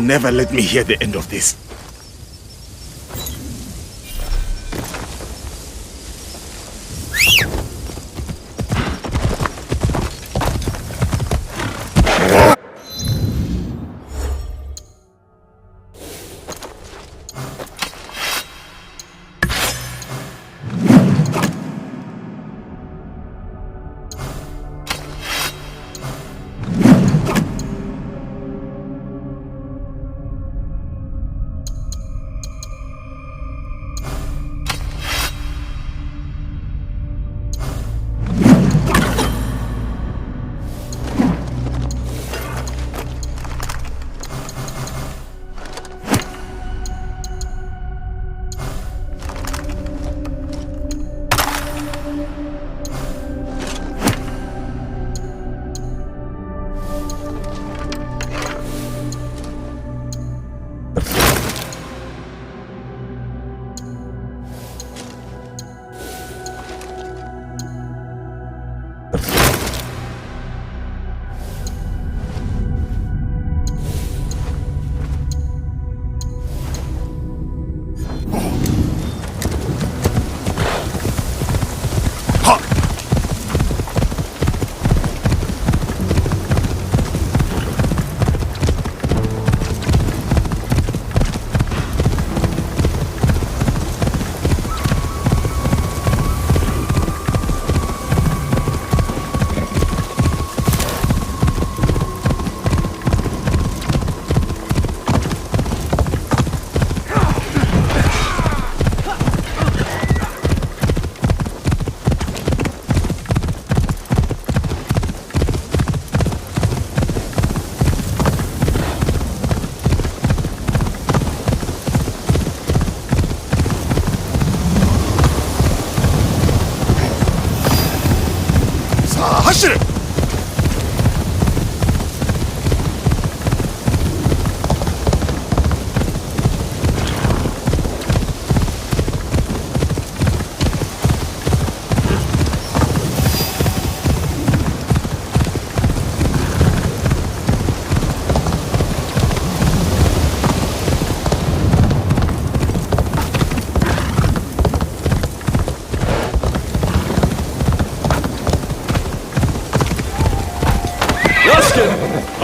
never let me hear the end of this.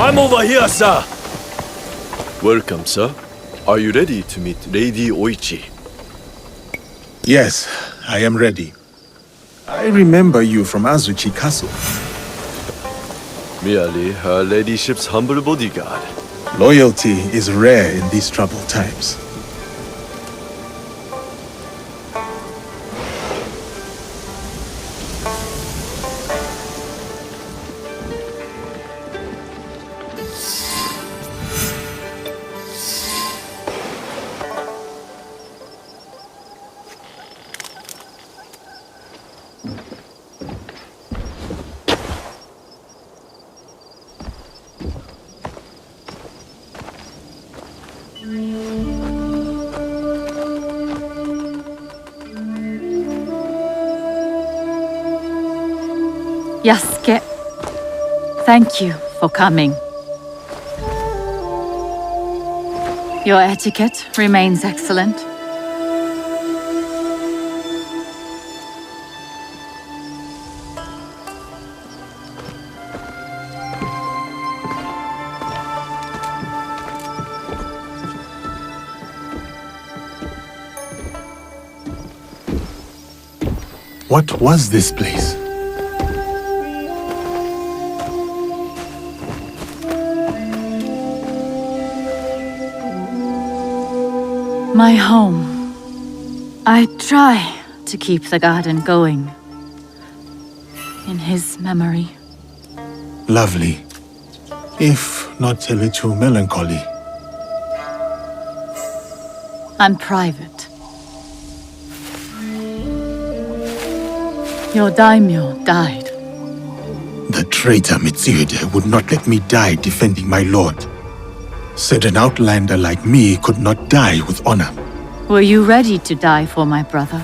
I'm over here, sir. Welcome, sir. Are you ready to meet Lady Oichi? Yes, I am ready. I remember you from Azuchi Castle. Merely her ladyship's humble bodyguard. Loyalty is rare in these troubled times. Yasuke, thank you for coming. Your etiquette remains excellent. What was this place? My home. I try to keep the garden going. In his memory. Lovely. If not a little melancholy. I'm private. Your daimyo died. The traitor Mitsuhide would not let me die defending my lord. Said an outlander like me could not die with honor. Were you ready to die for my brother?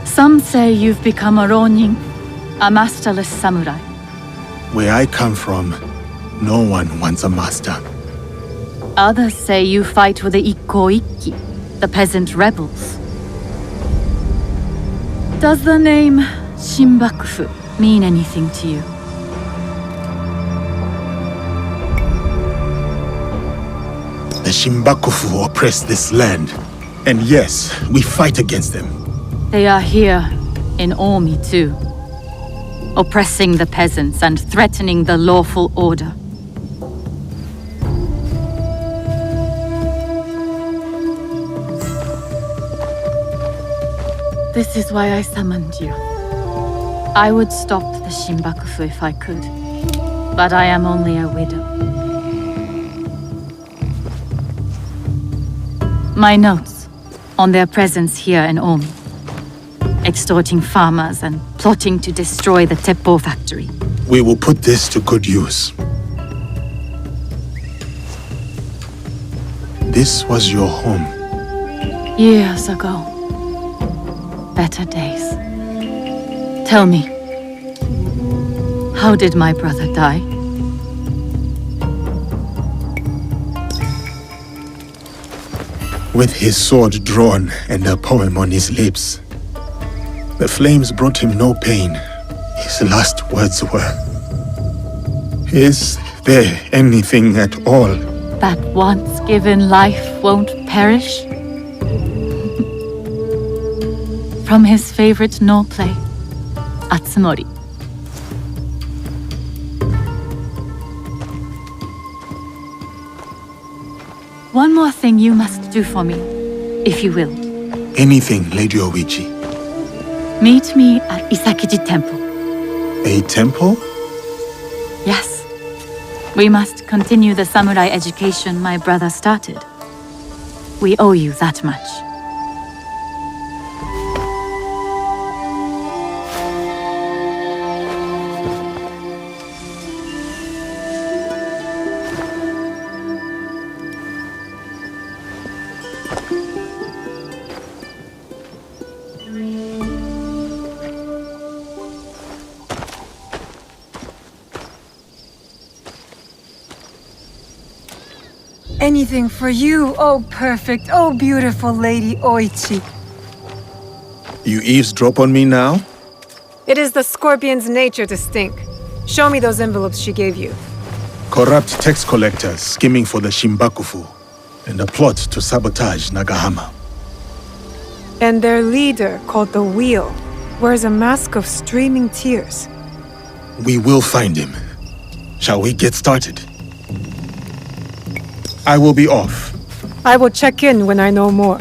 Some say you've become a ronin, a masterless samurai. Where I come from, No one wants a master. Others say you fight with the Ikko-Ikki, the peasant rebels. Does the name Shinbakufu mean anything to you? The Shimbakufu oppress this land. And yes, we fight against them. They are here, in Ormi too. Oppressing the peasants and threatening the lawful order. This is why I summoned you. I would stop the Shinbakufu if I could, but I am only a widow. My notes on their presence here in Omi, extorting farmers and plotting to destroy the Teppo factory. We will put this to good use. This was your home. Years ago. Better days. Tell me, how did my brother die? With his sword drawn and a poem on his lips. The flames brought him no pain. His last words were, "Is there anything at all That once given life won't perish?" From his favorite Longplay, Atsumori. One more thing you must do for me, if you will. anything, Lady Oichi?" Meet me at Isakiji Temple. A temple? Yes. We must continue the samurai education my brother started. We owe you that much. Anything for you, oh perfect, oh beautiful Lady Oichi. You eavesdrop on me now? It is the scorpion's nature to stink. Show me those envelopes she gave you. Corrupt tax collectors skimming for the Shimbakufu, and a plot to sabotage Nagahama. And their leader, called the Wheel, wears a mask of streaming tears. We will find him. Shall we get started? I will be off. I will check in when I know more.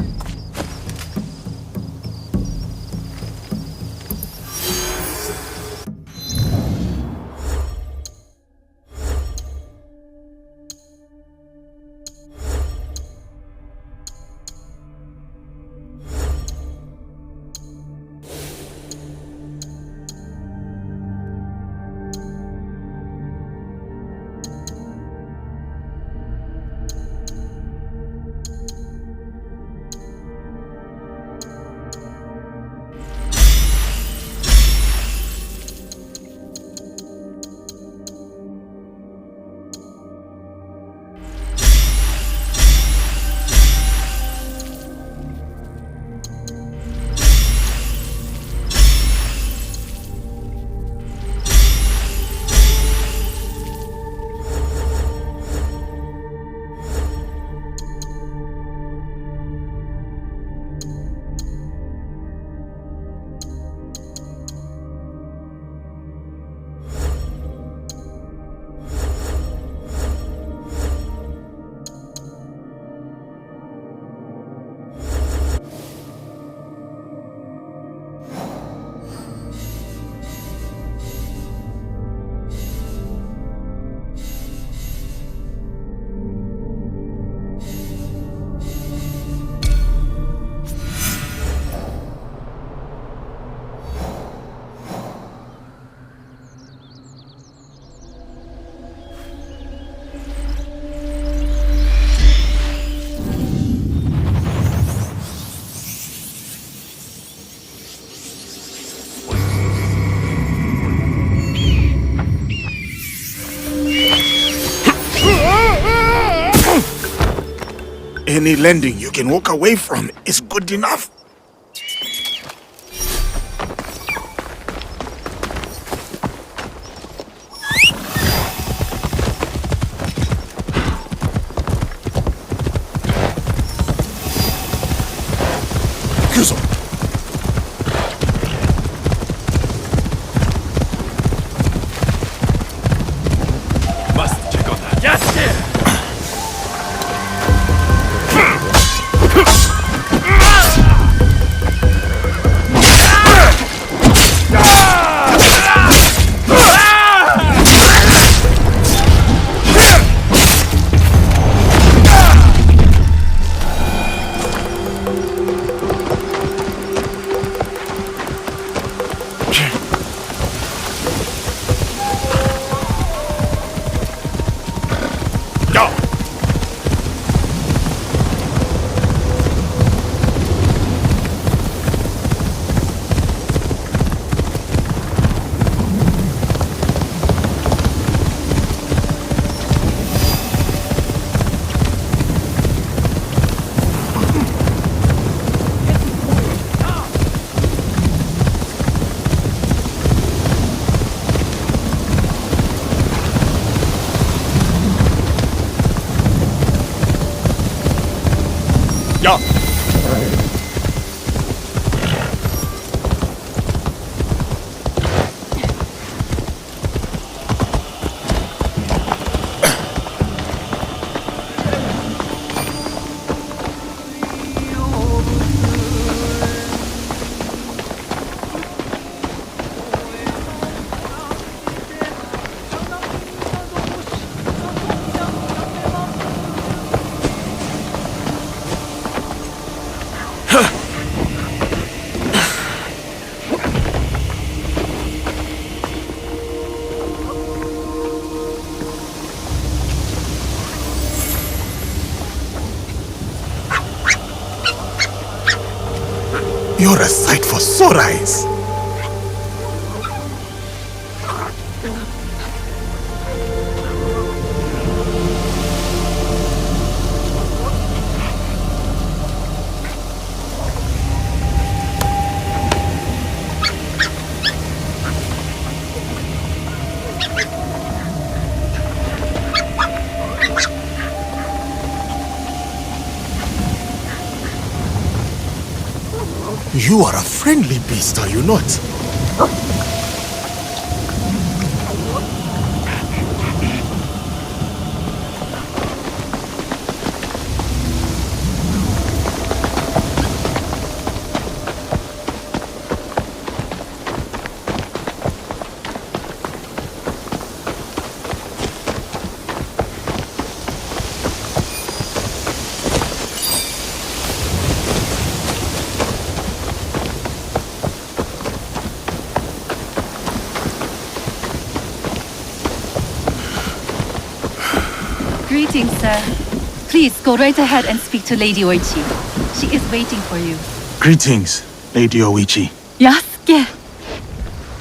Any landing you can walk away from is good enough. Kyuzo. Must check on that. Yes! Yeah. You're a sight for sore eyes. You are a friendly beast, are you not? Greetings, sir. Please go right ahead and speak to Lady Oichi. She is waiting for you. Greetings, Lady Oichi. Yasuke!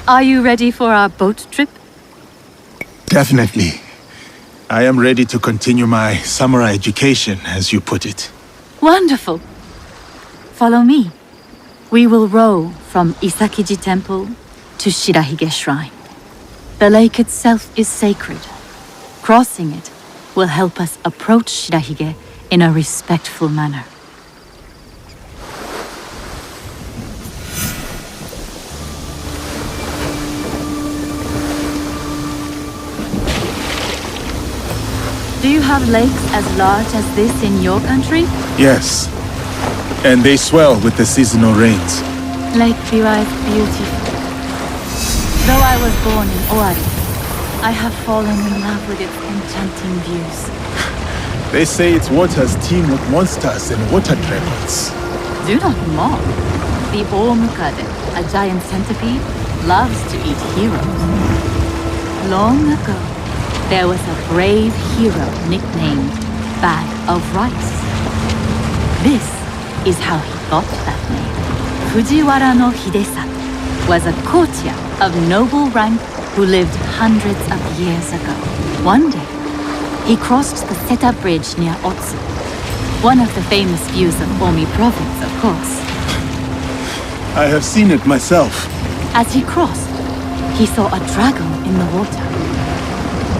Are you ready for our boat trip? Definitely. I am ready to continue my samurai education, as you put it. Wonderful. Follow me. We will row from Isakiji Temple to Shirahige Shrine. The lake itself is sacred. Crossing it will help us approach Shirahige in a respectful manner. Do you have lakes as large as this in your country? Yes. And they swell with the seasonal rains. Lake Biwa is beautiful. Though I was born in Owari, I have fallen in love with its enchanting views. They say its waters teem with monsters and water dragons. Do not mock. The Omukade, a giant centipede, loves to eat heroes. Long ago, there was a brave hero nicknamed Bag of Rice. This is how he got that name. Fujiwara no Hidesato was a courtier of noble rank who lived hundreds of years ago. One day, he crossed the Seta Bridge near Otsu. One of the famous views of Omi province, of course. I have seen it myself. As he crossed, he saw a dragon in the water.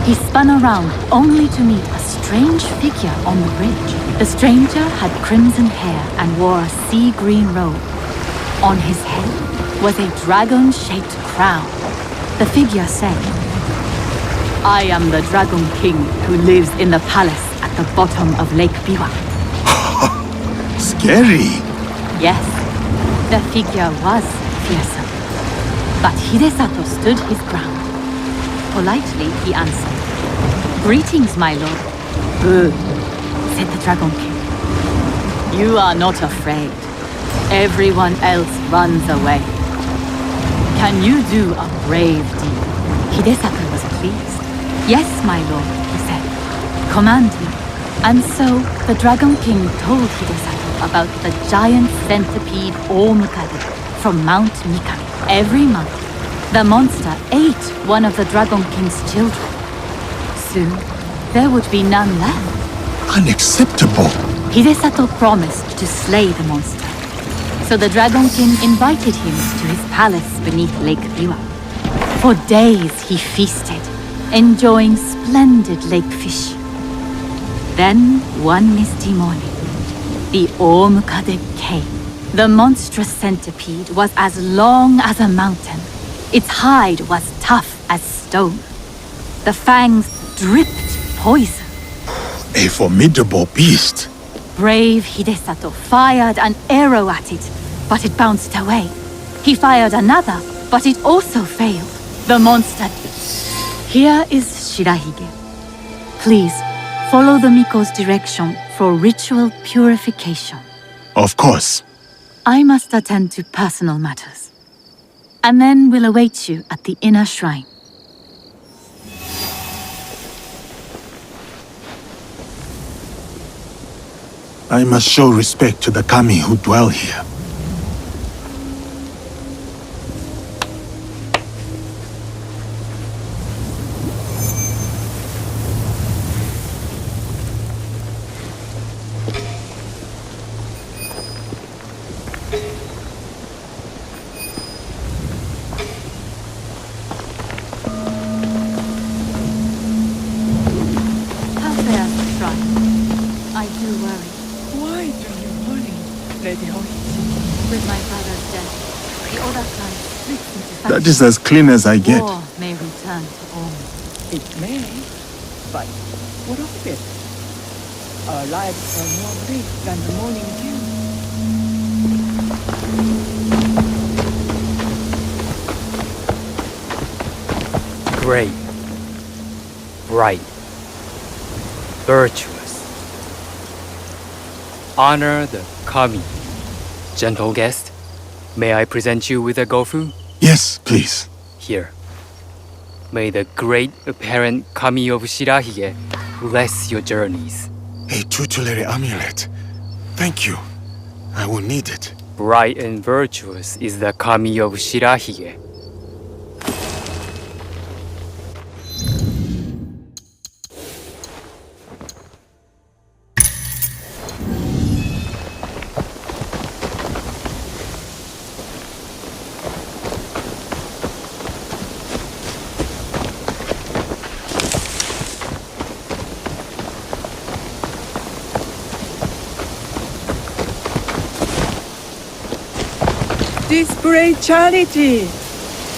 He spun around only to meet a strange figure on the bridge. The stranger had crimson hair and wore a sea green robe. On his head was a dragon-shaped crown. The figure said, "I am the Dragon King who lives in the palace at the bottom of Lake Biwa." Scary. Yes, the figure was fearsome. But Hidesato stood his ground. Politely, he answered, "Greetings, my lord." "Good," said the Dragon King. "You are not afraid. Everyone else runs away. Can you do a brave deed?" Hidesato was pleased. "Yes, my lord," he said. "Command me." And so the Dragon King told Hidesato about the giant centipede Omukade from Mount Mikami. Every month, the monster ate one of the Dragon King's children. Soon, there would be none left. Unacceptable. Hidesato promised to slay the monster. So the Dragon King invited him to his palace beneath Lake Biwa. For days he feasted, enjoying splendid lake fish. Then, one misty morning, the Omukade came. The monstrous centipede was as long as a mountain. Its hide was tough as stone. The fangs dripped poison. A formidable beast. Brave Hidesato fired an arrow at it, but it bounced away. He fired another, but it also failed. The monster... Here is Shirahige. Please, follow the Miko's direction for ritual purification. Of course. I must attend to personal matters. And then we'll await you at the inner shrine. I must show respect to the kami who dwell here. How fares the shrine? I do worry. Why do you worry, Lady Hoichi? With my father's death, the Oda clan splits into That factions. is as clean as I get. War may return to Omi. It may, but what of it? Our lives are more brief than the morning dew. Great, bright, virtuous. Honor the kami. Gentle guest, may I present you with a gofu? Yes, please. Here. May the great apparent kami of Shirahige bless your journeys. A tutelary amulet. Thank you. I will need it. Bright and virtuous is the kami of Shirahige. Display charity.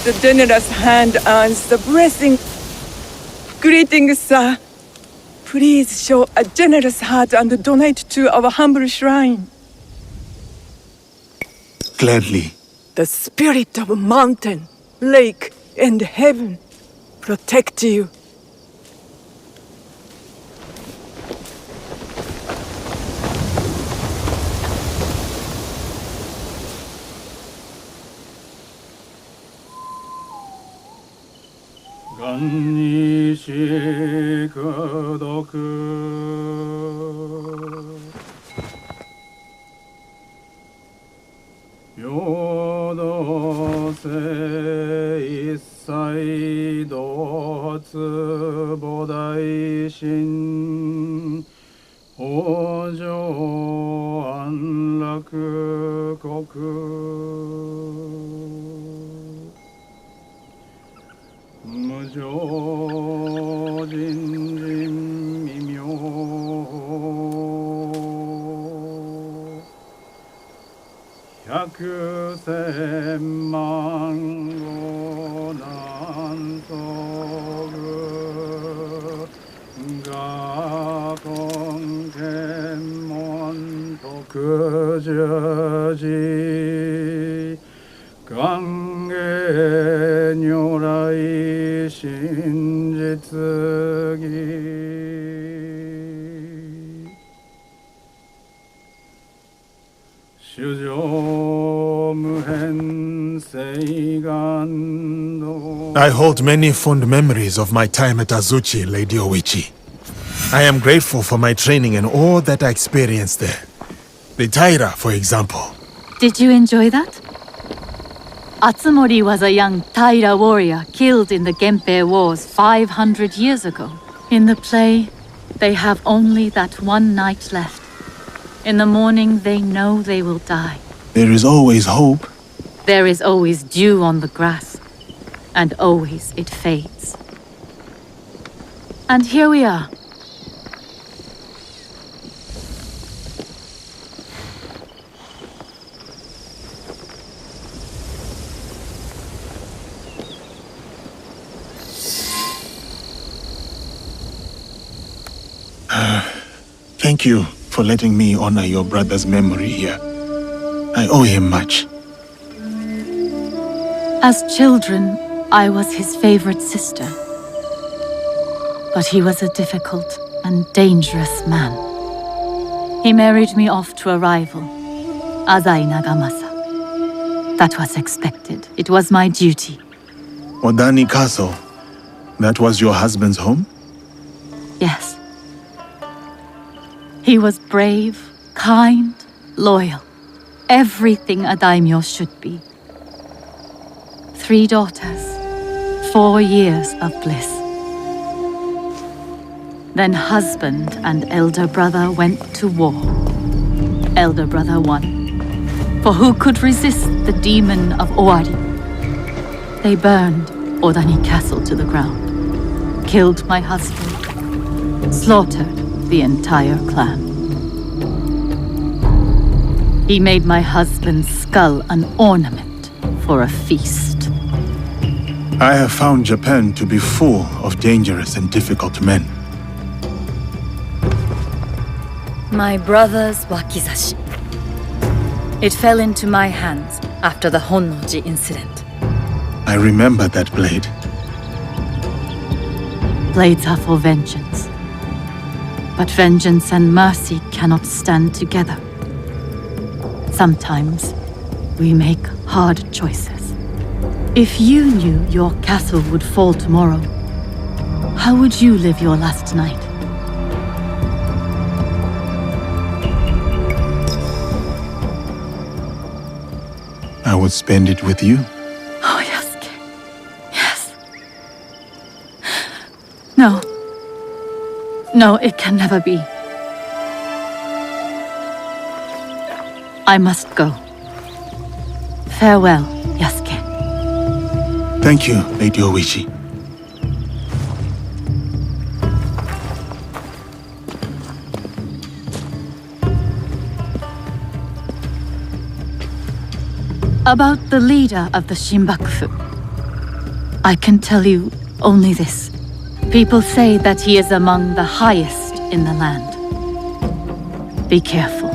The generous hand earns the blessing. Greetings, sir. Please show a generous heart and donate to our humble shrine. Gladly. The spirit of mountain, lake, and heaven protect you. 国無常人人未明百千万語難足我根検問特十字歓迎如来真実義主上無変誓願道 I hold many fond memories of my time at Azuchi, Lady Oichi. I am grateful for my training and all that I experienced there. The Taira, for example. Did you enjoy that? Atsumori was a young Taira warrior killed in the Genpei Wars 500 years ago. In the play, they have only that one night left. In the morning, they know they will die. There is always hope. There is always dew on the grass, and always it fades. And here we are. Thank you for letting me honor your brother's memory here. I owe him much. As children, I was his favorite sister. But he was a difficult and dangerous man. He married me off to a rival, Azai Nagamasa. That was expected. It was my duty. Odani Castle. That was your husband's home? Yes. He was brave, kind, loyal. Everything a daimyo should be. 3 daughters, 4 years of bliss. Then husband and elder brother went to war. Elder brother won. For who could resist the demon of Owari? They burned Odani Castle to the ground, killed my husband, slaughtered the entire clan. He made my husband's skull an ornament for a feast. I have found Japan to be full of dangerous and difficult men. My brother's wakizashi. It fell into my hands after the Honnoji incident. I remember that blade. Blades are for vengeance. But vengeance and mercy cannot stand together. Sometimes we make hard choices. If you knew your castle would fall tomorrow, how would you live your last night? I would spend it with you. Oh, Yasuke. Yes. No. No, it can never be. I must go. Farewell, Yasuke. Thank you, Lady Oichi. About the leader of the Shinbakufu, I can tell you only this. People say that he is among the highest in the land. Be careful.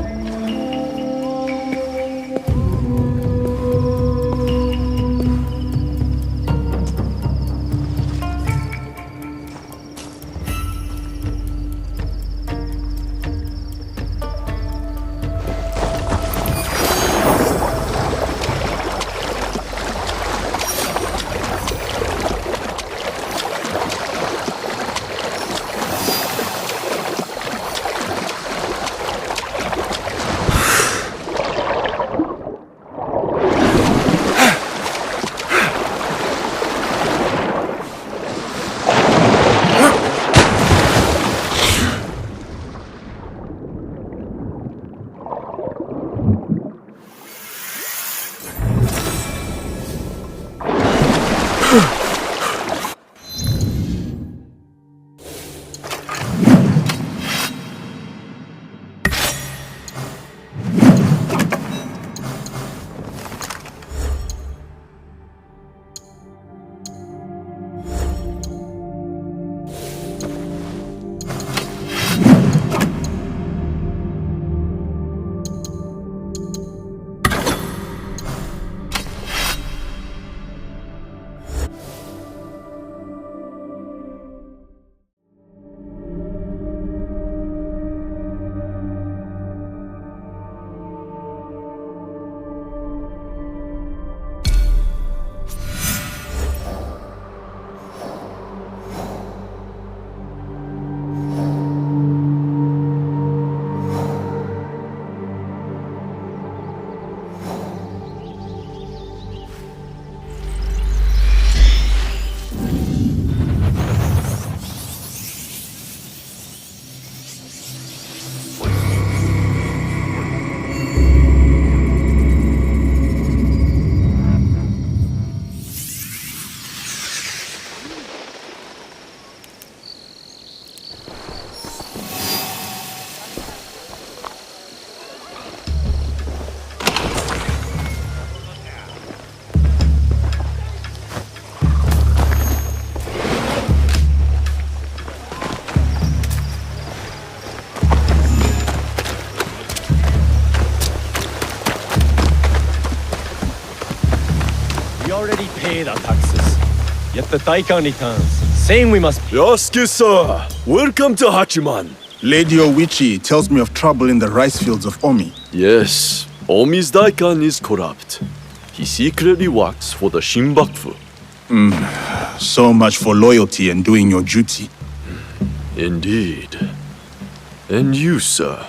already paid our taxes. Yet the Daikan returns, saying we must... Yasuke-san, welcome to Hachiman. Lady Oichi tells me of trouble in the rice fields of Omi. Yes, Omi's Daikan is corrupt. He secretly works for the Shinbakufu. So much for loyalty and doing your duty. Indeed. And you, sir?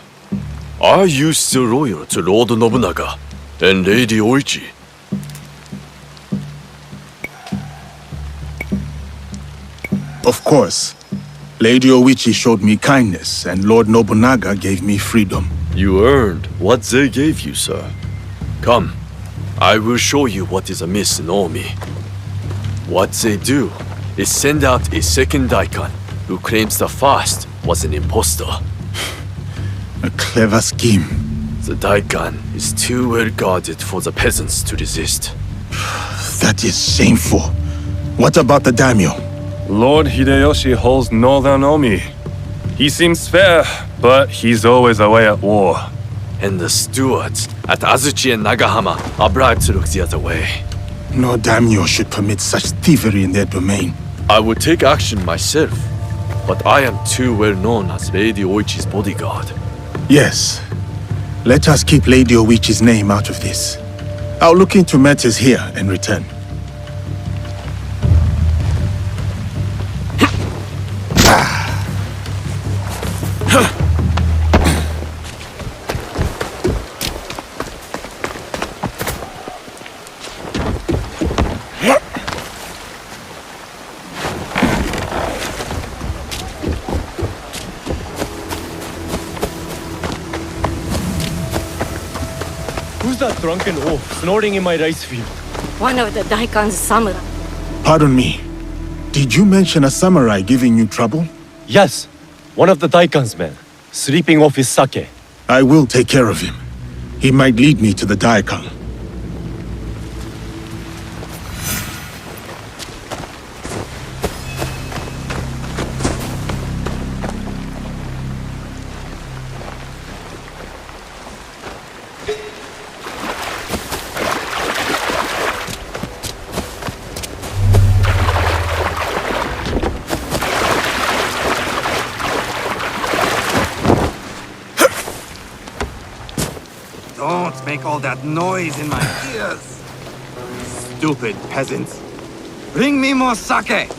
Are you still loyal to Lord Nobunaga and Lady Oichi? Of course. Lady Oichi showed me kindness, and Lord Nobunaga gave me freedom. You earned what they gave you, sir. Come, I will show you what is amiss in Omi. What they do is send out a second Daikan who claims the first was an impostor. A clever scheme. The Daikan is too well guarded for the peasants to resist. That is shameful. What about the daimyo? Lord Hideyoshi holds northern Omi. He seems fair, but he's always away at war. And the stewards at Azuchi and Nagahama are bribed to look the other way. No daimyo should permit such thievery in their domain. I would take action myself, but I am too well known as Lady Oichi's bodyguard. Yes. Let us keep Lady Oichi's name out of this. I'll look into matters here and return. Who's that drunken oaf snoring in my rice field? One of the Daikan's samurai. Pardon me. Did you mention a samurai giving you trouble? Yes, one of the Daikan's men, sleeping off his sake. I will take care of him. He might lead me to the Daikan. Don't make all that noise in my ears. Stupid peasants. Bring me more sake!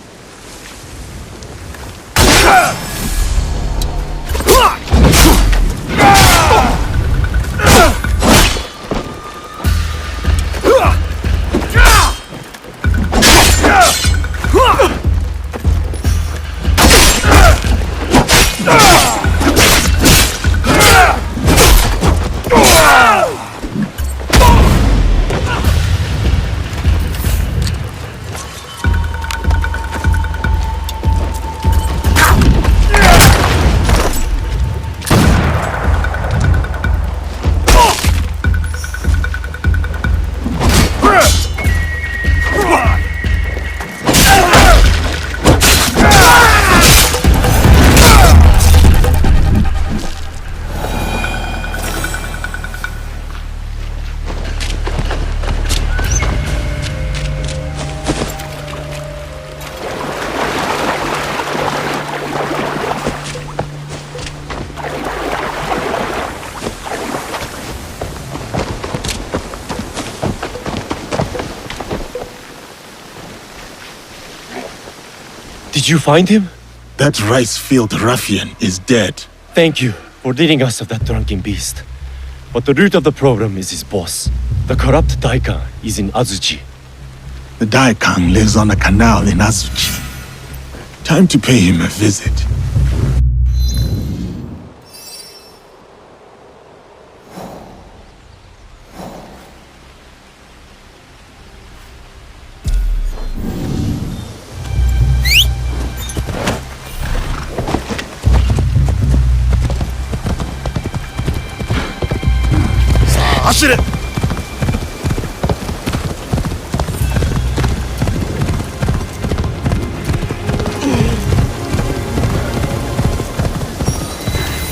Did you find him? That rice field ruffian is dead. Thank you for leading us of that drunken beast. But the root of the problem is his boss. The corrupt Daikan is in Azuchi. The Daikan lives on a canal in Azuchi. Time to pay him a visit.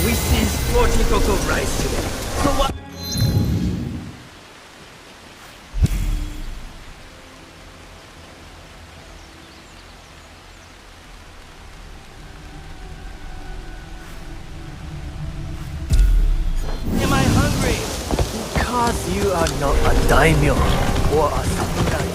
We seized 40 cocoa rice today. So what? You are not a daimyo or a samurai.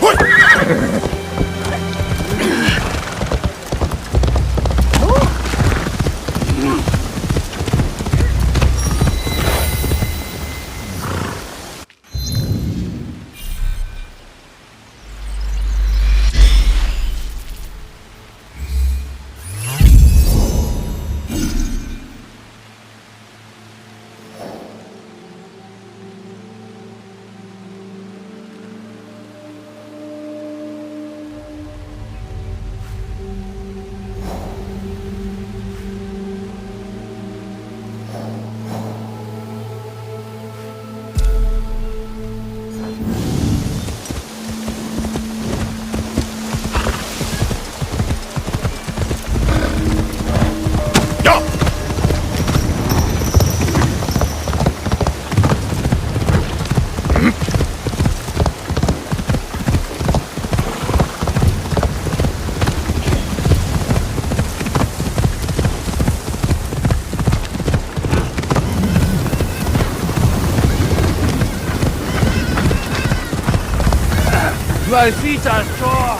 My feet are sore.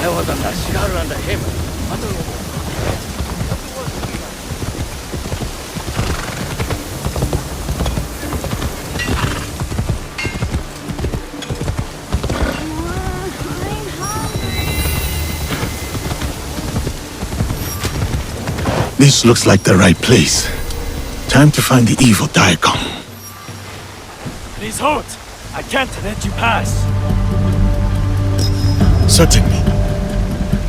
I was under Shigaru and him. This looks like the right place. Time to find the evil Daikon. Please hold. I can't let you pass. Certainly.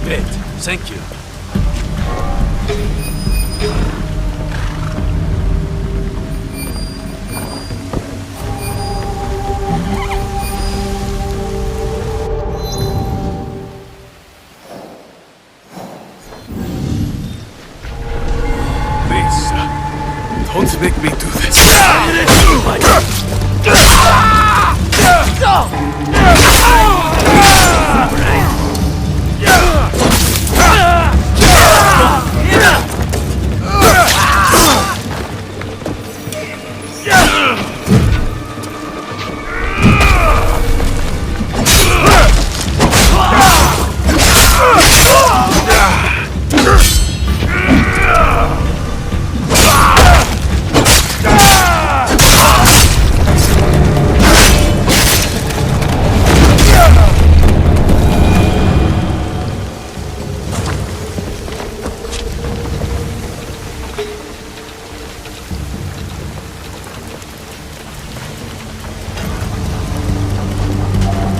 Great. Thank you. Don't make me do this.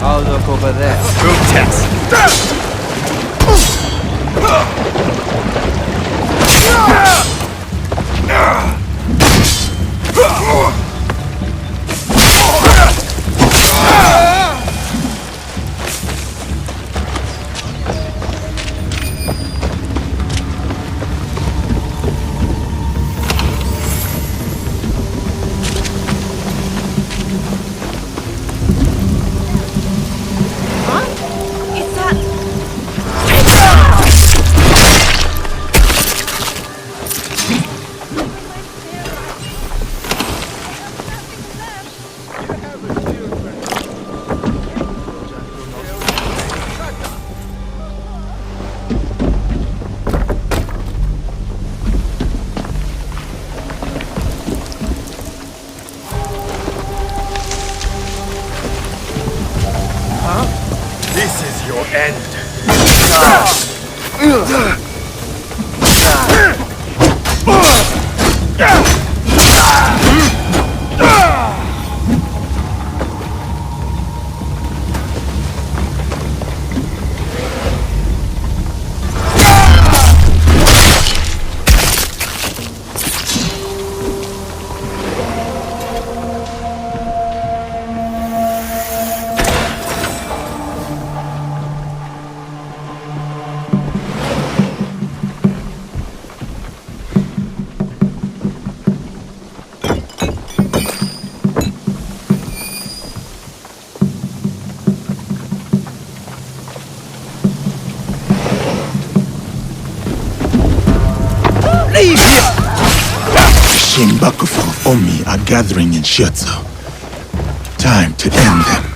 I'll look over there. Go test. This is your end. Shinbakufu of Omi are gathering in Shiotsu. Time to end them.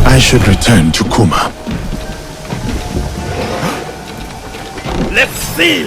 I should return to Kuma. Let's see!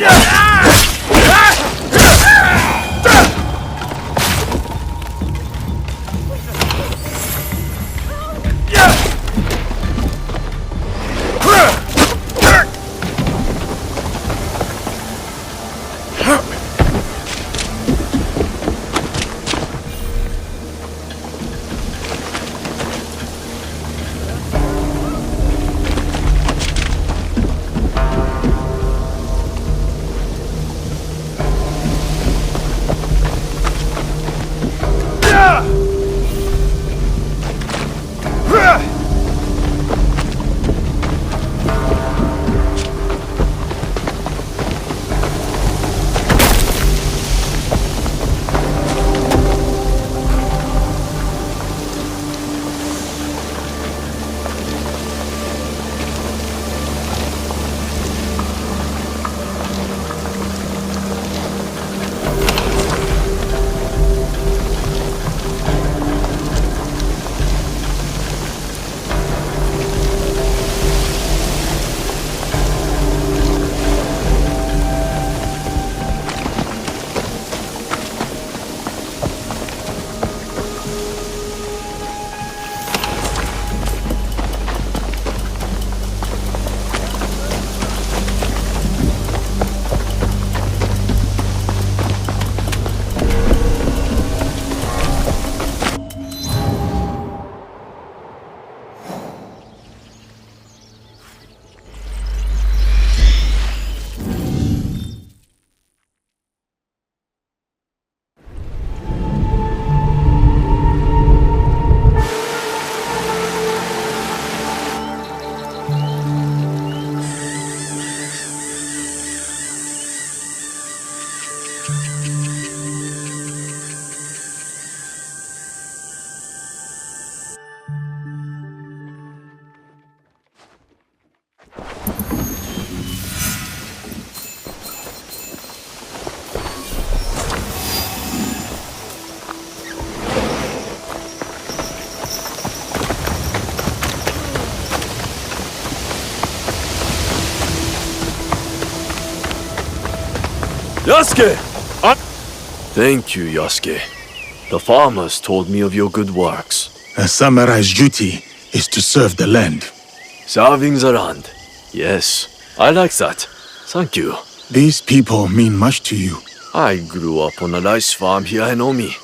Yasuke! Thank you, Yasuke. The farmers told me of your good works. A samurai's duty is to serve the land. Serving the land. Yes, I like that. Thank you. These people mean much to you. I grew up on a rice farm here in Omi,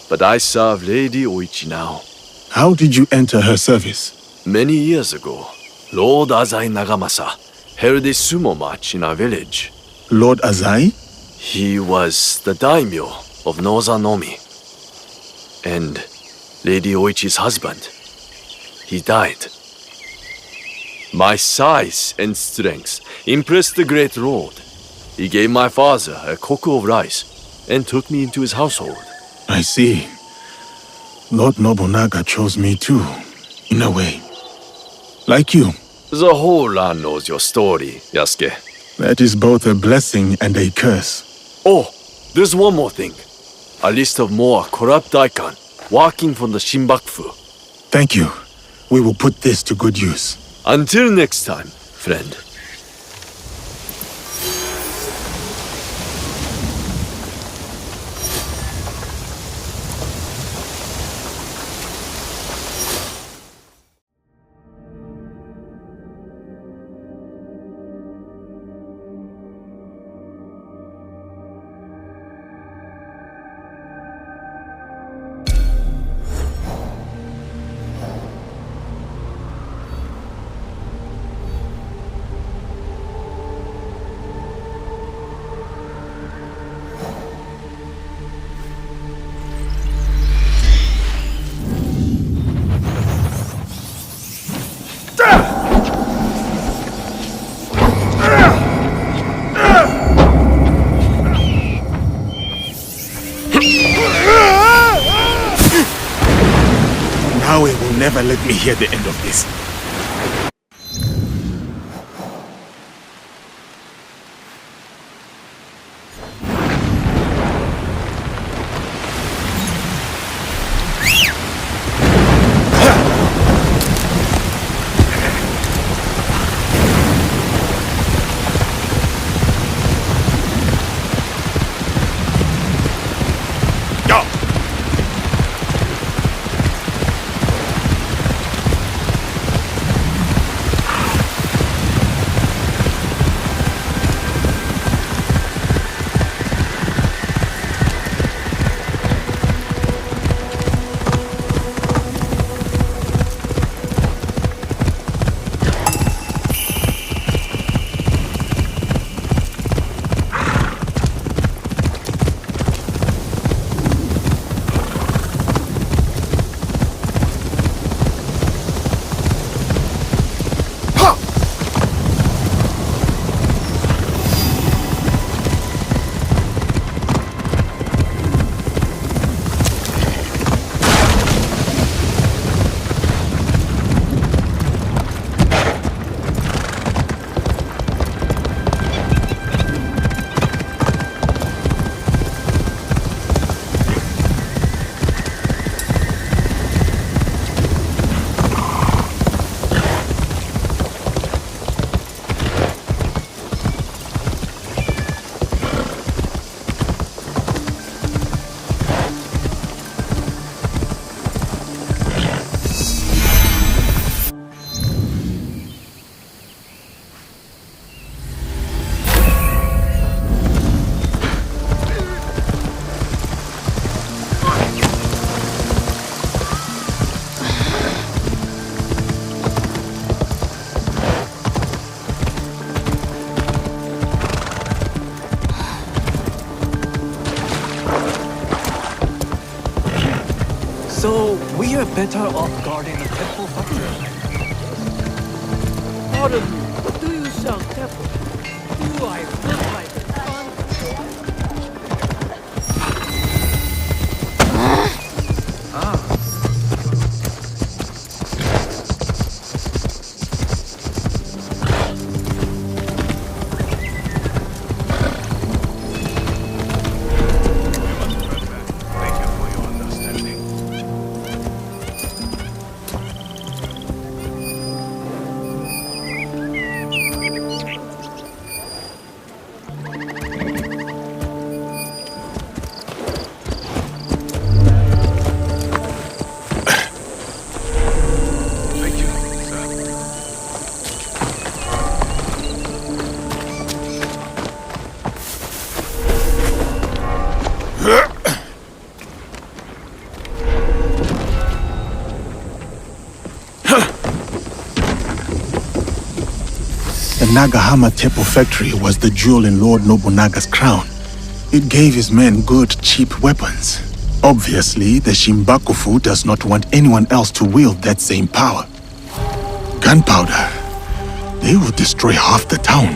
but I serve Lady Oichi now. How did you enter her service? Many years ago, Lord Azai Nagamasa held a sumo match in our village. Lord Azai? He was the daimyo of Northern Omi. And Lady Oichi's husband. He died. My size and strength impressed the great lord. He gave my father a koku of rice and took me into his household. I see. Lord Nobunaga chose me too, in a way. Like you. The whole land knows your story, Yasuke. That is both a blessing and a curse. Oh, there's one more thing. A list of more corrupt daikon working for the Shinbakufu. Thank you. We will put this to good use. Until next time, friend. never let me hear the end of this. So, we are better off guarding the temple factory. Pardon me, but do you sell temple? Do I look like it? The Nagahama Tepo factory was the jewel in Lord Nobunaga's crown. It gave his men good, cheap weapons. Obviously, the Shimbakufu does not want anyone else to wield that same power. Gunpowder. They will destroy half the town.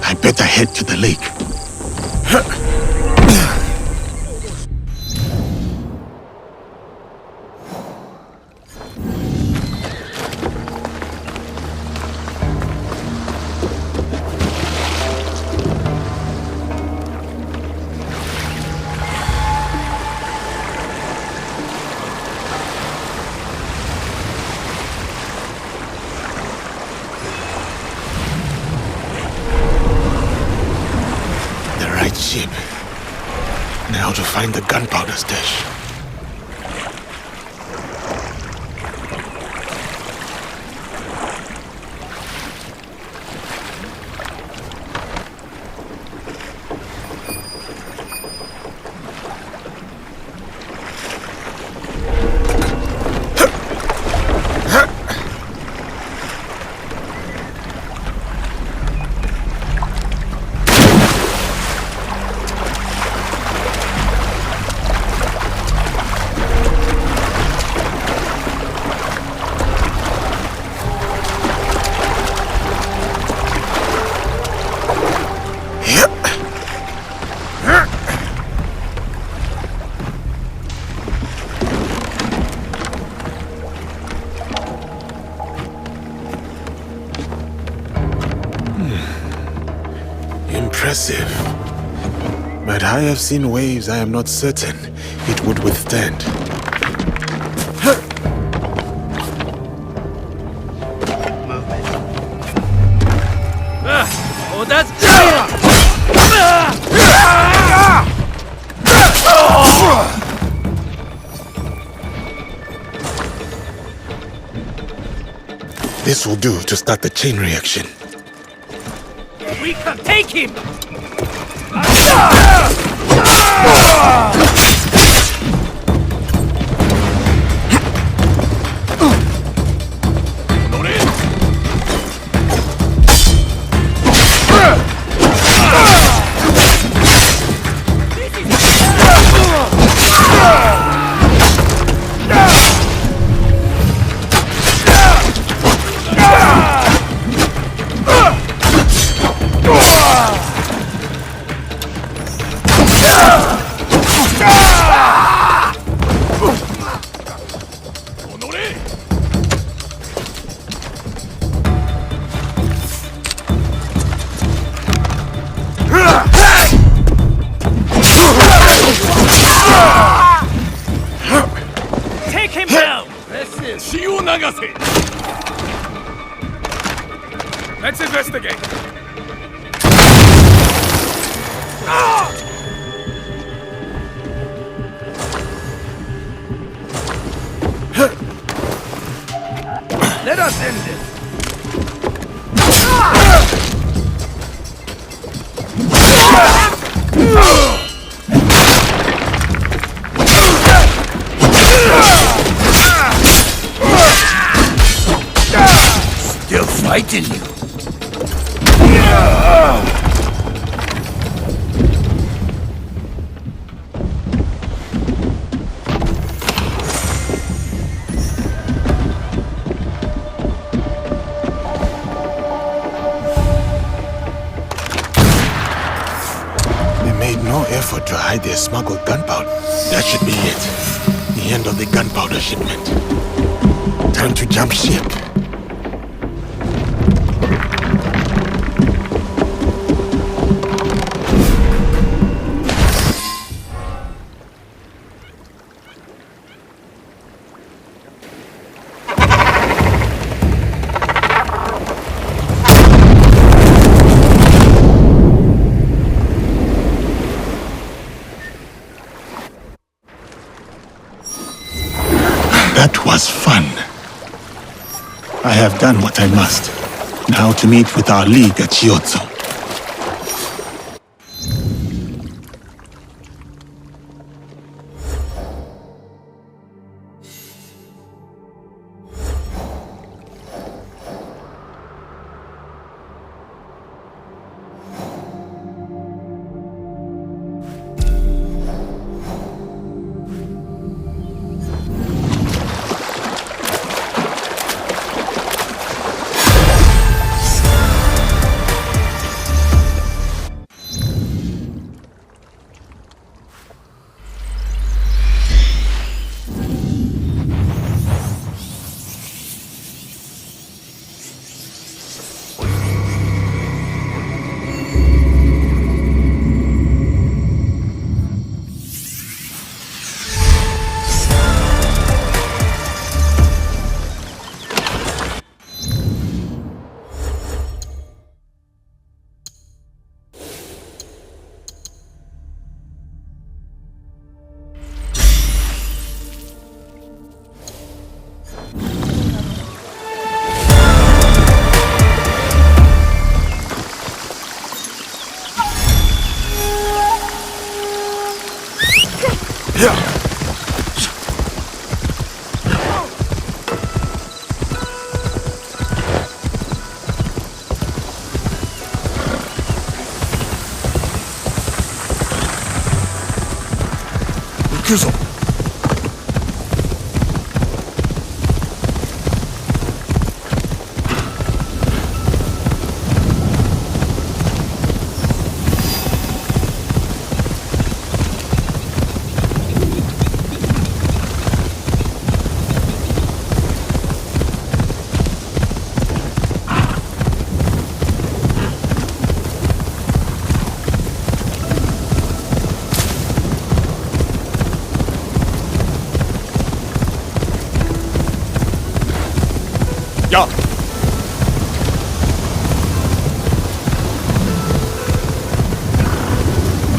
I better head to the lake. Ship. Now to find the gunpowder stash. But I have seen waves I am not certain it would withstand. Oh, that's This will do to start the chain reaction. We can take him! Take him down! Let's investigate. Let us end this. Still fighting you. They made no effort to hide their smuggled gunpowder. That should be it. The end of the gunpowder shipment. Time to jump ship. That was fun. I have done what I must. Now to meet with our league at Chiozzo.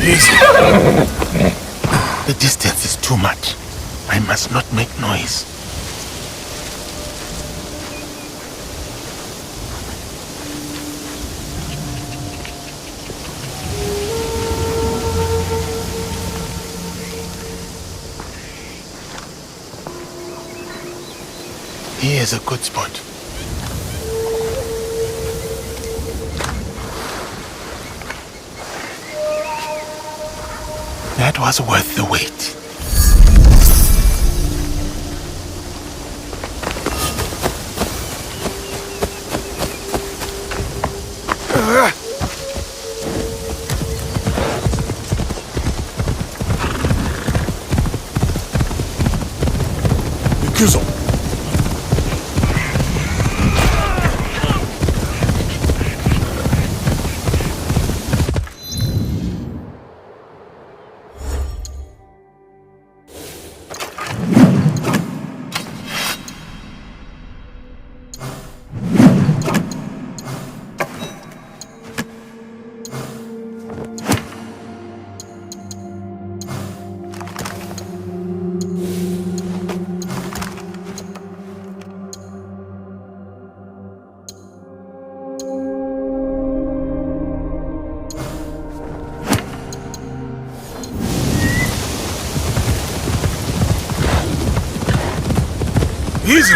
Easy. The distance is too much. I must not make noise. Here's a good spot. That was worth the wait. Easy.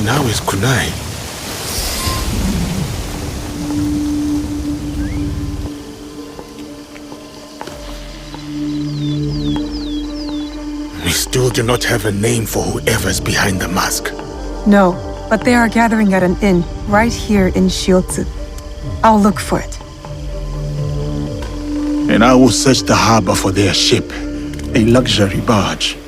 Now is Kunai. We still do not have a name for whoever's behind the mask. No, but they are gathering at an inn right here in Shiotsu. I'll look for it. And I will search the harbor for their ship, a luxury barge.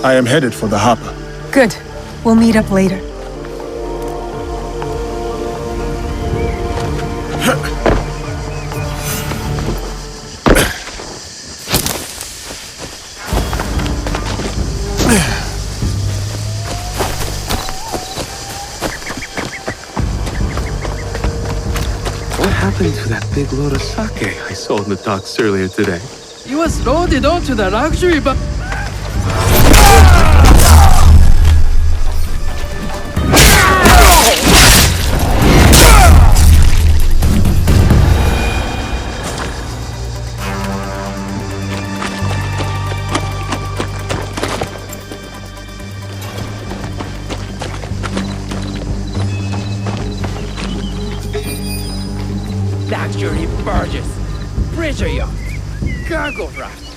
I am headed for the harbor. Good. We'll meet up later. What happened happened to that big load of sake I saw in the docks earlier today? He was loaded onto the luxury bus. Luxury barges, pleasure yachts, cargo rafts.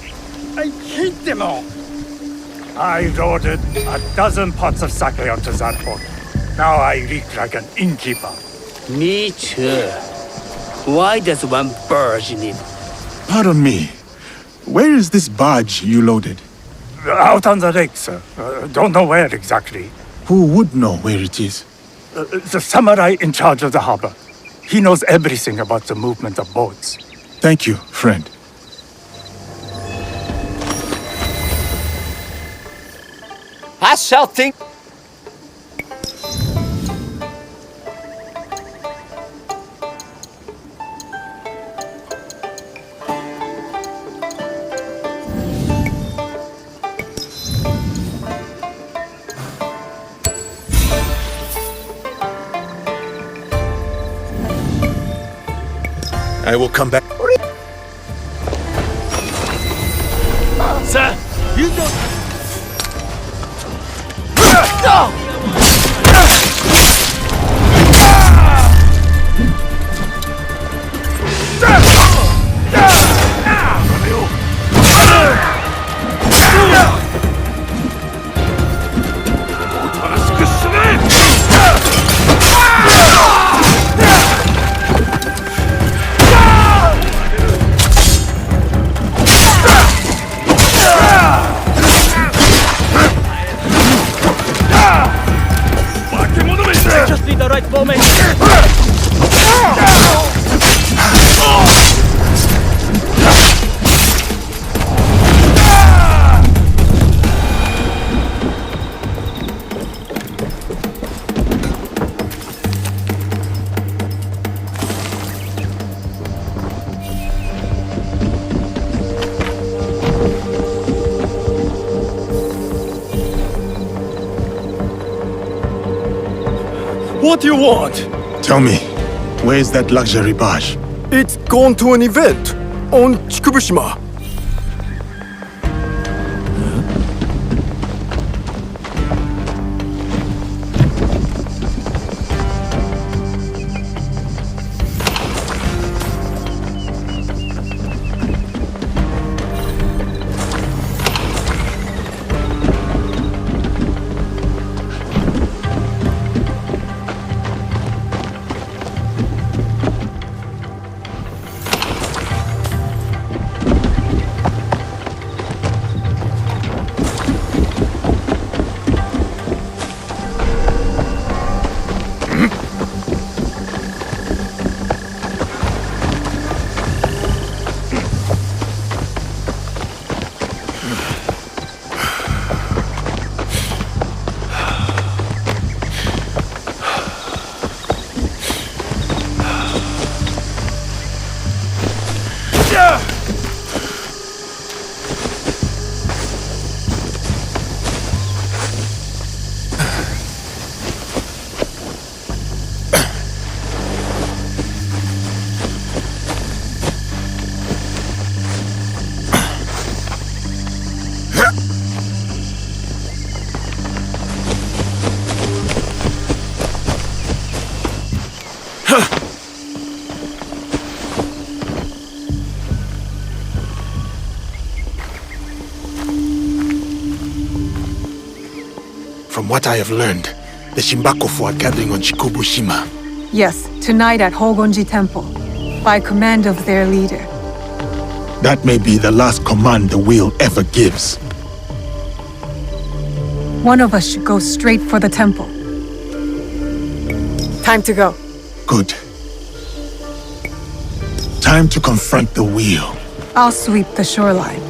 I hate them all. I loaded a dozen pots of sake onto that boat. Now I reek like an innkeeper. Me too. Why does one barge need? Pardon me. Where is this barge you loaded? Out on the lake, sir. Don't know where exactly. Who would know where it is? The samurai in charge of the harbor. He knows everything about the movement of boats. Thank you, friend. I shall think. I will come back. Sir, you don't. Just need the right moment. What do you want? Tell me, where is that luxury barge? It's gone to an event on Chikubushima. From what I have learned, the Shimbakofu are gathering on Chikubushima. Yes, tonight at Hogonji Temple, by command of their leader. That may be the last command the wheel ever gives. One of us should go straight for the temple. Time to go. Good. Time to confront the wheel. I'll sweep the shoreline.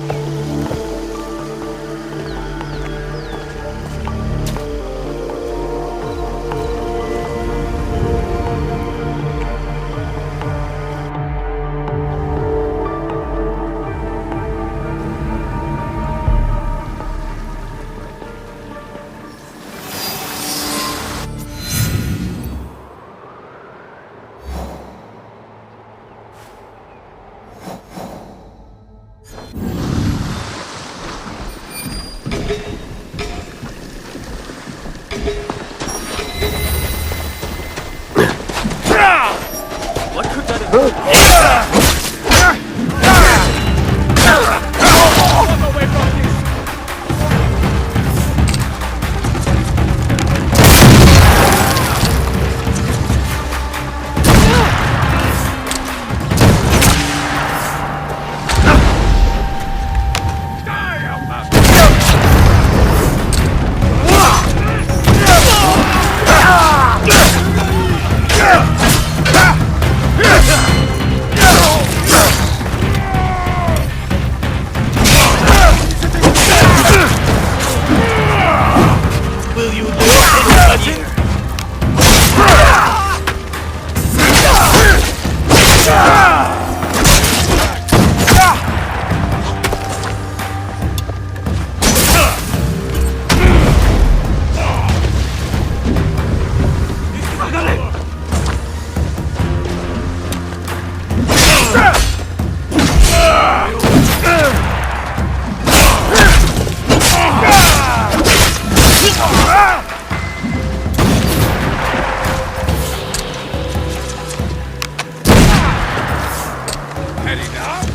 Heading up.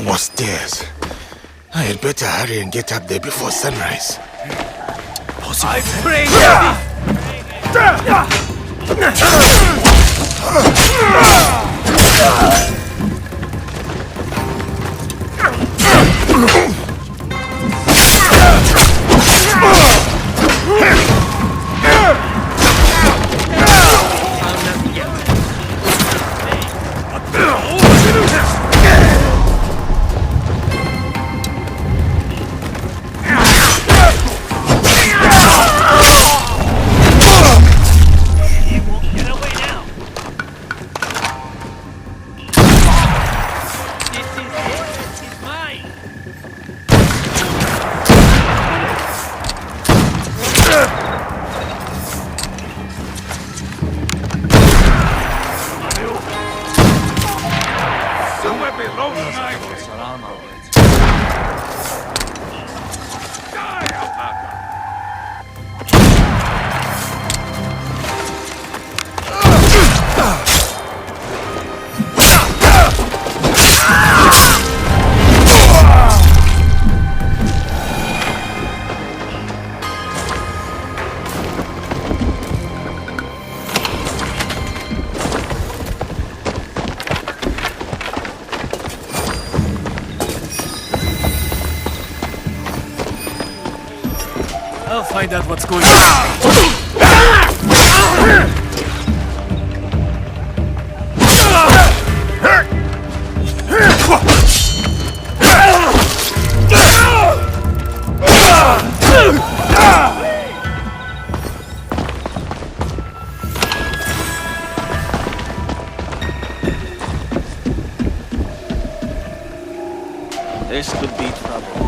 More stairs. I had better hurry and get up there before sunrise. I pray I'll find out what's going on. This could be trouble.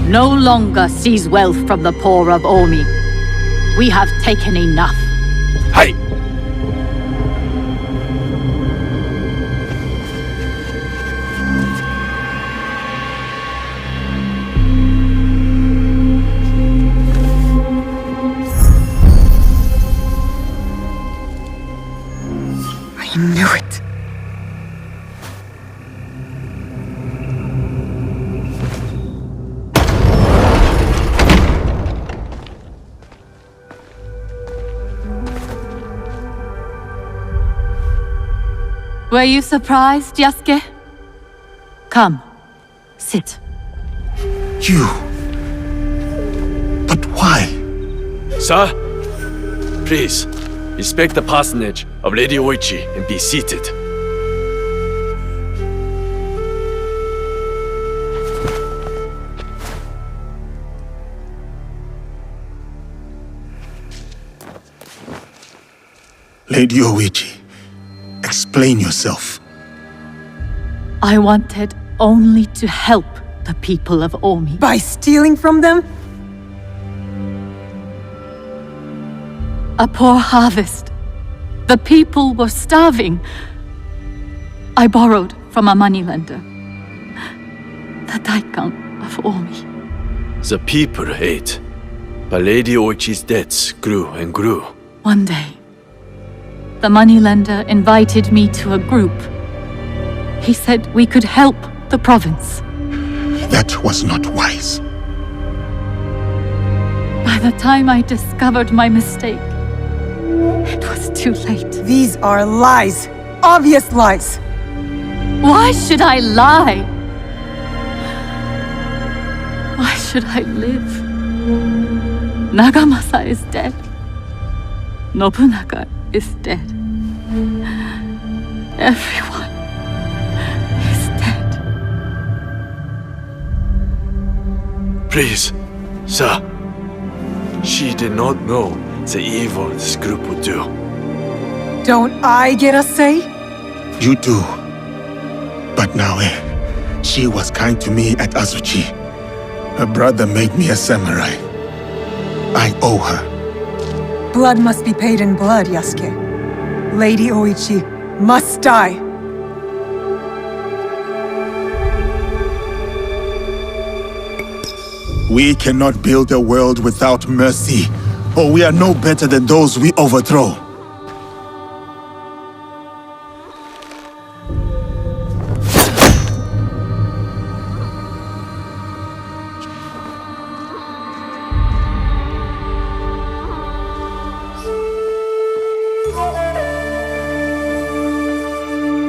no longer seize wealth from the poor of Omi. We have taken enough. Hey! I knew it. Were you surprised, Yasuke? Come, sit. You. But why? Sir, please, respect the parsonage of Lady Oichi and be seated. Lady Oichi, explain yourself. I wanted only to help the people of Omi. By stealing from them? A poor harvest. The people were starving. I borrowed from a moneylender. The Daikon of Omi. The people ate, but Lady Oichi's debts grew and grew. One day, the moneylender invited me to a group. He said we could help the province. That was not wise. By the time I discovered my mistake, it was too late. These are lies. Obvious lies. Why should I lie? Why should I live? Nagamasa is dead. Nobunaga is dead. Everyone is dead. Please, sir. She did not know the evil this group would do. Don't I get a say? You do. But now, she was kind to me at Azuchi. Her brother made me a samurai. I owe her. Blood must be paid in blood, Yasuke. Lady Oichi must die. We cannot build a world without mercy, or we are no better than those we overthrow.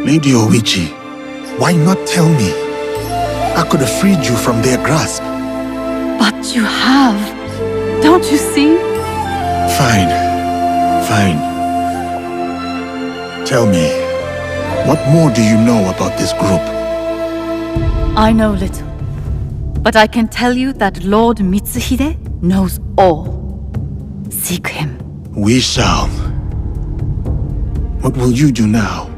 Lady Oichi, why not tell me? I could have freed you from their grasp. But you have. Don't you see? Fine. Fine. Tell me, what more do you know about this group? I know little. But I can tell you that Lord Mitsuhide knows all. Seek him. We shall. What will you do now?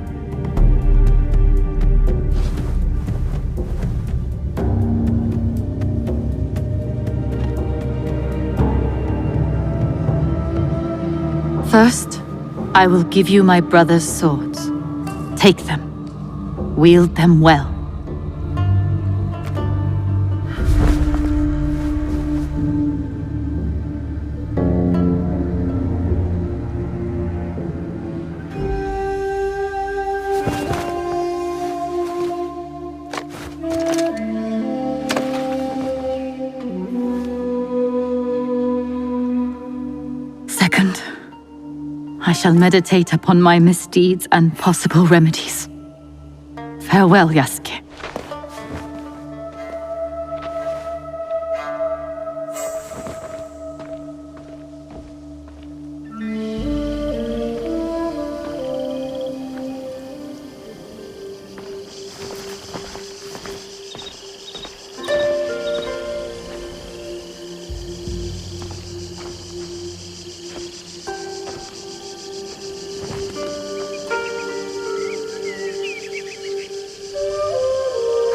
First, I will give you my brother's swords. Take them. Wield them well. Second, I shall meditate upon my misdeeds and possible remedies. Farewell, Yasuke.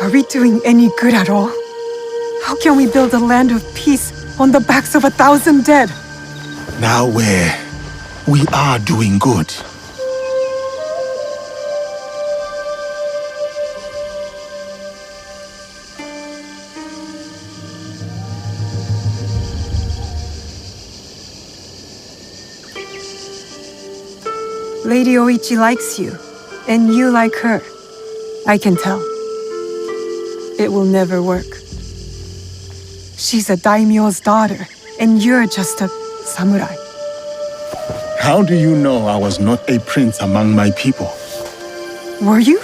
Are we doing any good at all? How can we build a land of peace on the backs of 1,000 dead? Now we are doing good. Lady Oichi likes you, and you like her. I can tell. It will never work. She's a daimyo's daughter, and you're just a samurai. How do you know I was not a prince among my people? Were you?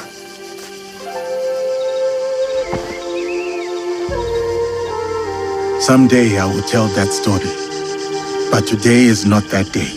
Someday I will tell that story. But today is not that day.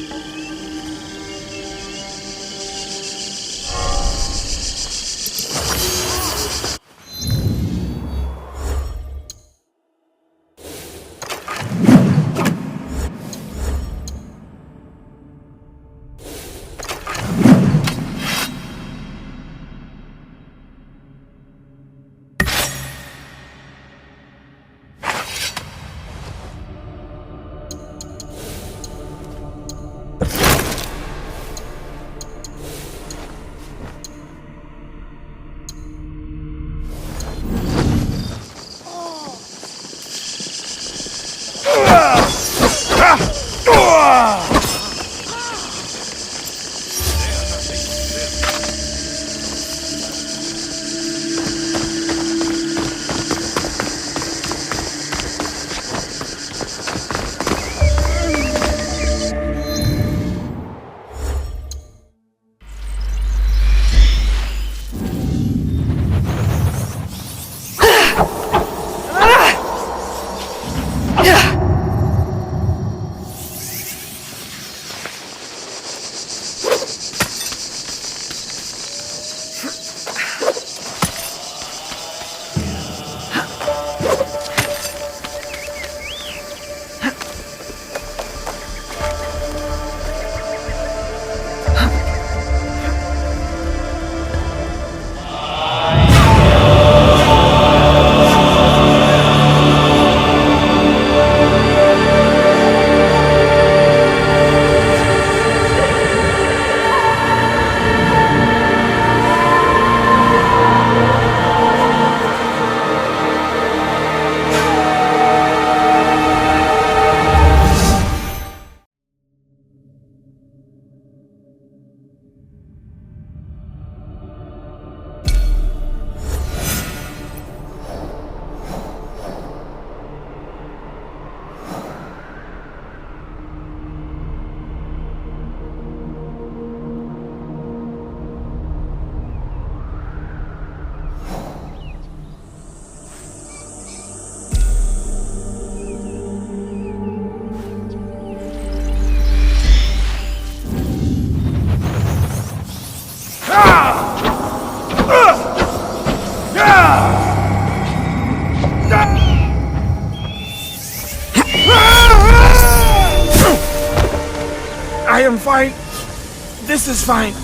I am fine. This is fine.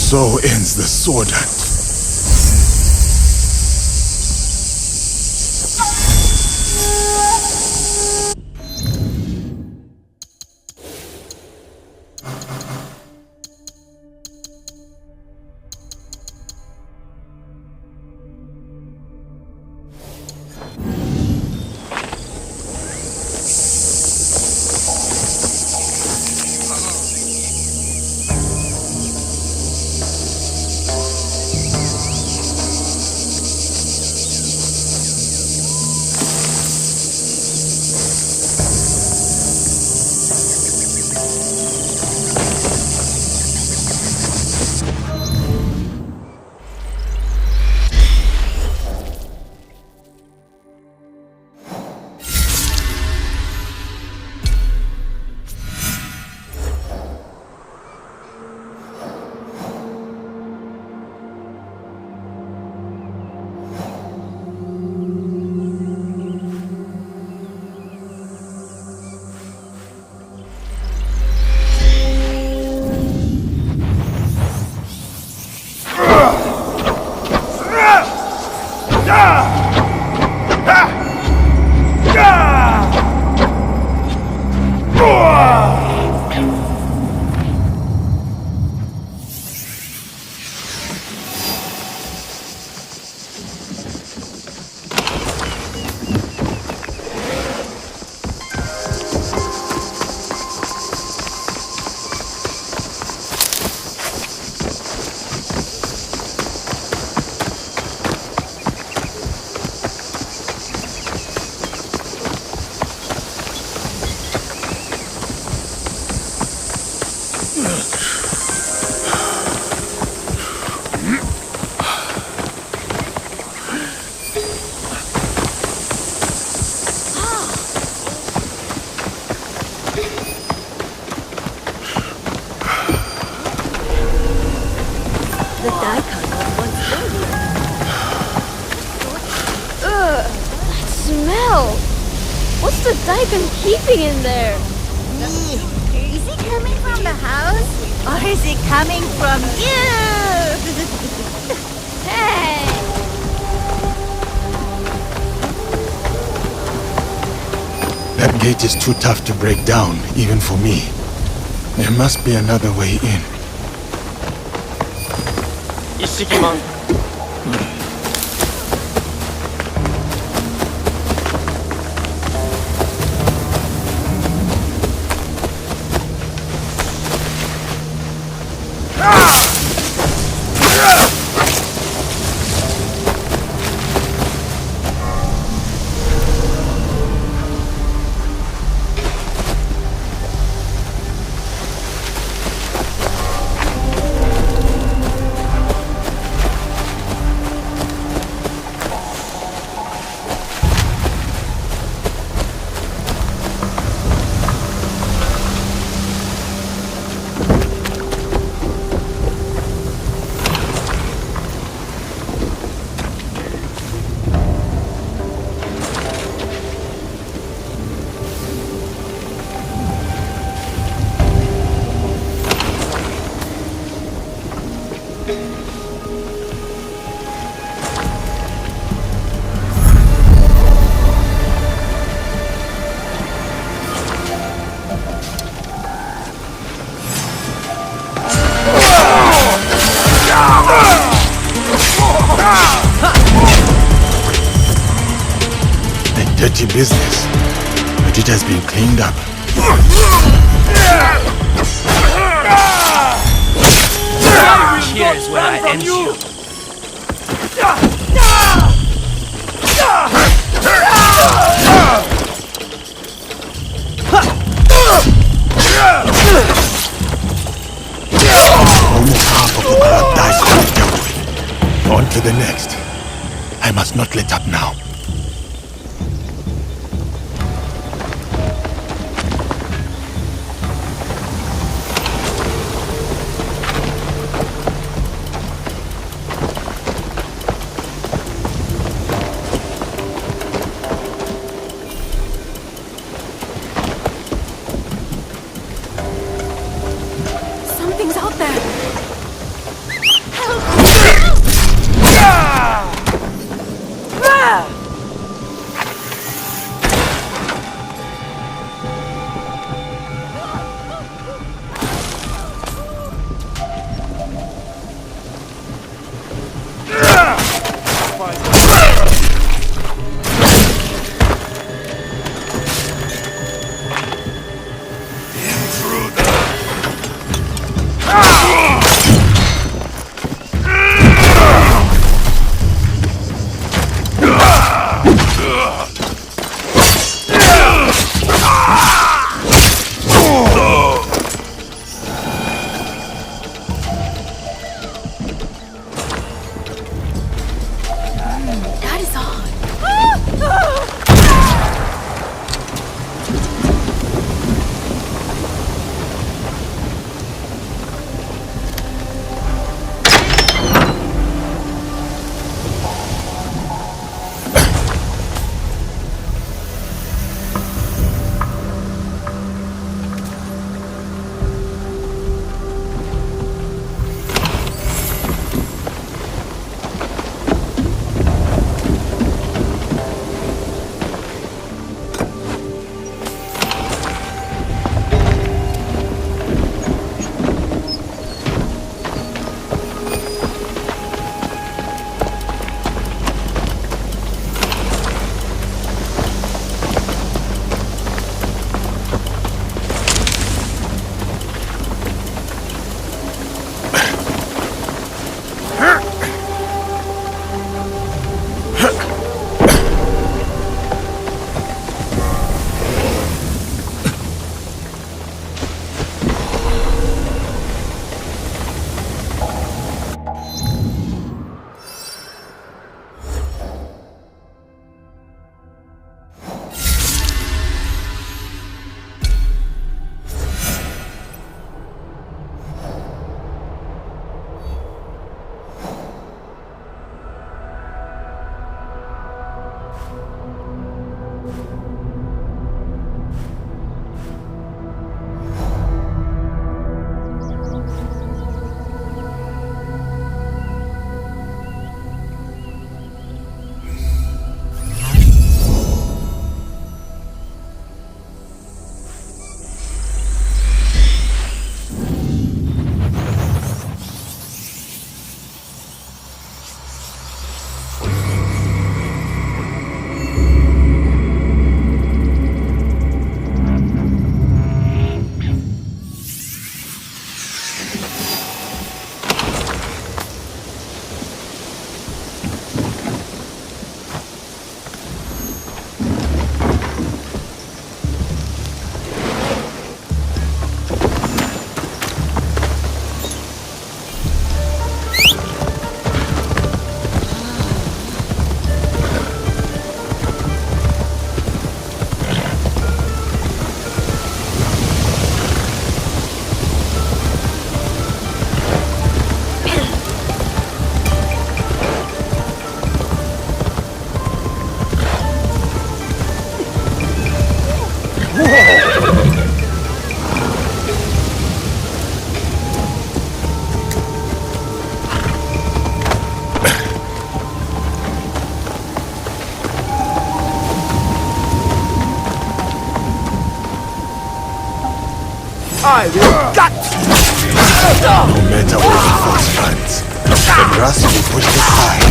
So ends the sword hunt. The daikon was once earlier. Ugh, that smell! What's the daikon keeping in there? Is it coming from the house? Or is it coming from you? Hey! That gate is too tough to break down, even for me. There must be another way in. 이시기만. Dirty business, but it has been cleaned up. Here's where I end you. Almost half of the corrupt daikon is dealt with. On to the next. I must not let up now. I will gut! No matter where the force runs, the grass will be pushed aside.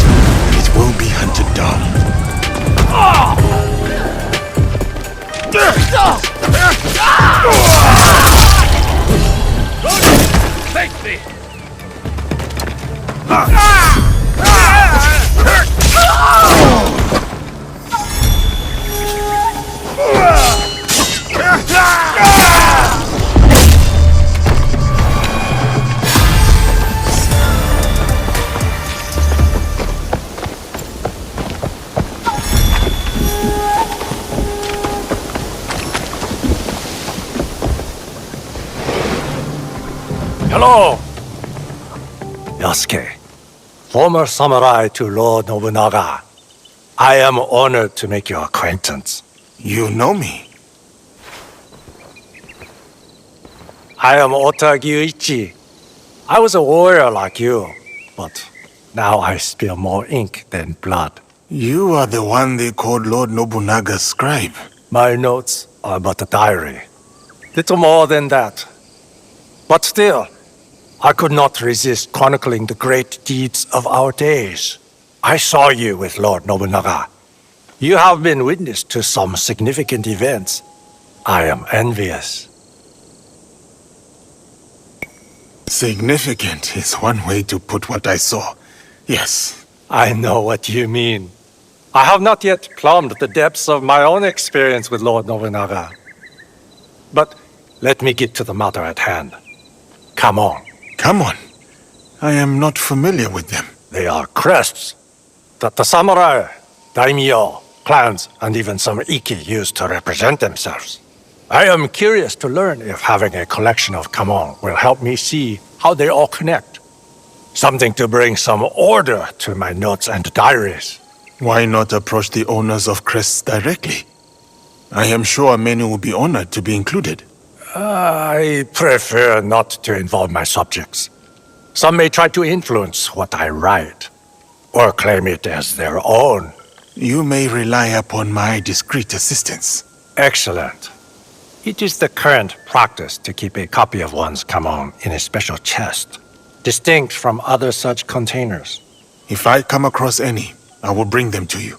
It will be hunted down. Take me! Hello! Yasuke, former samurai to Lord Nobunaga. I am honored to make your acquaintance. You know me? I am Ota Gyuichi. I was a warrior like you, but now I spill more ink than blood. You are the one they called Lord Nobunaga's scribe. My notes are but a diary. Little more than that. But still, I could not resist chronicling the great deeds of our days. I saw you with Lord Nobunaga. You have been witness to some significant events. I am envious. Significant is one way to put what I saw. Yes. I know what you mean. I have not yet plumbed the depths of my own experience with Lord Nobunaga. But let me get to the matter at hand. Come on. Come on. I am not familiar with them. They are crests that the samurai, daimyo, clans, and even some iki use to represent themselves. I am curious to learn if having a collection of kamon will help me see how they all connect. Something to bring some order to my notes and diaries. Why not approach the owners of crests directly? I am sure many will be honored to be included. I prefer not to involve my subjects. Some may try to influence what I write, or claim it as their own. You may rely upon my discreet assistance. Excellent. It is the current practice to keep a copy of one's kamon in a special chest, distinct from other such containers. If I come across any, I will bring them to you.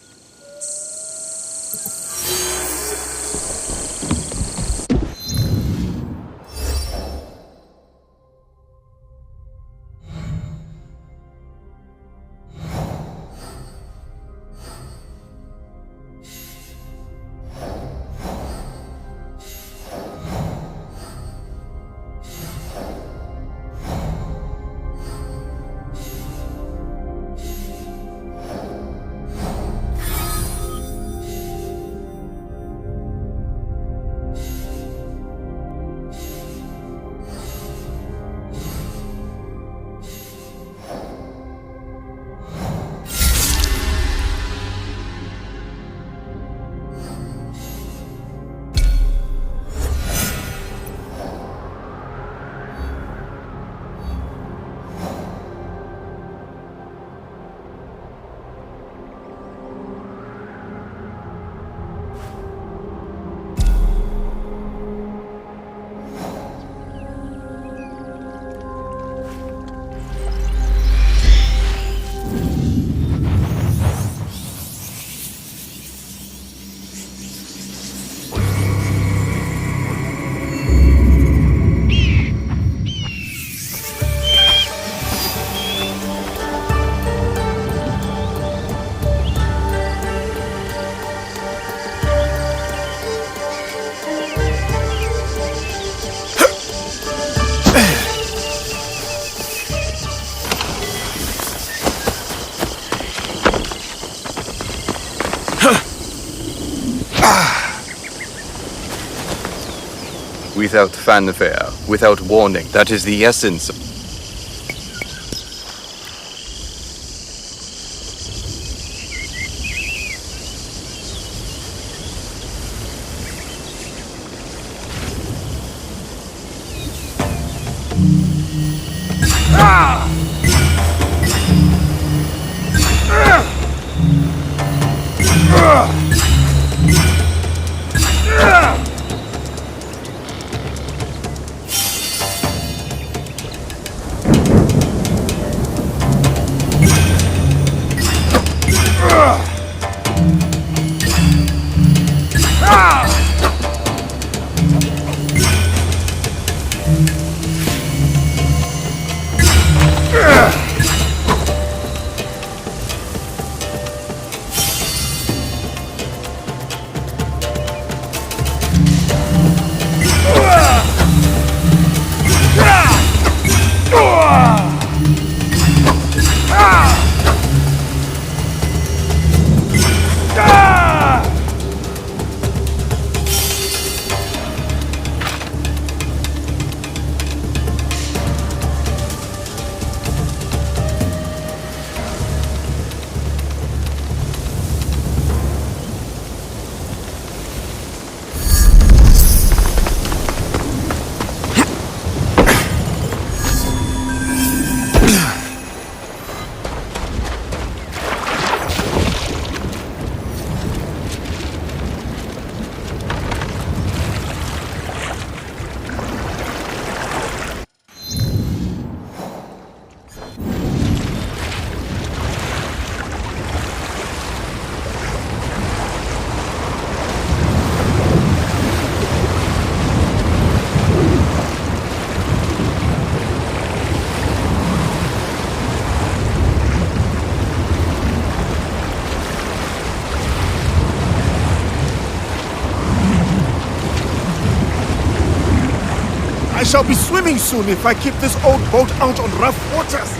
Without fanfare, without warning, that is the essence. shall be swimming soon if I keep this old boat out on rough waters.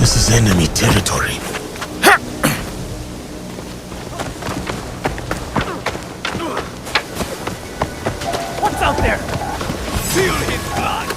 This is enemy territory. What's out there? Feel his blood!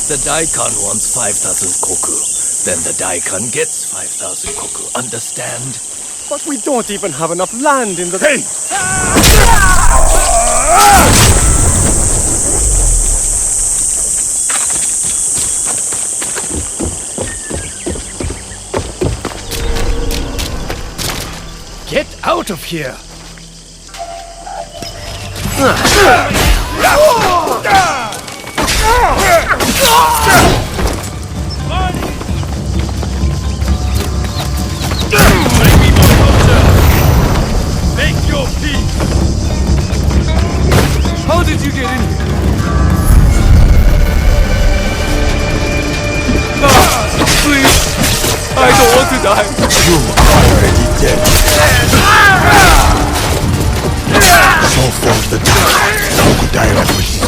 the Daikon wants 5,000 koku, then the Daikon gets 5,000 koku. Understand? But we don't even have enough land in the... Hey! Get out of here! Make your peace! How did you get in here? Please! I don't want to die! You are already dead. So falls the time. Crocodile Bushi.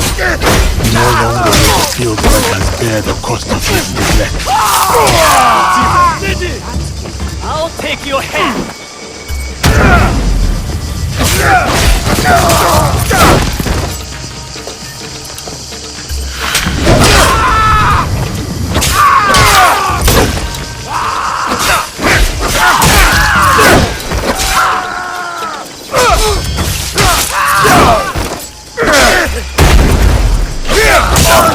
No longer will the field workers bear the cost of his neglect. I'll take your hand!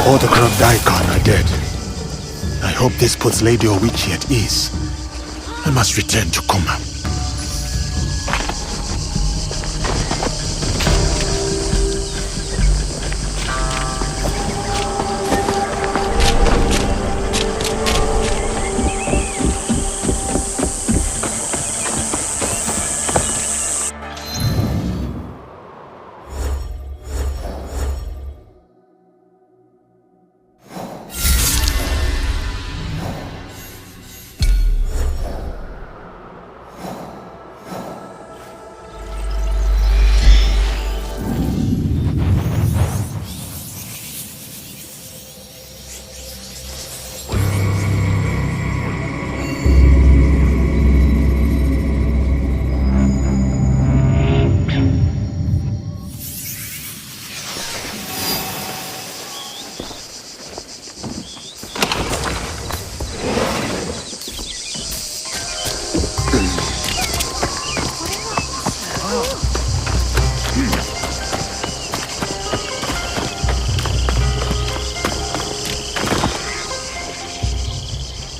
All the Grand Daikon are dead. I hope this puts Lady Oichi at ease. I must return to Kuma.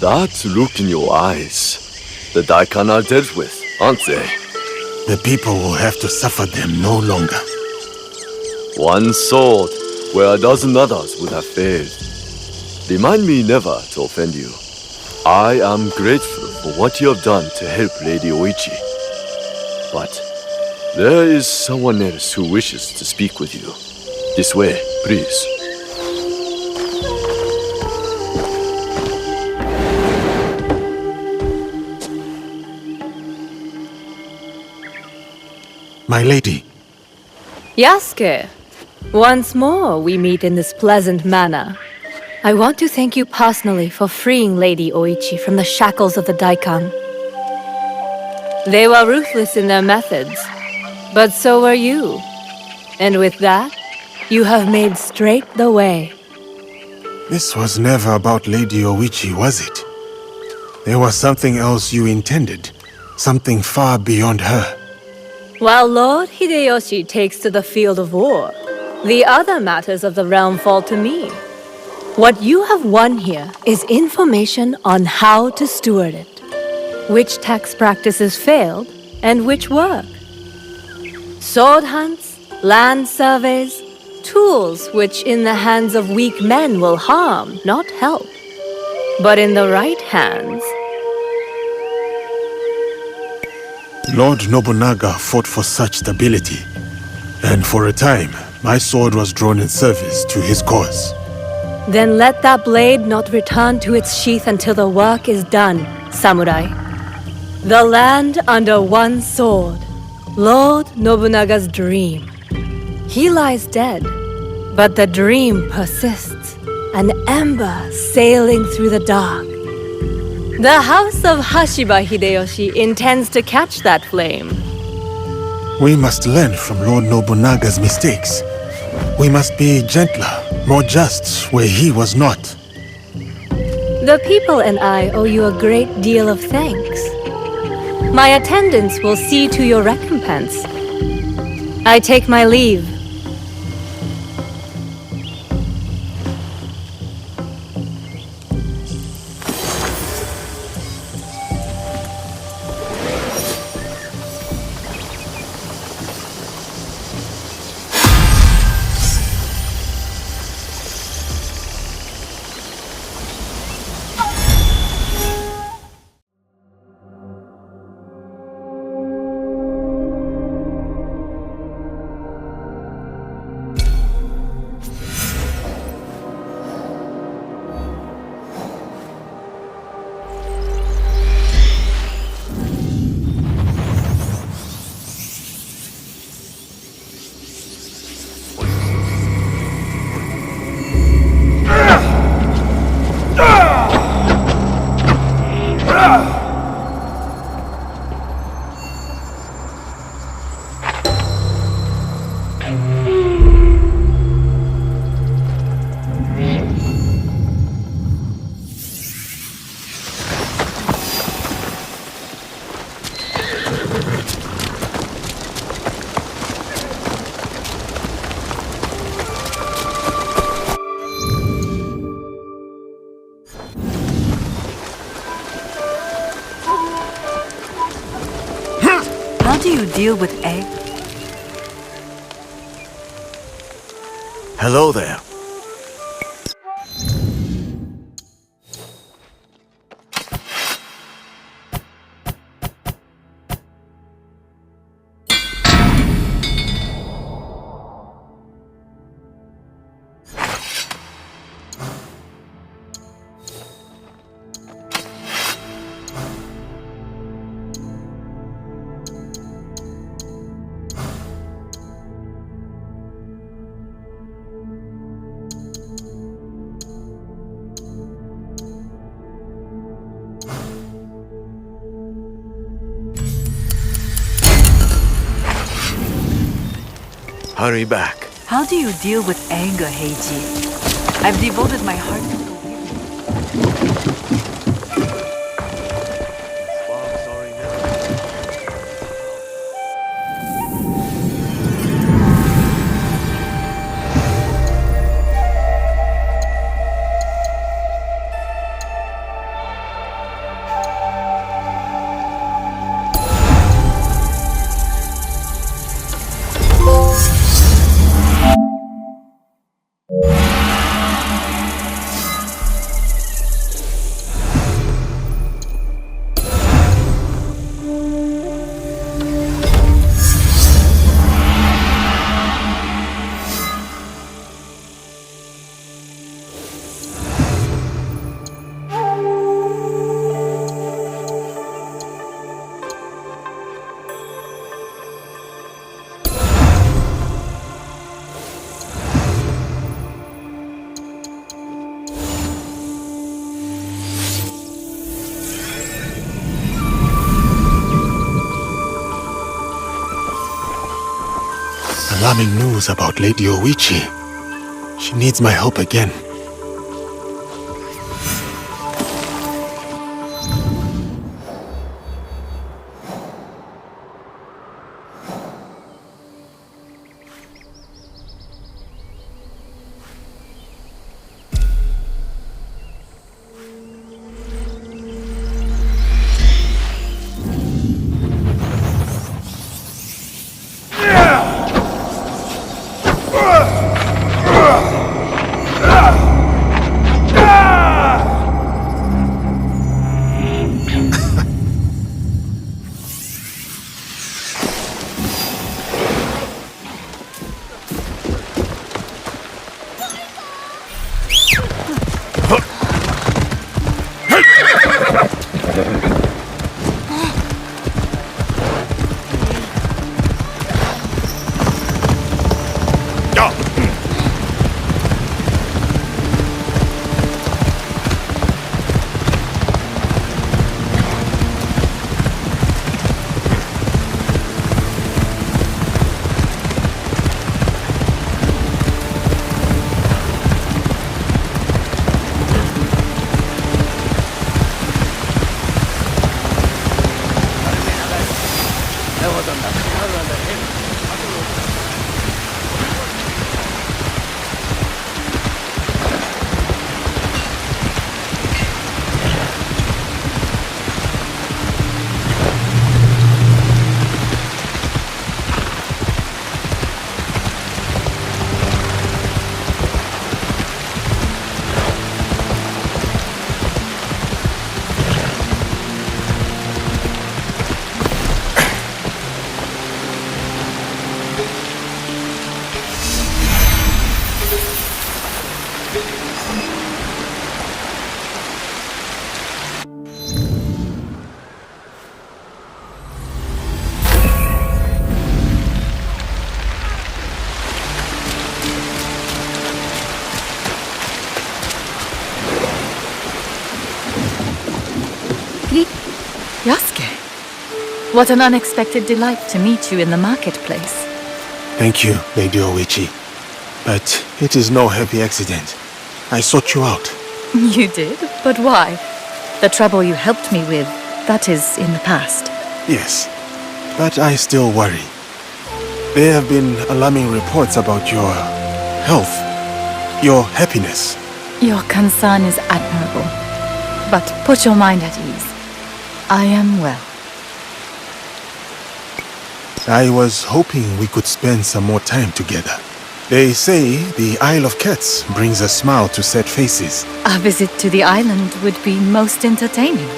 That look in your eyes. The Daikon are dealt with, aren't they? The people will have to suffer them no longer. One sword where a dozen others would have failed. Remind me never to offend you. I am grateful for what you have done to help Lady Oichi. But there is someone else who wishes to speak with you. This way, please. My lady. Yasuke, once more we meet in this pleasant manner. I want to thank you personally for freeing Lady Oichi from the shackles of the Daikon. They were ruthless in their methods, but so were you. And with that, you have made straight the way. This was never about Lady Oichi, was it? There was something else you intended. Something far beyond her. While Lord Hideyoshi takes to the field of war, the other matters of the realm fall to me. What you have won here is information on how to steward it. Which tax practices failed and which work. Sword hunts, land surveys, tools which in the hands of weak men will harm, not help. But in the right hands... Lord Nobunaga fought for such stability. And for a time, my sword was drawn in service to his cause. Then let that blade not return to its sheath until the work is done, samurai. The land under one sword, Lord Nobunaga's dream. He lies dead, but the dream persists, an ember sailing through the dark. The house of Hashiba Hideyoshi intends to catch that flame. We must learn from Lord Nobunaga's mistakes. We must be gentler, more just where he was not. The people and I owe you a great deal of thanks. My attendants will see to your recompense. I take my leave. How do you deal with egg? Hello there. Hurry back. How do you deal with anger, Heiji? I've devoted my heart to Alarming news about Lady Oichi. She needs my help again. Yeah. What an unexpected delight to meet you in the marketplace. Thank you, Lady Oichi. But it is no happy accident. I sought you out. You did? But why? The trouble you helped me with, that is in the past. Yes, but I still worry. There have been alarming reports about your health, your happiness. Your concern is admirable. But put your mind at ease. I am well. I was hoping we could spend some more time together. They say the Isle of Cats brings a smile to sad faces. A visit to the island would be most entertaining.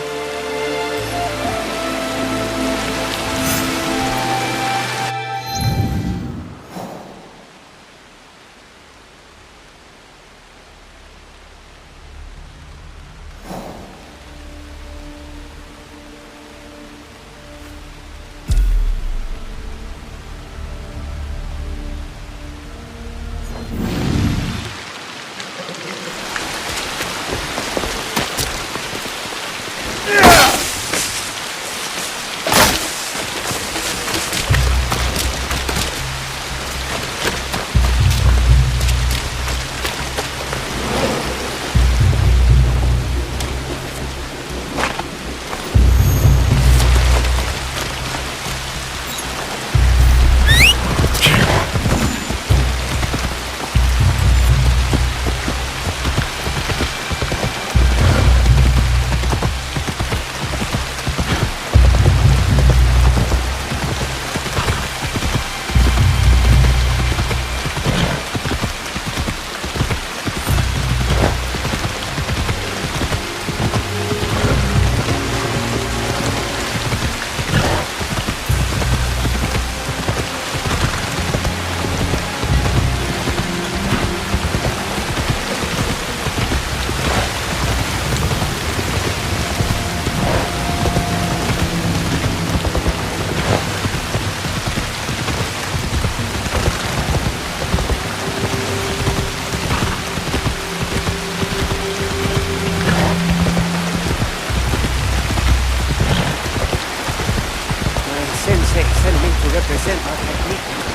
Sensei sent me to represent our technique.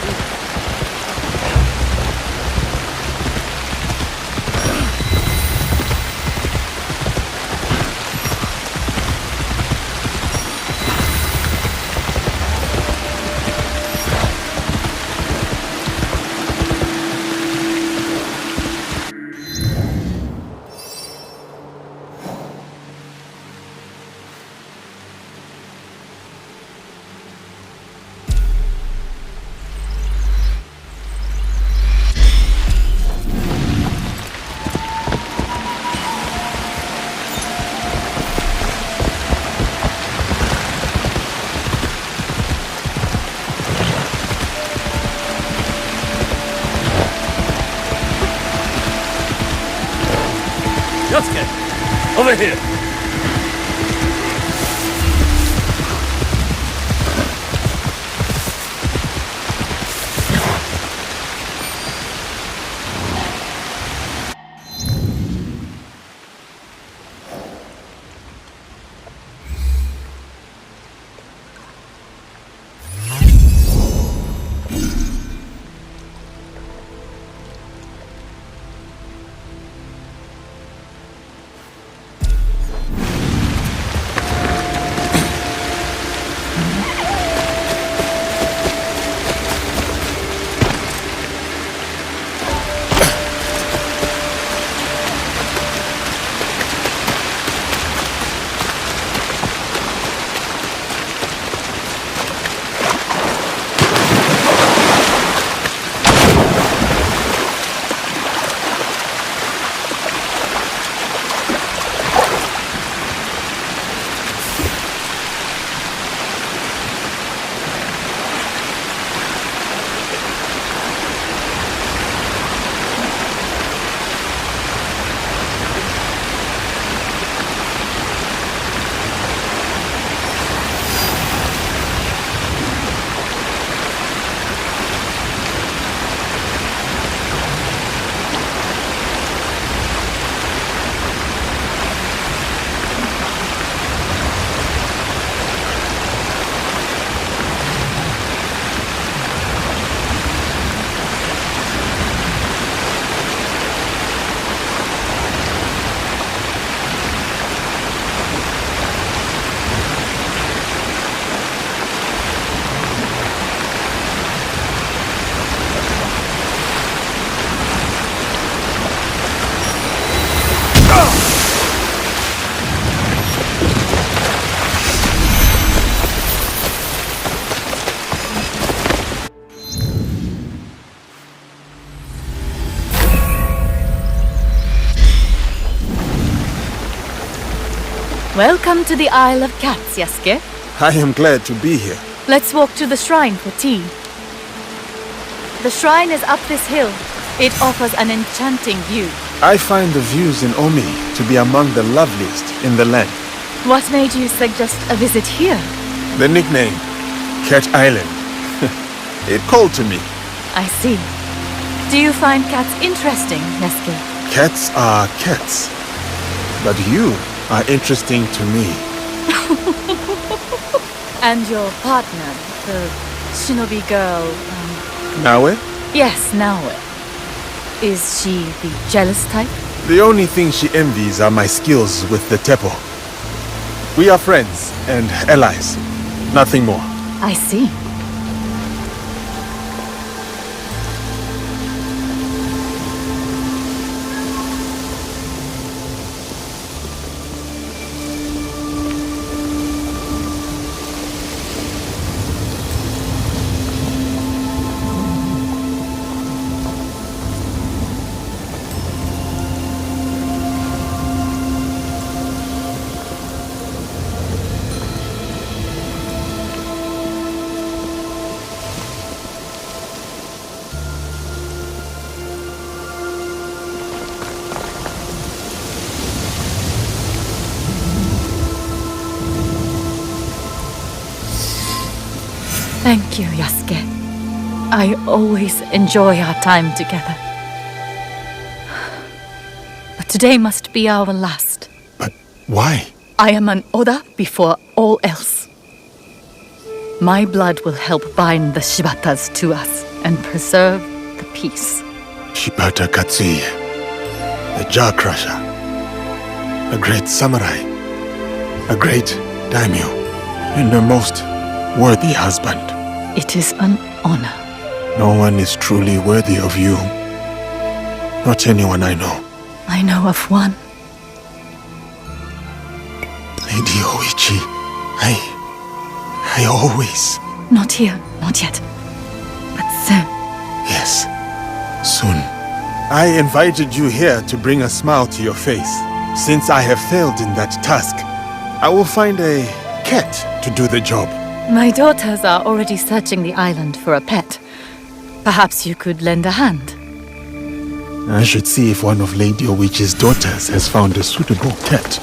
Yatsuke! Over here! Welcome to the Isle of Cats, Yasuke. I am glad to be here. Let's walk to the shrine for tea. The shrine is up this hill. It offers an enchanting view. I find the views in Omi to be among the loveliest in the land. What made you suggest a visit here? The nickname, Cat Island. It called to me. I see. Do you find cats interesting, Yasuke? Cats are cats. But you are interesting to me. And your partner, the shinobi girl, Nawe? Yes, Nawe. Is she the jealous type? The only thing she envies are my skills with the Teppo. We are friends and allies. Nothing more. I see. Thank you, Yasuke. I always enjoy our time together. But today must be our last. But why? I am an Oda before all else. My blood will help bind the Shibatas to us and preserve the peace. Shibata Katsuie, the Jaw Crusher, a great samurai, a great daimyo, and a most worthy husband. It is an honor. No one is truly worthy of you. Not anyone I know. I know of one. Lady Oichi, I always... Not here, not yet. But soon. Yes, soon. I invited you here to bring a smile to your face. Since I have failed in that task, I will find a cat to do the job. My daughters are already searching the island for a pet. Perhaps you could lend a hand. I should see if one of Lady Oichi's daughters has found a suitable cat.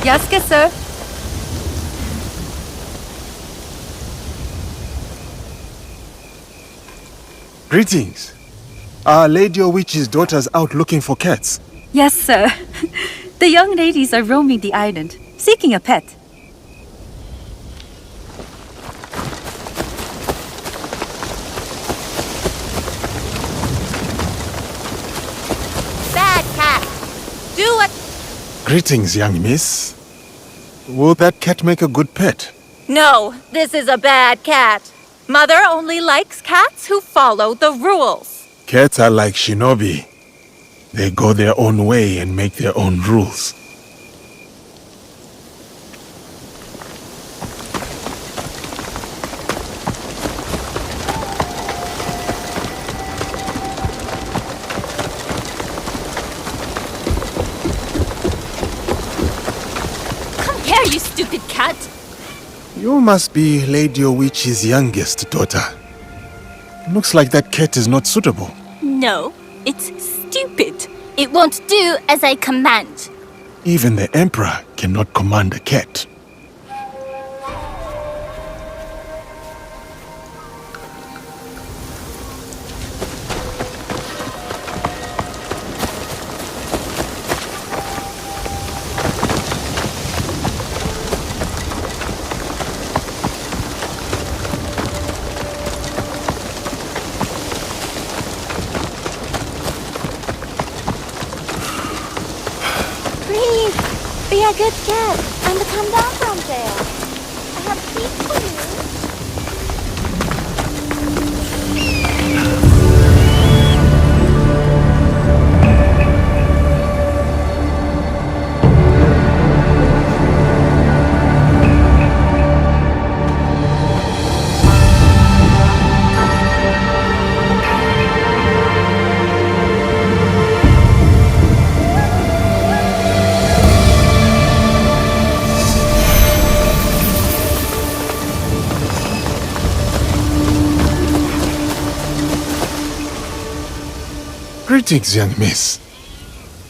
Yasuke, sir. Greetings. Are Lady Oichi's daughters out looking for cats? Yes, sir. The young ladies are roaming the island, seeking a pet. Bad cat. Do what? Greetings, young miss. Will that cat make a good pet? No, this is a bad cat. Mother only likes cats who follow the rules. Cats are like shinobi. They go their own way and make their own rules. Come here, you stupid cat. You must be Lady Oichi's youngest daughter. Looks like that cat is not suitable. No, it's stupid. It won't do as I command. Even the Emperor cannot command a cat. Be a good cat and come down from there. I have treats for you. Greetings, young miss.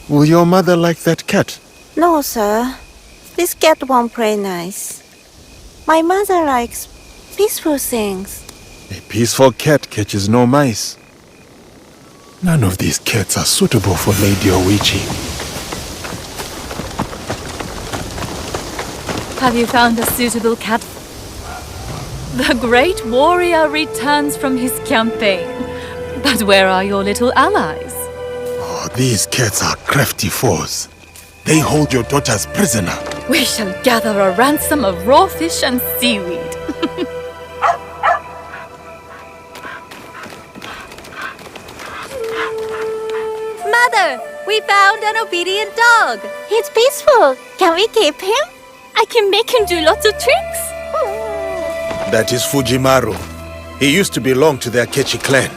Will your mother like that cat? No, sir. This cat won't play nice. My mother likes peaceful things. A peaceful cat catches no mice. None of these cats are suitable for Lady Oichi. Have you found a suitable cat? The great warrior returns from his campaign. But where are your little allies? Oh, these cats are crafty foes. They hold your daughters prisoner. We shall gather a ransom of raw fish and seaweed. Mother, we found an obedient dog. He's peaceful. Can we keep him? I can make him do lots of tricks. That is Fujimaru. He used to belong to the Akechi clan.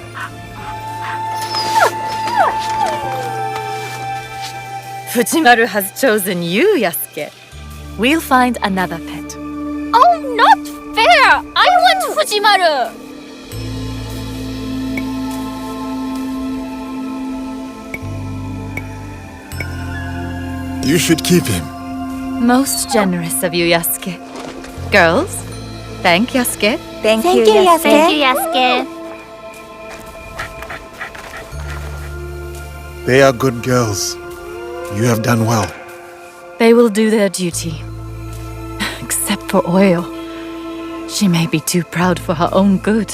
Fujimaru has chosen you, Yasuke. We'll find another pet. Oh, not fair! I want Fujimaru! You should keep him. Most generous of you, Yasuke. Girls, thank Yasuke. Thank you, Yasuke. Thank you, Yasuke. They are good girls. You have done well. They will do their duty. Except for Oyo. She may be too proud for her own good.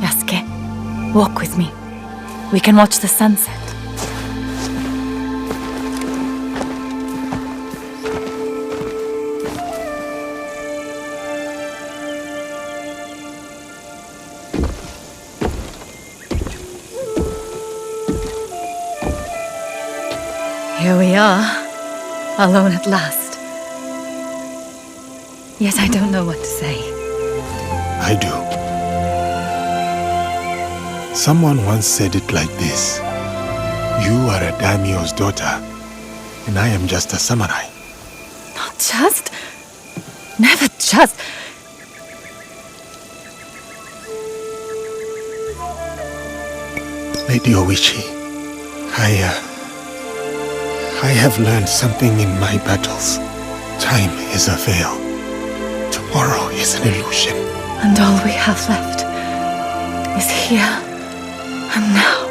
Yasuke, walk with me. We can watch the sunset. Here we are, alone at last. Yet I don't know what to say. I do. Someone once said it like this. You are a daimyo's daughter, and I am just a samurai. Not just. Never just. Lady Oichi, I have learned something in my battles. Time is a veil. Tomorrow is an illusion. And all we have left is here and now.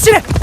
走れ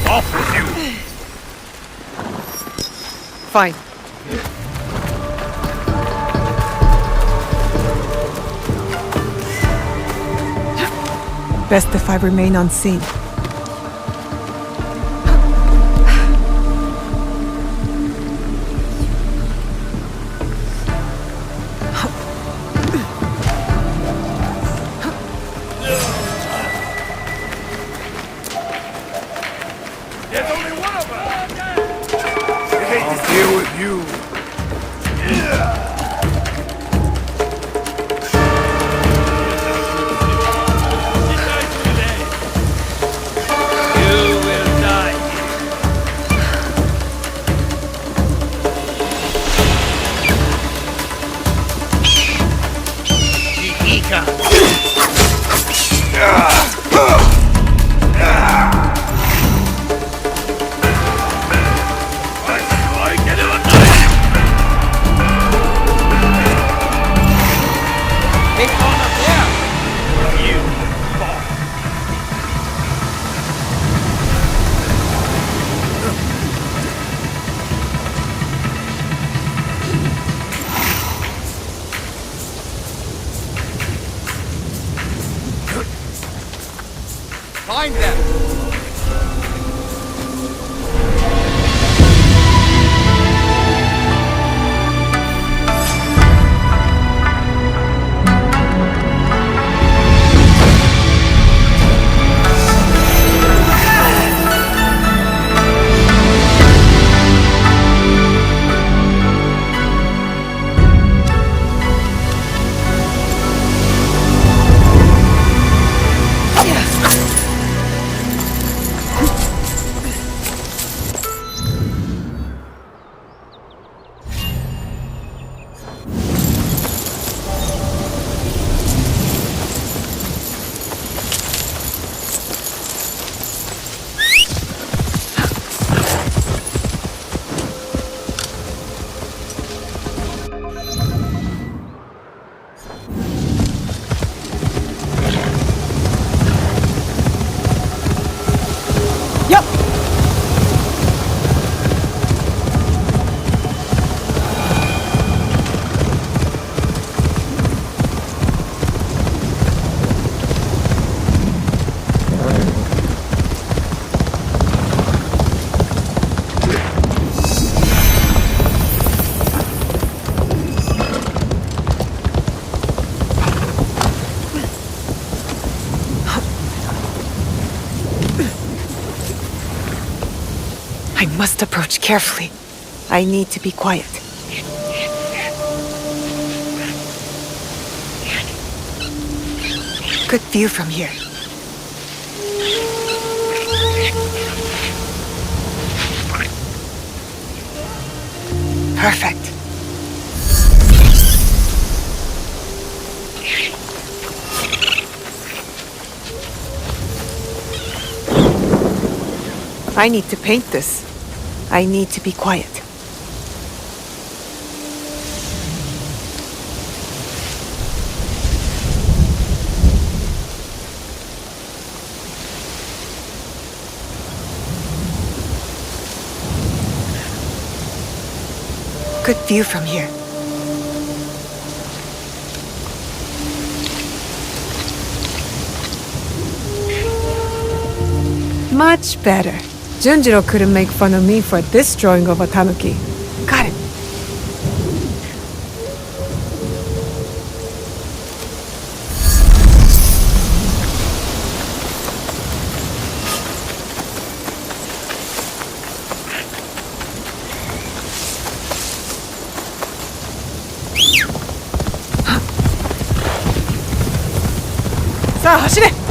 Off with you! Fine. Best if I remain unseen. There's only one of us! I'll deal with you. You will die Find them! I must approach carefully. I need to be quiet. Good view from here. Perfect. I need to paint this. I need to be quiet. good view from here. Much better. Junjiro couldn't make fun of me for this drawing of a tanuki. Got it. Sa, 走れ!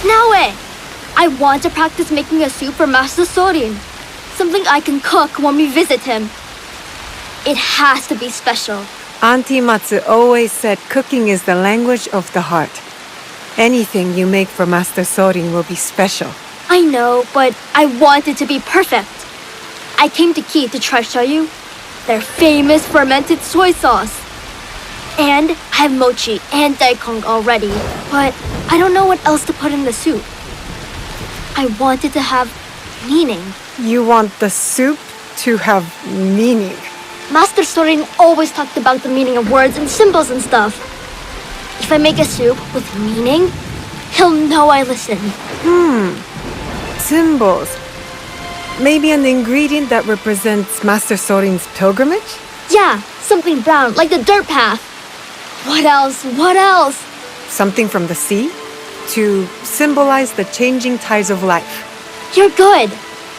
Naoe! I want to practice making a soup for Master Sorin. Something I can cook when we visit him. It has to be special. Auntie Matsu always said cooking is the language of the heart. Anything you make for Master Sorin will be special. I know, but I want it to be perfect. I came to Ki to try shoyu, their famous fermented soy sauce. And I have mochi and daikon already, but I don't know what else to put in the soup. I want it to have meaning. You want the soup to have meaning. Master Sorin always talked about the meaning of words and symbols and stuff. If I make a soup with meaning, he'll know I listen. Symbols. Maybe an ingredient that represents Master Sorin's pilgrimage? Yeah, something brown, like the dirt path. What else? What else? Something from the sea? To symbolize the changing tides of life. You're good.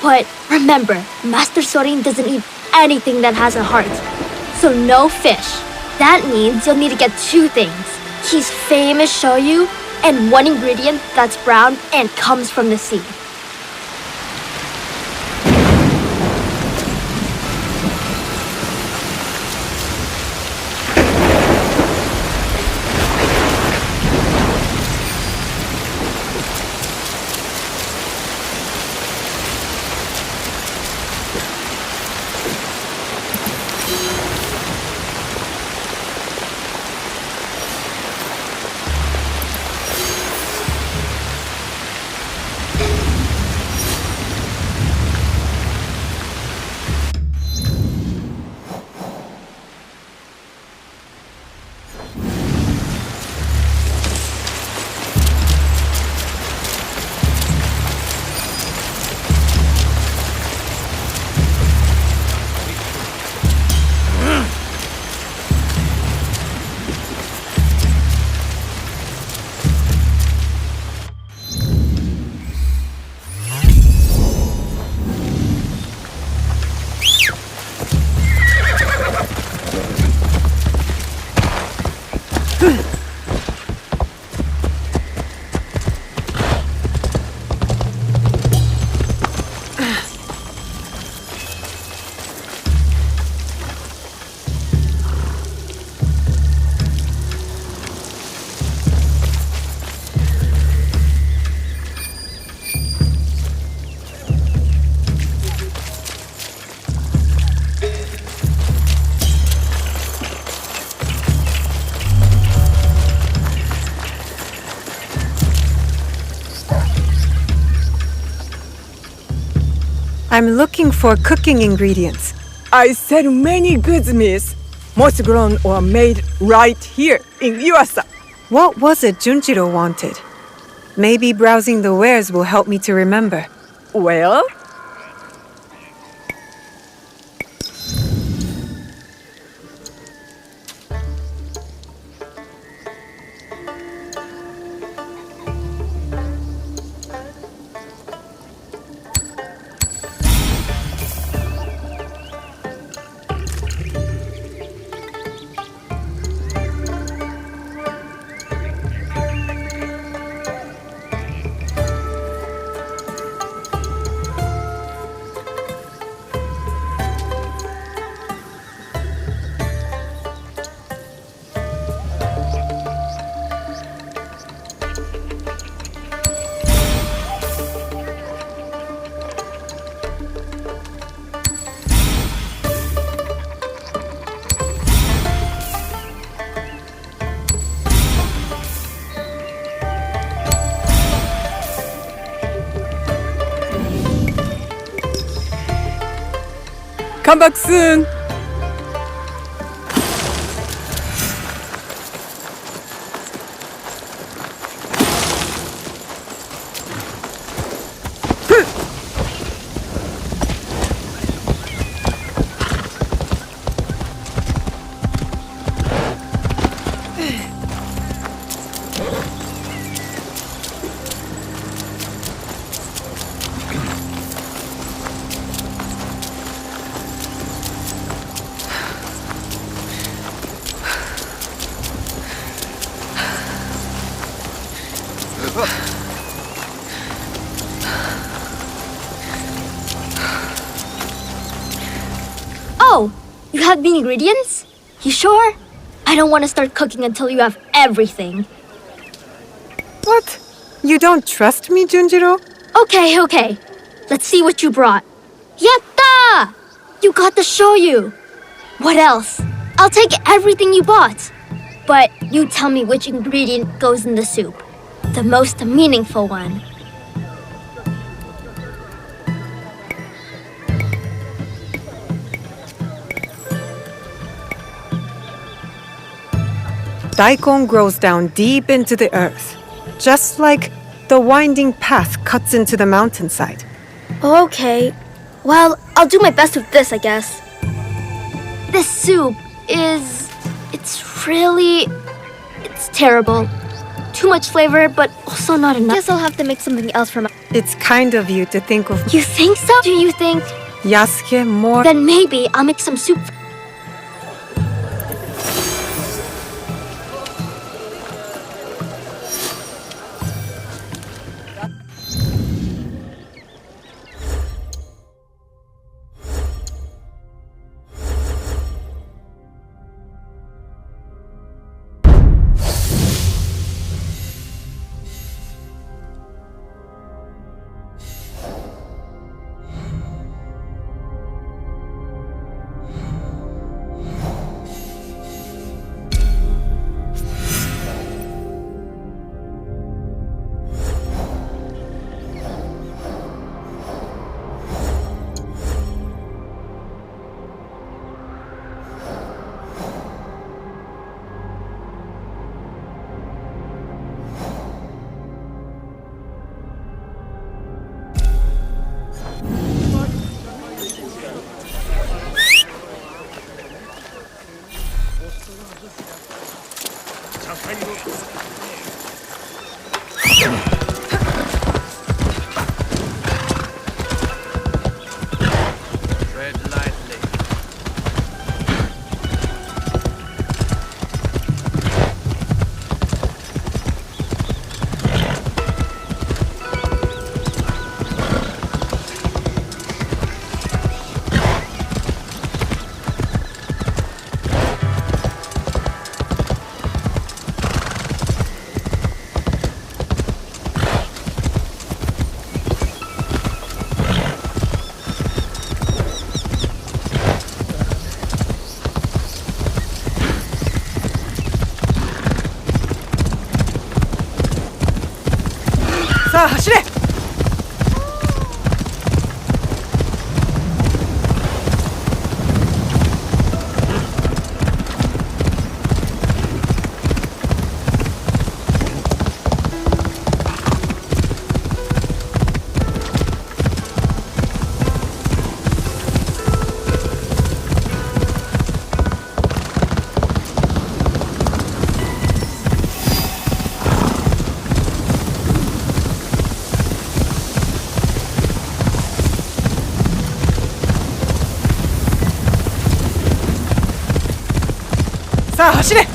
But remember, Master Sorin doesn't eat anything that has a heart. So no fish. That means you'll need to get two things. He's famous shoyu and one ingredient that's brown and comes from the sea. I'm looking for cooking ingredients. I sell many goods, miss. Most grown or made right here in Yuasa. What was it Junjiro wanted? Maybe browsing the wares will help me to remember. Well? Come back soon. Oh, you have the ingredients? You sure? I don't want to start cooking until you have everything. What? You don't trust me, Junjiro? Okay. Let's see what you brought. Yatta! You got the shoyu. What else? I'll take everything you bought. But you tell me which ingredient goes in the soup. The most meaningful one. Daikon grows down deep into the earth, just like the winding path cuts into the mountainside. Okay. Well, I'll do my best with this, I guess. This soup is... It's terrible. Too much flavor, but also not enough. Guess I'll have to make something else for my... It's kind of you to think of... You think so? Do you think? Yasuke more... Then maybe I'll make some soup. 자, 走れ! 자, 走れ!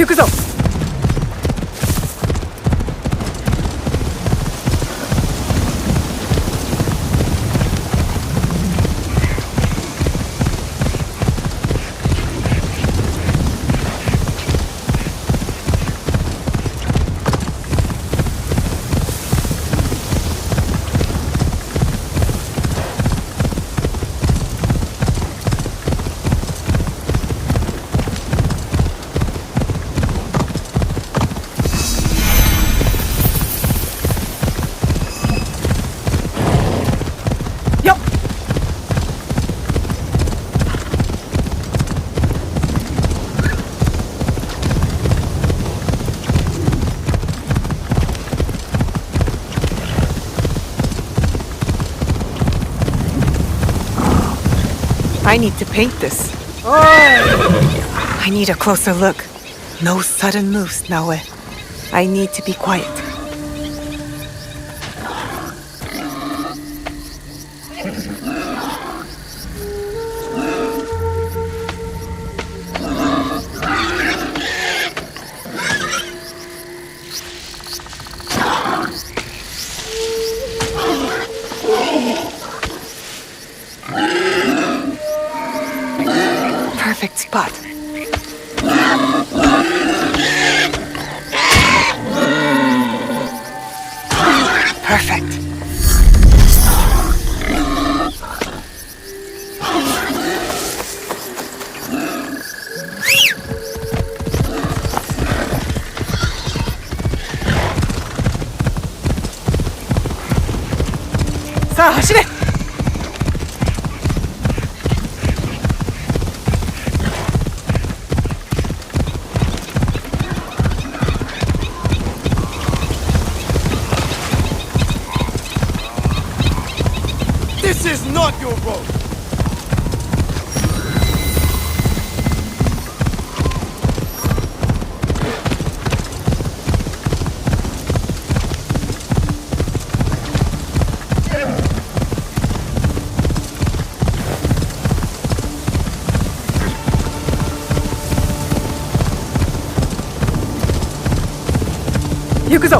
行くぞ。I need to paint this. I need a closer look. No sudden moves, Naue. I need to be quiet. Perfect spot. Perfect. 자, 走れ! This is not your road! Yukuzo!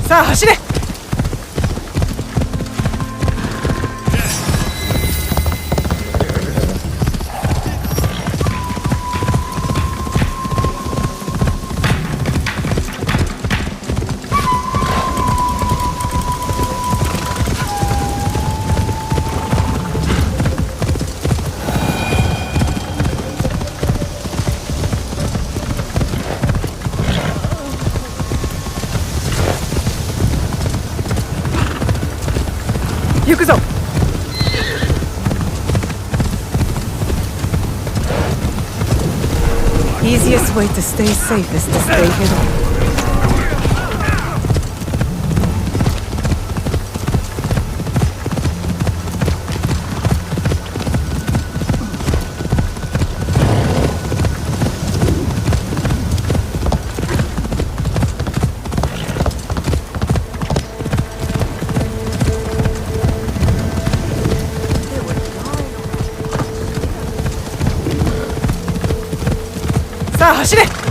자, 走れ!行くぞ。Easiest way to stay safe is to stay hidden. 자, 走れ!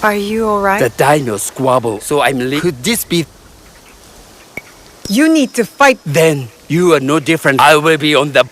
Are you alright? The dino squabble, so I'm Could this be? You need to fight. Then you are no different. I will be on the.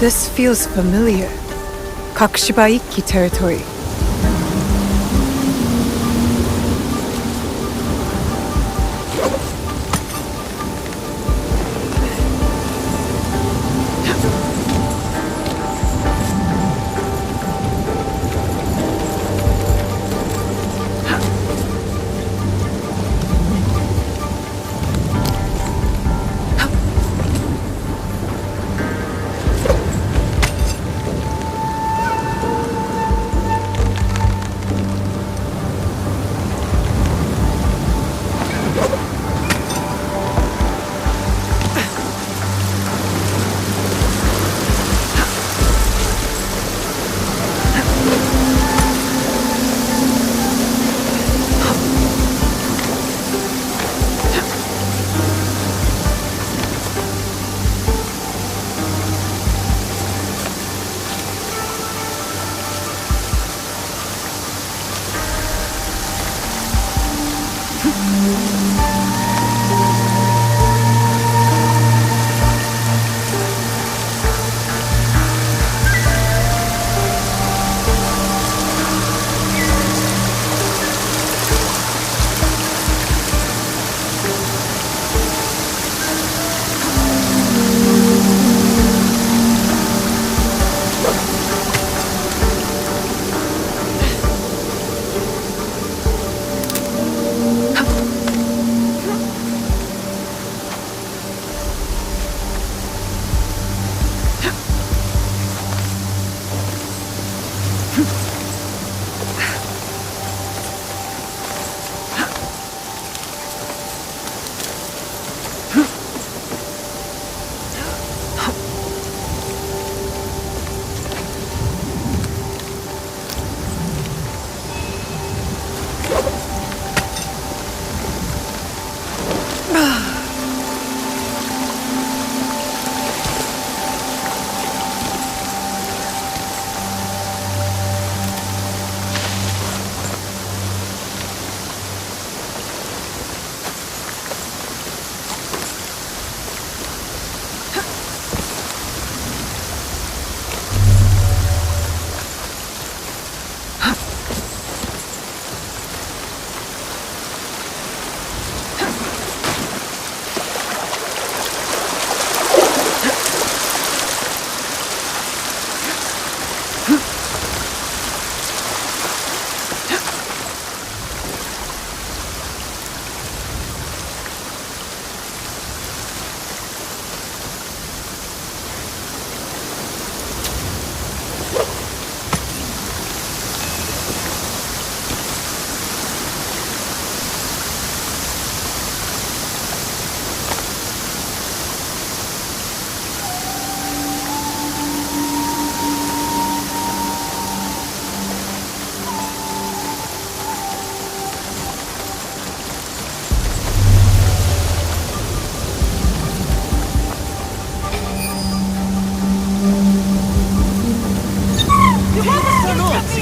This feels familiar. Kakushibaiki territory.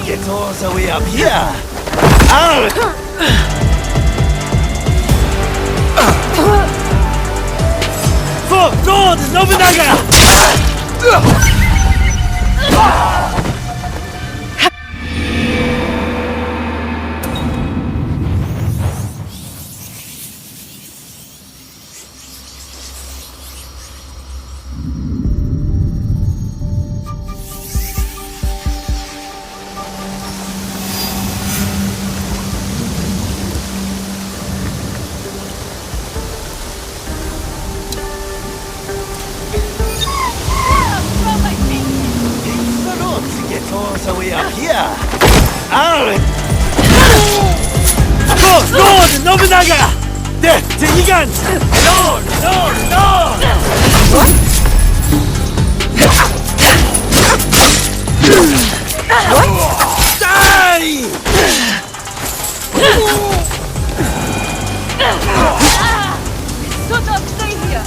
Get all the way up here. For Lord Nobunaga! All the way up here. For Lord Nobunaga! The gigant! Lord! Die! It's so dark, stay here.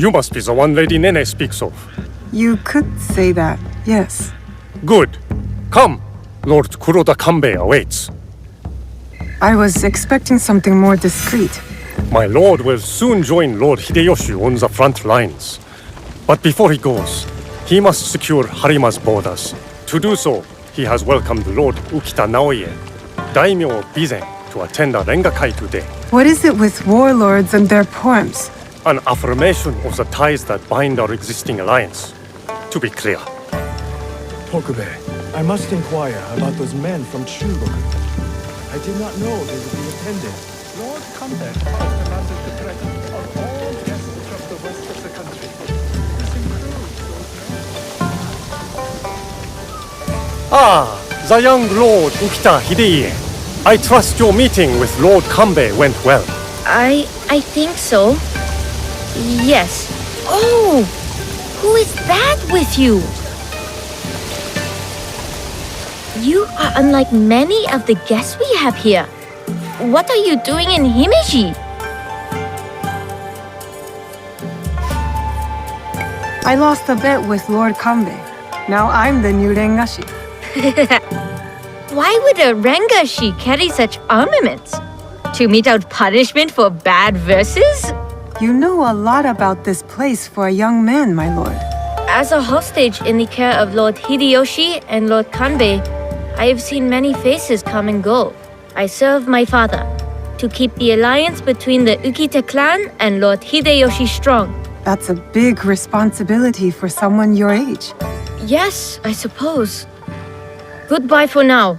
You must be the one Lady Nene speaks of. You could say that, yes. Good. Come. Lord Kuroda Kanbei awaits. I was expecting something more discreet. My lord will soon join Lord Hideyoshi on the front lines. But before he goes, he must secure Harima's borders. To do so, he has welcomed Lord Ukita Naoye, daimyo of Bizen, to attend a Rengakai today. What is it with warlords and their poems? An affirmation of the ties that bind our existing alliance. To be clear. Tokube, I must inquire about those men from Chugoku. I did not know they would be attending. Lord Kanbei has demanded the presence of all guests from the west of the country. This includes those the young Lord Ukita Hideye. I trust your meeting with Lord Kanbei went well. I think so. Yes. Oh! Who is that with you? You are unlike many of the guests we have here. What are you doing in Himeji? I lost a bet with Lord Kanbei. Now I'm the new Rengashi. Why would a Rengashi carry such armaments? To mete out punishment for bad verses? You know a lot about this place for a young man, my lord. As a hostage in the care of Lord Hideyoshi and Lord Kanbei, I have seen many faces come and go. I serve my father to keep the alliance between the Ukita clan and Lord Hideyoshi strong. That's a big responsibility for someone your age. Yes, I suppose. Goodbye for now.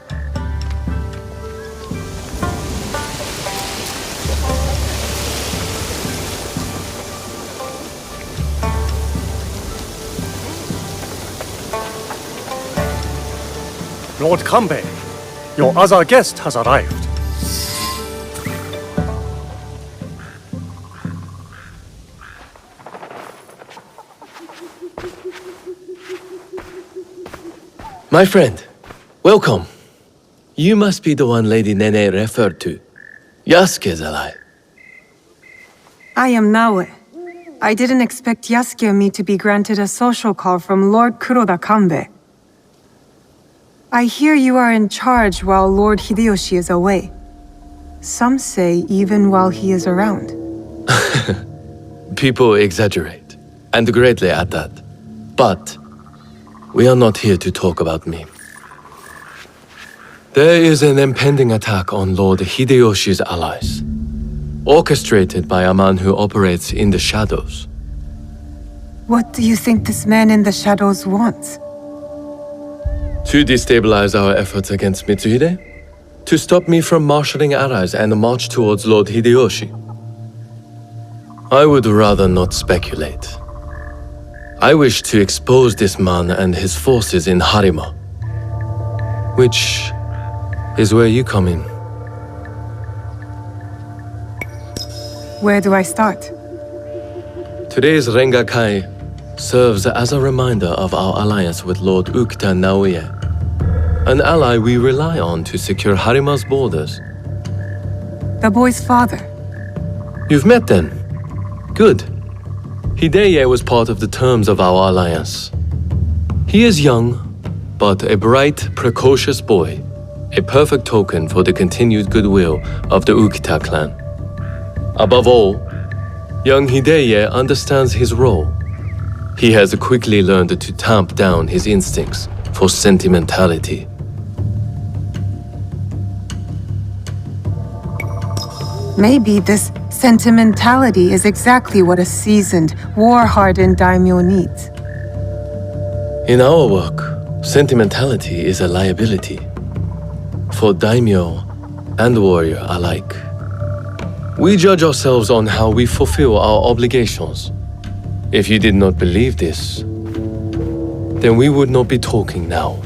Lord Kanbei, your other guest has arrived. My friend, welcome. You must be the one Lady Nene referred to. Yasuke's ally. I am Naoe. I didn't expect Yasuke and me to be granted a social call from Lord Kuroda Kanbei. I hear you are in charge while Lord Hideyoshi is away. Some say even while he is around. People exaggerate, and greatly at that. But we are not here to talk about me. There is an impending attack on Lord Hideyoshi's allies, orchestrated by a man who operates in the shadows. What do you think this man in the shadows wants? To destabilize our efforts against Mitsuhide? To stop me from marshalling allies and march towards Lord Hideyoshi? I would rather not speculate. I wish to expose this man and his forces in Harima, which is where you come in. Where do I start? Today's Rengakai serves as a reminder of our alliance with Lord Ukita Naoye, an ally we rely on to secure Harima's borders. The boy's father. You've met then? Good. Hideye was part of the terms of our alliance. He is young, but a bright, precocious boy, a perfect token for the continued goodwill of the Ukita clan. Above all, young Hideye understands his role. He has quickly learned to tamp down his instincts for sentimentality. Maybe this sentimentality is exactly what a seasoned, war-hardened daimyo needs. In our work, sentimentality is a liability for daimyo and warrior alike. We judge ourselves on how we fulfill our obligations. If you did not believe this, then we would not be talking now.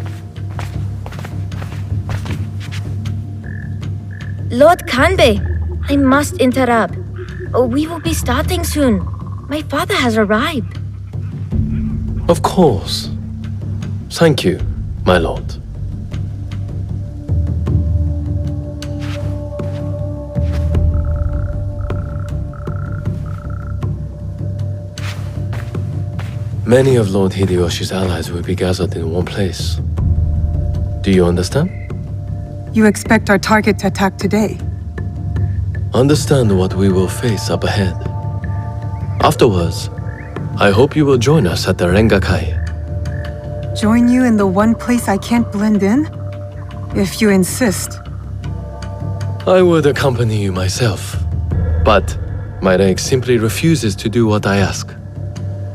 Lord Kanbei, I must interrupt. We will be starting soon. My father has arrived. Of course. Thank you, my lord. Many of Lord Hideyoshi's allies will be gathered in one place. Do you understand? You expect our target to attack today? Understand what we will face up ahead. Afterwards, I hope you will join us at the Rengakai. Join you in the one place I can't blend in? If you insist. I would accompany you myself, but my rank simply refuses to do what I ask.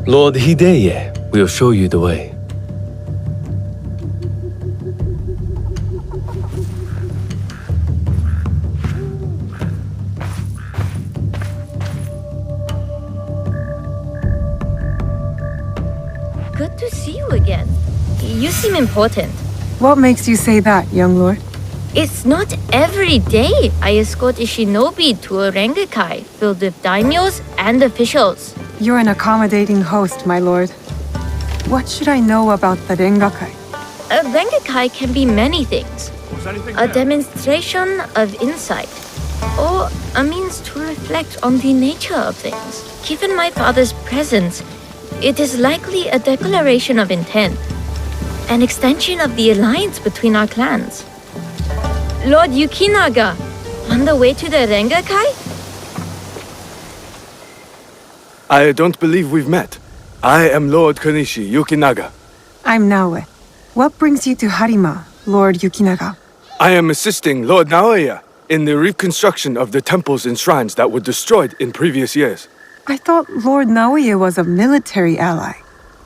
Lord Hideye will show you the way. Good to see you again. You seem important. What makes you say that, young lord? It's not every day I escort a shinobi to a Rengakai filled with daimyos and officials. You're an accommodating host, my lord. What should I know about the Rengakai? A Rengakai can be many things. A demonstration of insight, or a means to reflect on the nature of things. Given my father's presence, it is likely a declaration of intent, an extension of the alliance between our clans. Lord Yukinaga, on the way to the Rengakai? I don't believe we've met. I am Lord Kanishi Yukinaga. I'm Naoe. What brings you to Harima, Lord Yukinaga? I am assisting Lord Naoya in the reconstruction of the temples and shrines that were destroyed in previous years. I thought Lord Naoya was a military ally.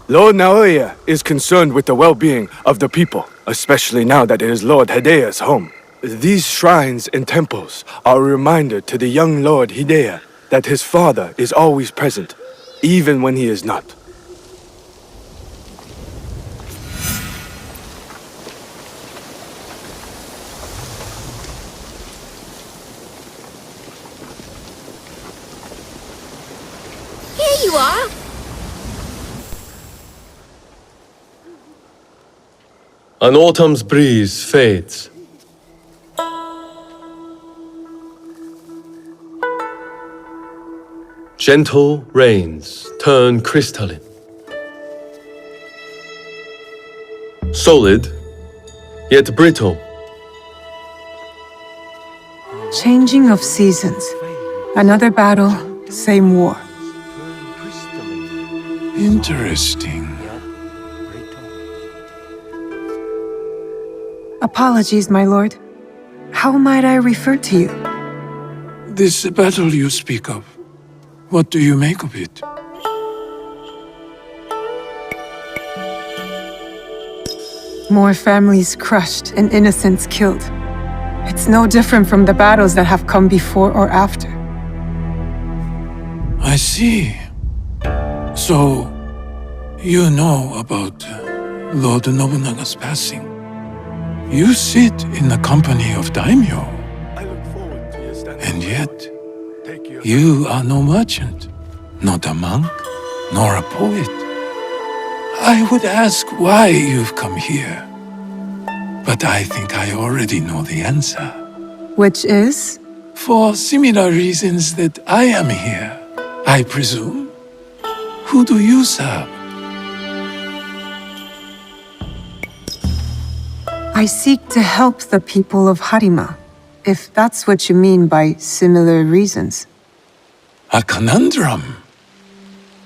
Lord Naoya is concerned with the well-being of the people, especially now that it is Lord Hideya's home. These shrines and temples are a reminder to the young Lord Hideya that his father is always present, even when he is not. Here you are! An autumn's breeze fades. Gentle rains turn crystalline. Solid, yet brittle. Changing of seasons. Another battle, same war. Interesting. Apologies, my lord. How might I refer to you? This battle you speak of, what do you make of it? More families crushed and innocents killed. It's no different from the battles that have come before or after. I see. So, you know about Lord Nobunaga's passing. You sit in the company of daimyo. And yet, you are no merchant, not a monk, nor a poet. I would ask why you've come here. But I think I already know the answer. Which is? For similar reasons that I am here, I presume. Who do you serve? I seek to help the people of Harima, if that's what you mean by similar reasons. A conundrum.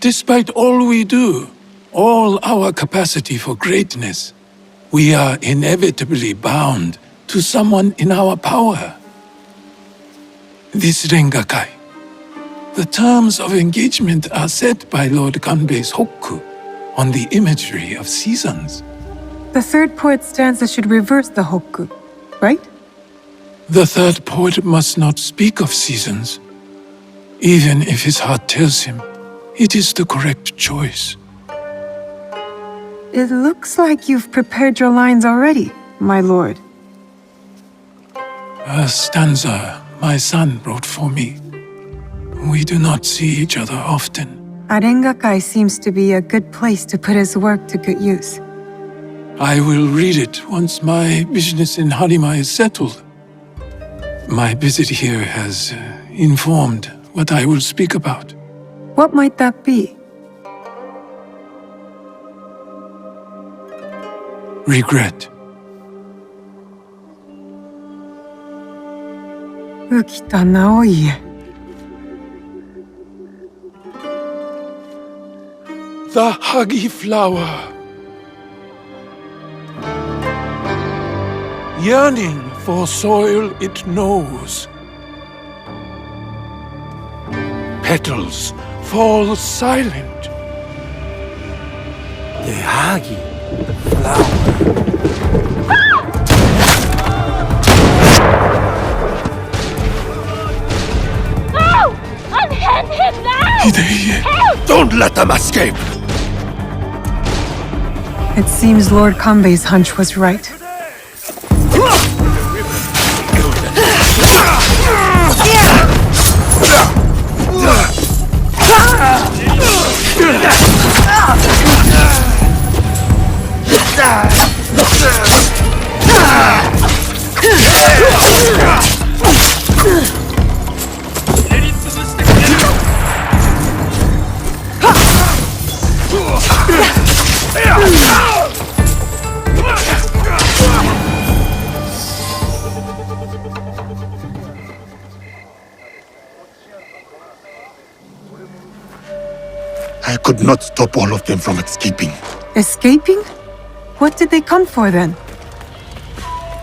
Despite all we do, all our capacity for greatness, we are inevitably bound to someone in our power. This Rengakai. The terms of engagement are set by Lord Kanbei's hokku on the imagery of seasons. The third poet stanza should reverse the hokku, right? The third poet must not speak of seasons, even if his heart tells him it is the correct choice. It looks like you've prepared your lines already, my lord. A stanza my son wrote for me. We do not see each other often. Rengakai seems to be a good place to put his work to good use. I will read it once my business in Harima is settled. My visit here has informed what I will speak about. What might that be? regret. Ukita Naoie. The huggy flower. Yearning for soil it knows. Petals fall silent. The huggy flower. No! Unhand him now! Hideye! Help! Don't let them escape! It seems Lord Kanbei's hunch was right. I could not stop all of them from escaping. Escaping? What did they come for then?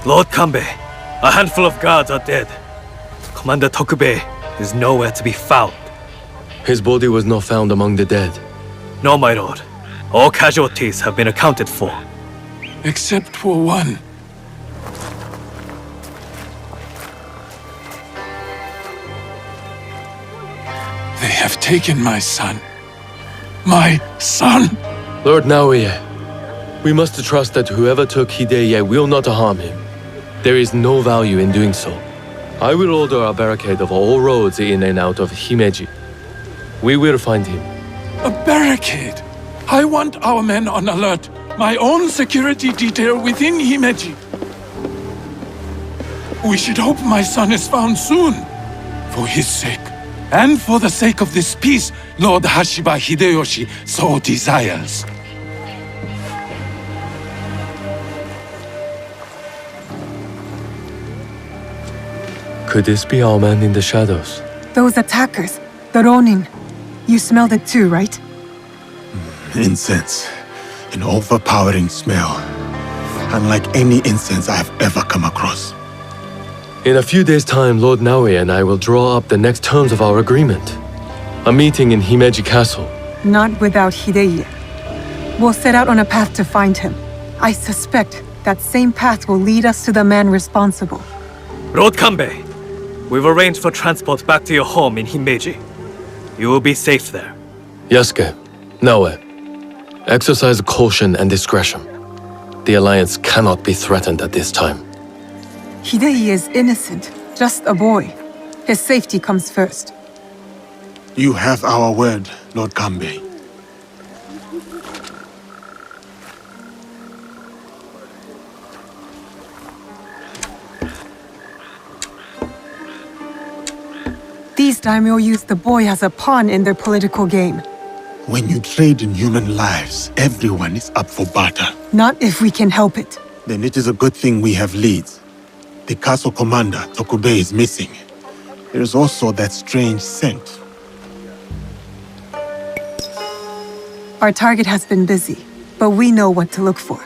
Lord Kanbei, a handful of guards are dead. Commander Tokubei is nowhere to be found. His body was not found among the dead. No, my lord. All casualties have been accounted for. Except for one. They have taken my son. My son! Lord Naoye, we must trust that whoever took Hideye will not harm him. There is no value in doing so. I will order a barricade of all roads in and out of Himeji. We will find him. A barricade! I want our men on alert. My own security detail within Himeji. We should hope my son is found soon. For his sake. And for the sake of this peace, Lord Hashiba Hideyoshi so desires. Could this be our man in the shadows? Those attackers, the Ronin. You smelled it too, right? Incense. An overpowering smell. Unlike any incense I have ever come across. In a few days' time, Lord Naoye and I will draw up the next terms of our agreement. A meeting in Himeji Castle. Not without Hideye. We'll set out on a path to find him. I suspect that same path will lead us to the man responsible. Lord Kanbei, we've arranged for transport back to your home in Himeji. You will be safe there. Yasuke, Naoe, exercise caution and discretion. The Alliance cannot be threatened at this time. Hideye is innocent, just a boy. His safety comes first. You have our word, Lord Kanbei. These daimyo use the boy as a pawn in their political game. When you trade in human lives, everyone is up for barter. Not if we can help it. Then it is a good thing we have leads. The castle commander, Tokubei, is missing. There is also that strange scent. Our target has been busy, but we know what to look for.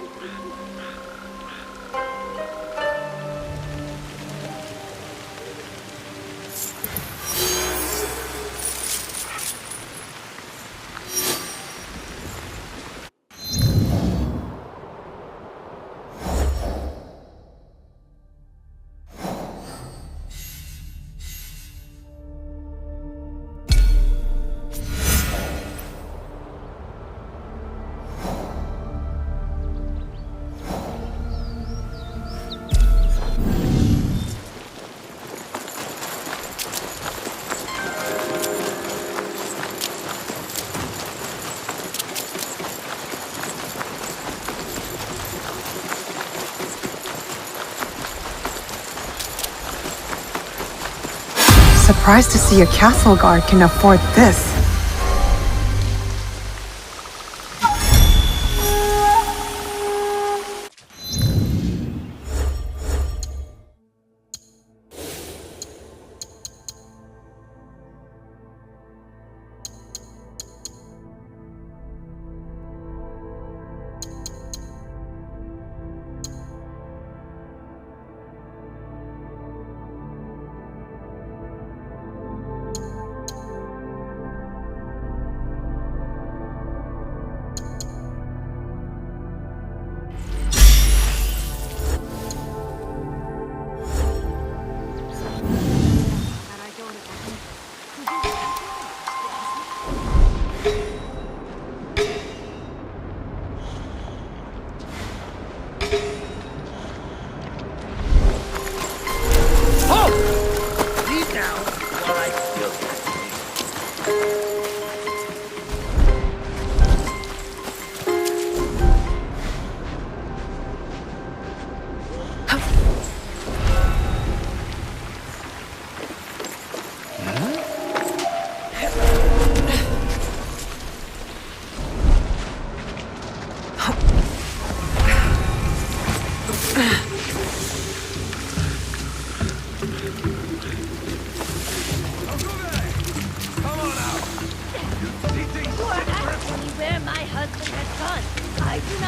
Surprised to see a castle guard can afford this.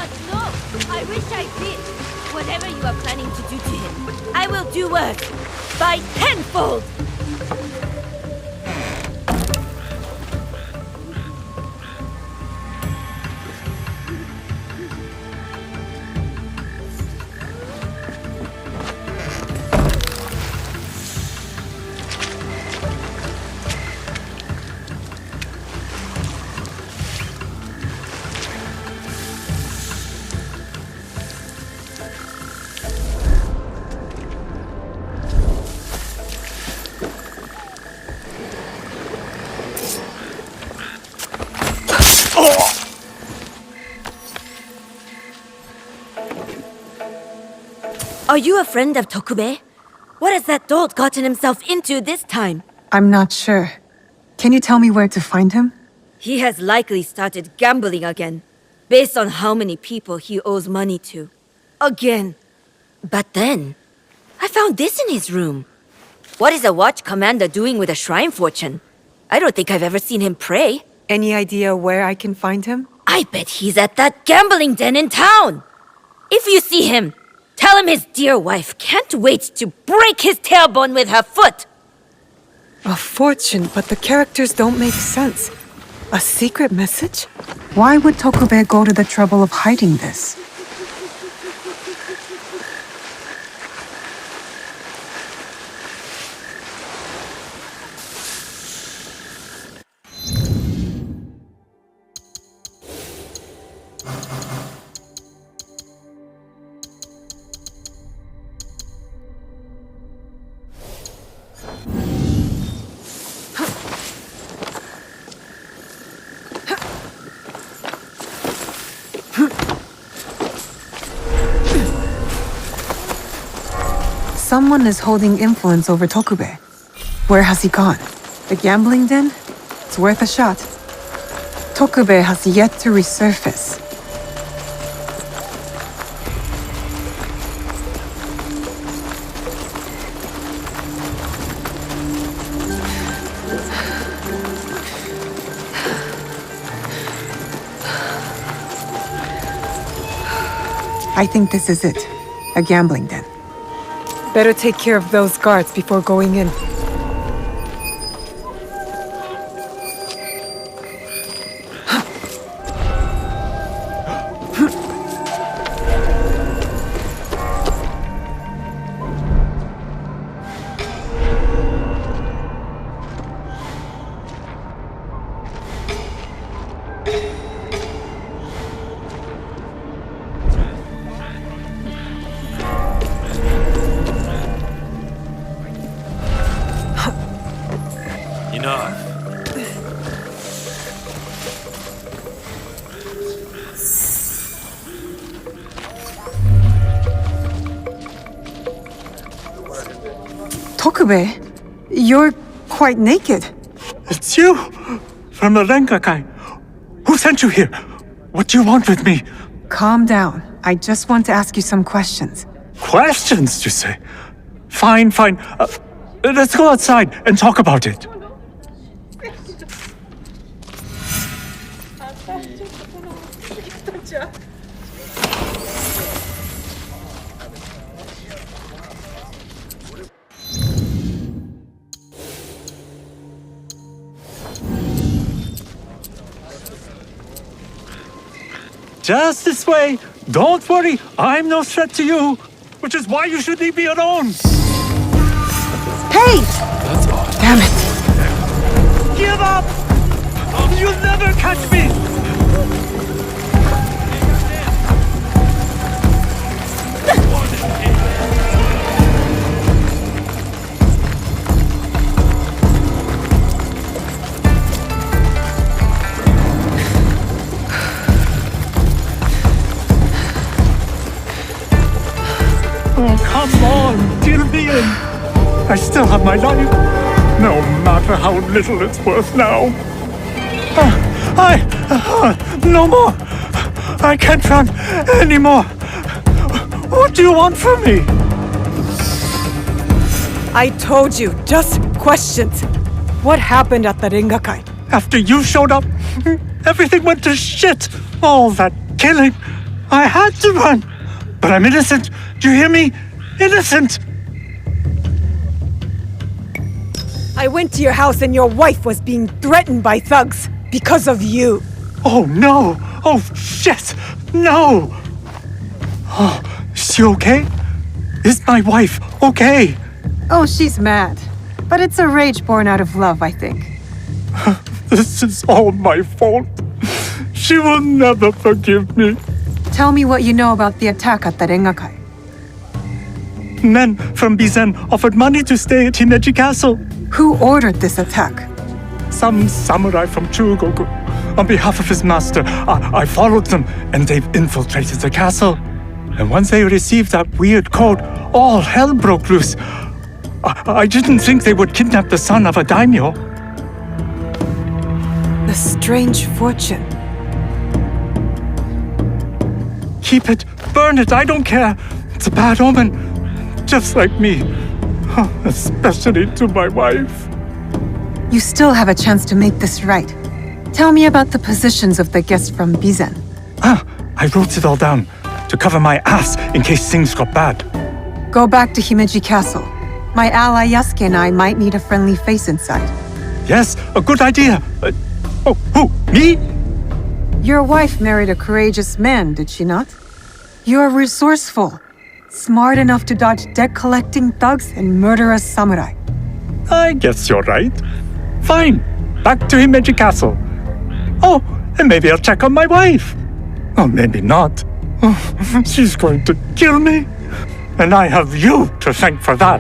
God, no! I wish I did. Whatever you are planning to do to him, I will do worse. By tenfold! Are you a friend of Tokube? What has that dolt gotten himself into this time? I'm not sure. Can you tell me where to find him? He has likely started gambling again, based on how many people he owes money to. Again. But then, I found this in his room. What is a watch commander doing with a shrine fortune? I don't think I've ever seen him pray. Any idea where I can find him? I bet he's at that gambling den in town. If you see him, tell him his dear wife can't wait to break his tailbone with her foot. A fortune, but the characters don't make sense. A secret message? Why would Tokube go to the trouble of hiding this? Someone is holding influence over Tokube. Where has he gone? The gambling den? It's worth a shot. Tokube has yet to resurface. I think this is it. A gambling den. Better take care of those guards before going in. Tokube, you're quite naked. It's you! From the Rengakai. Who sent you here? What do you want with me? Calm down. I just want to ask you some questions. Questions, you say? Fine, fine. Let's go outside and talk about it. Just this way. Don't worry, I'm no threat to you. Which is why you should leave me alone. Hey! That's odd. Damn it. Give up! You'll never catch me! Oh, come on, deal me in. I still have my life, no matter how little it's worth now. No more. I can't run anymore. What do you want from me? I told you, just questions. What happened at the Rengakai? After you showed up, everything went to shit. All that killing. I had to run! But I'm innocent! Do you hear me? Innocent! I went to your house and your wife was being threatened by thugs because of you. Oh no! Oh shit! No! Oh, is she okay? Is my wife okay? Oh, she's mad. But it's a rage born out of love, I think. This is all my fault. She will never forgive me. Tell me what you know about the attack at the Rengakai. Men from Bizen offered money to stay at Himeji Castle. Who ordered this attack? Some samurai from Chugoku. On behalf of his master, I followed them, and they've infiltrated the castle. And once they received that weird code, all hell broke loose. I didn't think they would kidnap the son of a daimyo. The strange fortune. Keep it, burn it, I don't care. It's a bad omen, just like me. Especially to my wife. You still have a chance to make this right. Tell me about the positions of the guests from Bizen. I wrote it all down to cover my ass in case things got bad. Go back to Himeji Castle. My ally Yasuke and I might need a friendly face inside. Yes, a good idea. Who? Me? Your wife married a courageous man, did she not? You're resourceful. Smart enough to dodge debt-collecting thugs and murderous samurai. I guess you're right. Fine, back to Himeji Castle. Oh, and maybe I'll check on my wife. Or maybe not. She's going to kill me. And I have you to thank for that.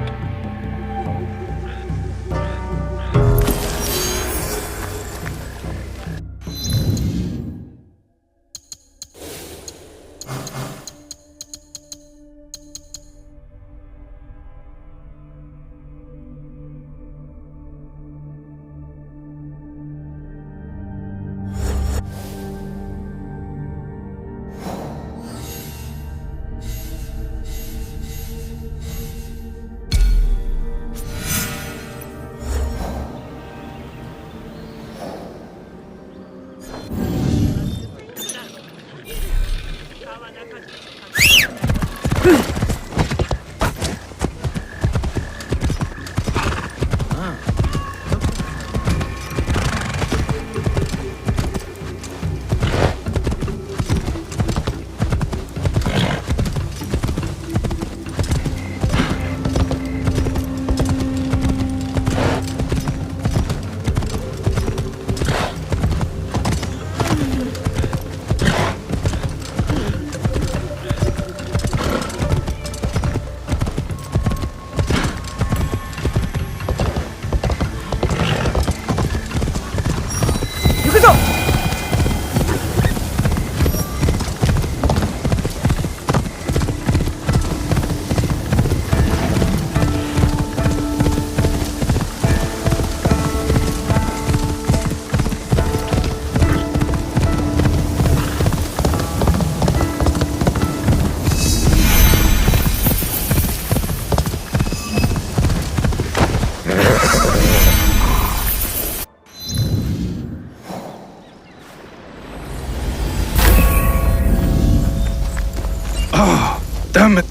Damn it!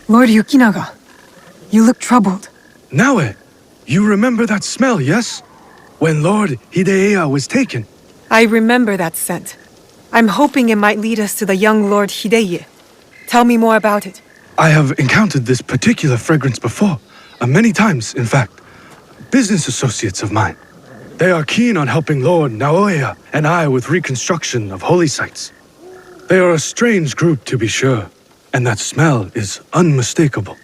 Lord Yukinaga, you look troubled. Naue, you remember that smell, yes? When Lord Hideya was taken. I remember that scent. I'm hoping it might lead us to the young Lord Hideye. Tell me more about it. I have encountered this particular fragrance before. Many times, in fact. Business associates of mine. They are keen on helping Lord Naoya and I with reconstruction of holy sites. They are a strange group, to be sure, and that smell is unmistakable.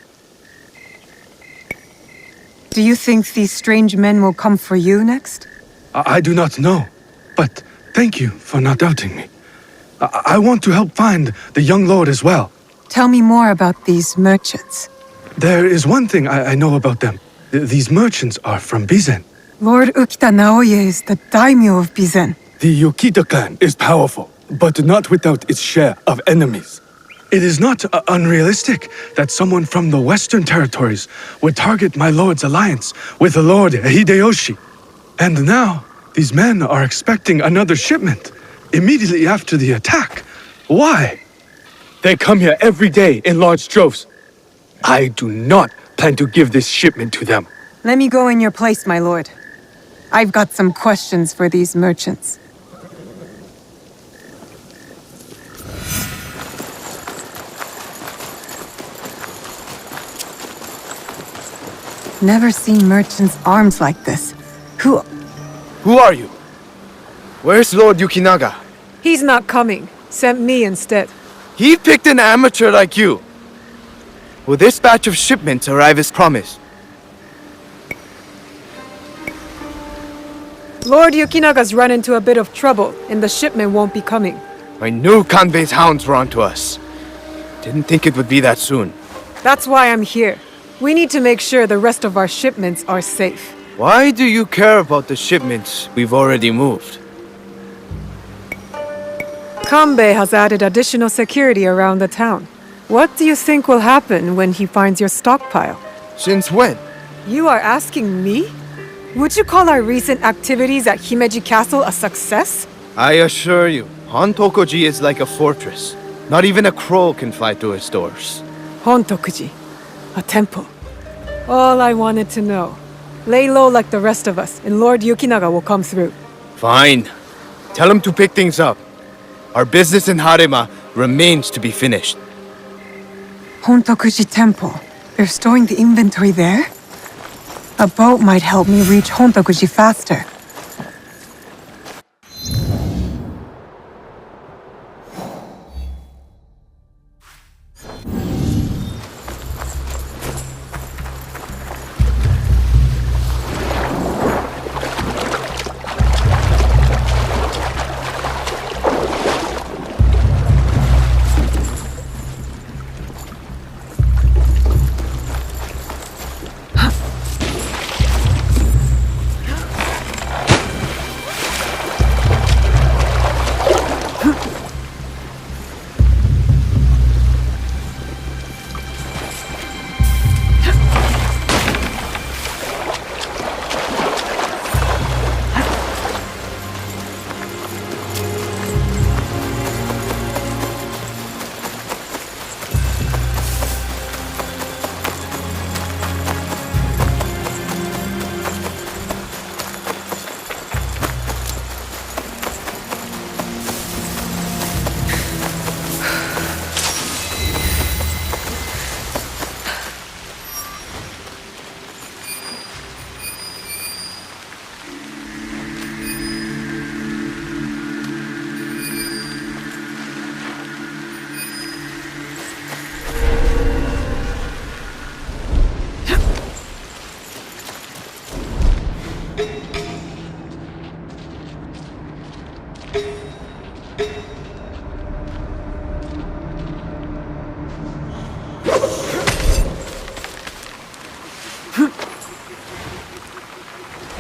Do you think these strange men will come for you next? I do not know, but thank you for not doubting me. I want to help find the young lord as well. Tell me more about these merchants. There is one thing I know about them. These merchants are from Bizen. Lord Ukita Naoye is the daimyo of Bizen. The Yukita clan is powerful, but not without its share of enemies. It is not unrealistic that someone from the Western territories would target my lord's alliance with the Lord Hideyoshi. And now, these men are expecting another shipment immediately after the attack. Why? They come here every day in large droves. I do not plan to give this shipment to them. Let me go in your place, my lord. I've got some questions for these merchants. Never seen merchants armed like this. Who are you? Where's Lord Yukinaga? He's not coming. Sent me instead. He picked an amateur like you. Will this batch of shipments arrive as promised? Lord Yukinaga's run into a bit of trouble, and the shipment won't be coming. I knew Kanbei's hounds were onto us. Didn't think it would be that soon. That's why I'm here. We need to make sure the rest of our shipments are safe. Why do you care about the shipments we've already moved? Kanbei has added additional security around the town. What do you think will happen when he finds your stockpile? Since when? You are asking me? Would you call our recent activities at Himeji Castle a success? I assure you, Hontokuji is like a fortress. Not even a crow can fly through its doors. Hontokuji. A temple. All I wanted to know. Lay low like the rest of us, and Lord Yukinaga will come through. Fine. Tell him to pick things up. Our business in Harima remains to be finished. Hontokuji Temple. They're storing the inventory there? A boat might help me reach Hontokuji faster.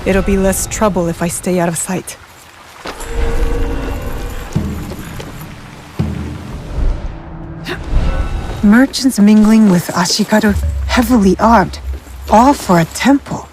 It'll be less trouble if I stay out of sight. Merchants mingling with Ashikaru, heavily armed, all for a temple.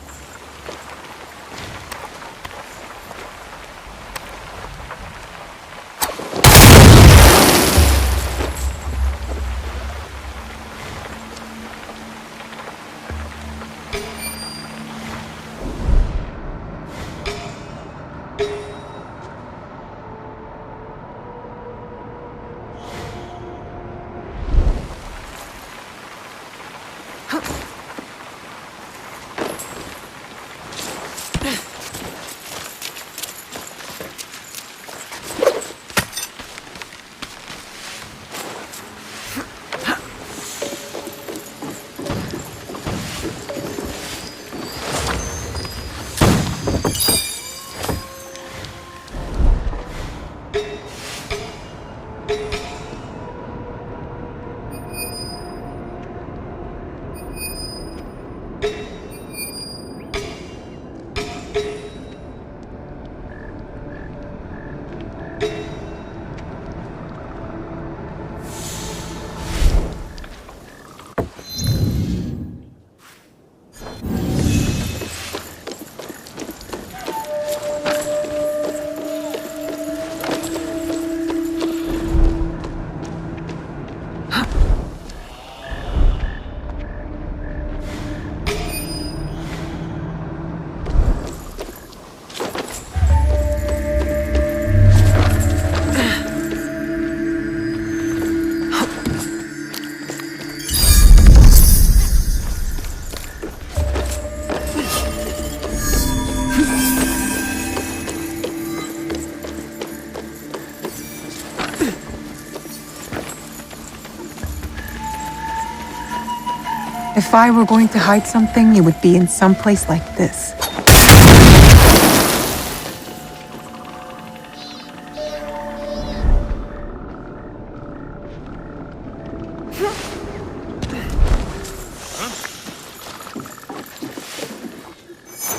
If I were going to hide something, it would be in some place like this.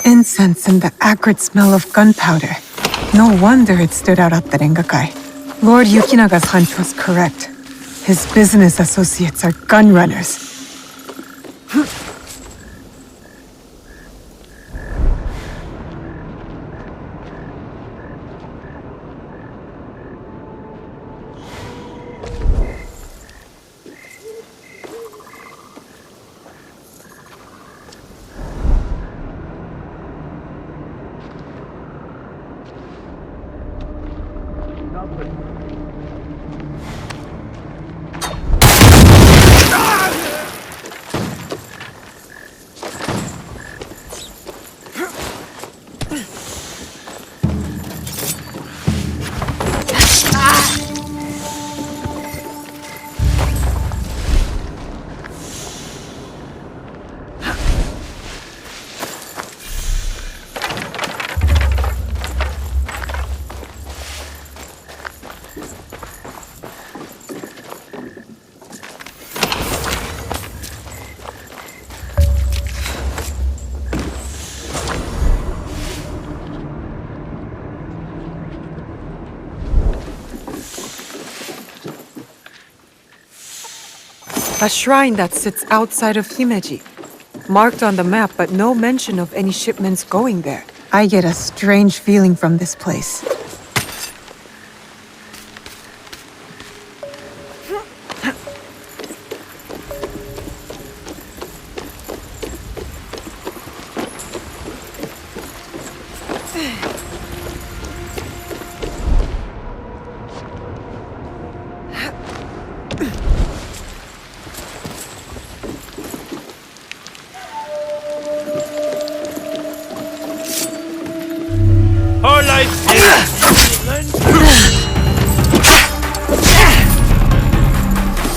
Incense and the acrid smell of gunpowder. No wonder it stood out at the Rengakai. Lord Yukinaga's hunch was correct. His business associates are gun runners. A shrine that sits outside of Himeji. Marked on the map, but no mention of any shipments going there. I get a strange feeling from this place.